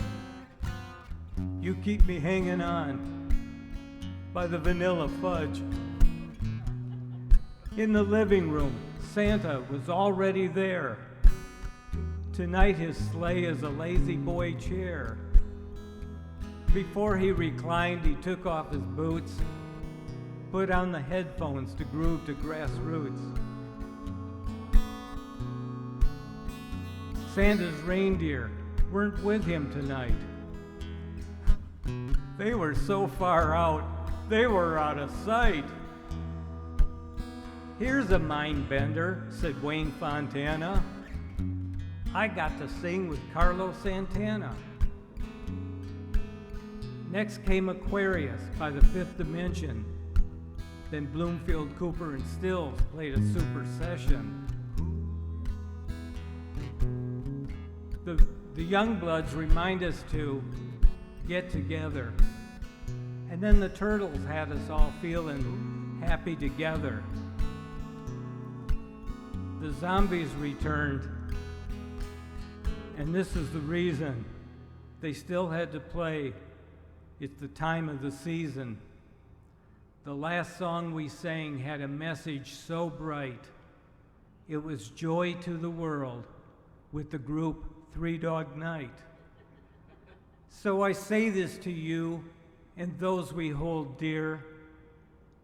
"You keep me hanging on by the vanilla fudge." In the living room, Santa was already there. Tonight his sleigh is a lazy boy chair. Before he reclined, he took off his boots, put on the headphones to groove to Grassroots. Santa's reindeer weren't with him tonight. They were so far out, they were out of sight. "Here's a mind bender," said Wayne Fontana. "I got to sing with Carlos Santana." Next came Aquarius by the Fifth Dimension. Then Bloomfield, Cooper, and Stills played a super session. The Youngbloods remind us to get together. And then the Turtles had us all feeling happy together. The Zombies returned, and this is the reason they still had to play. It's the time of the season. The last song we sang had a message so bright. It was joy to the world with the group Three Dog Night. So I say this to you and those we hold dear.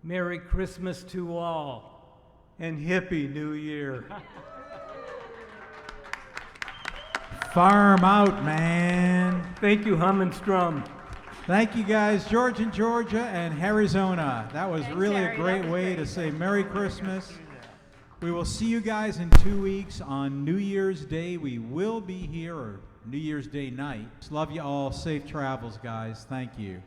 Merry Christmas to all and Hippie New Year. Farm out, man. Thank you, Hum and Strum. Thank you guys, George and Georgia and Harryzona. That was really a great way to say Merry Christmas. We will see you guys in 2 weeks on New Year's Day. We will be here, or New Year's Day night. Love you all. Safe travels, guys. Thank you.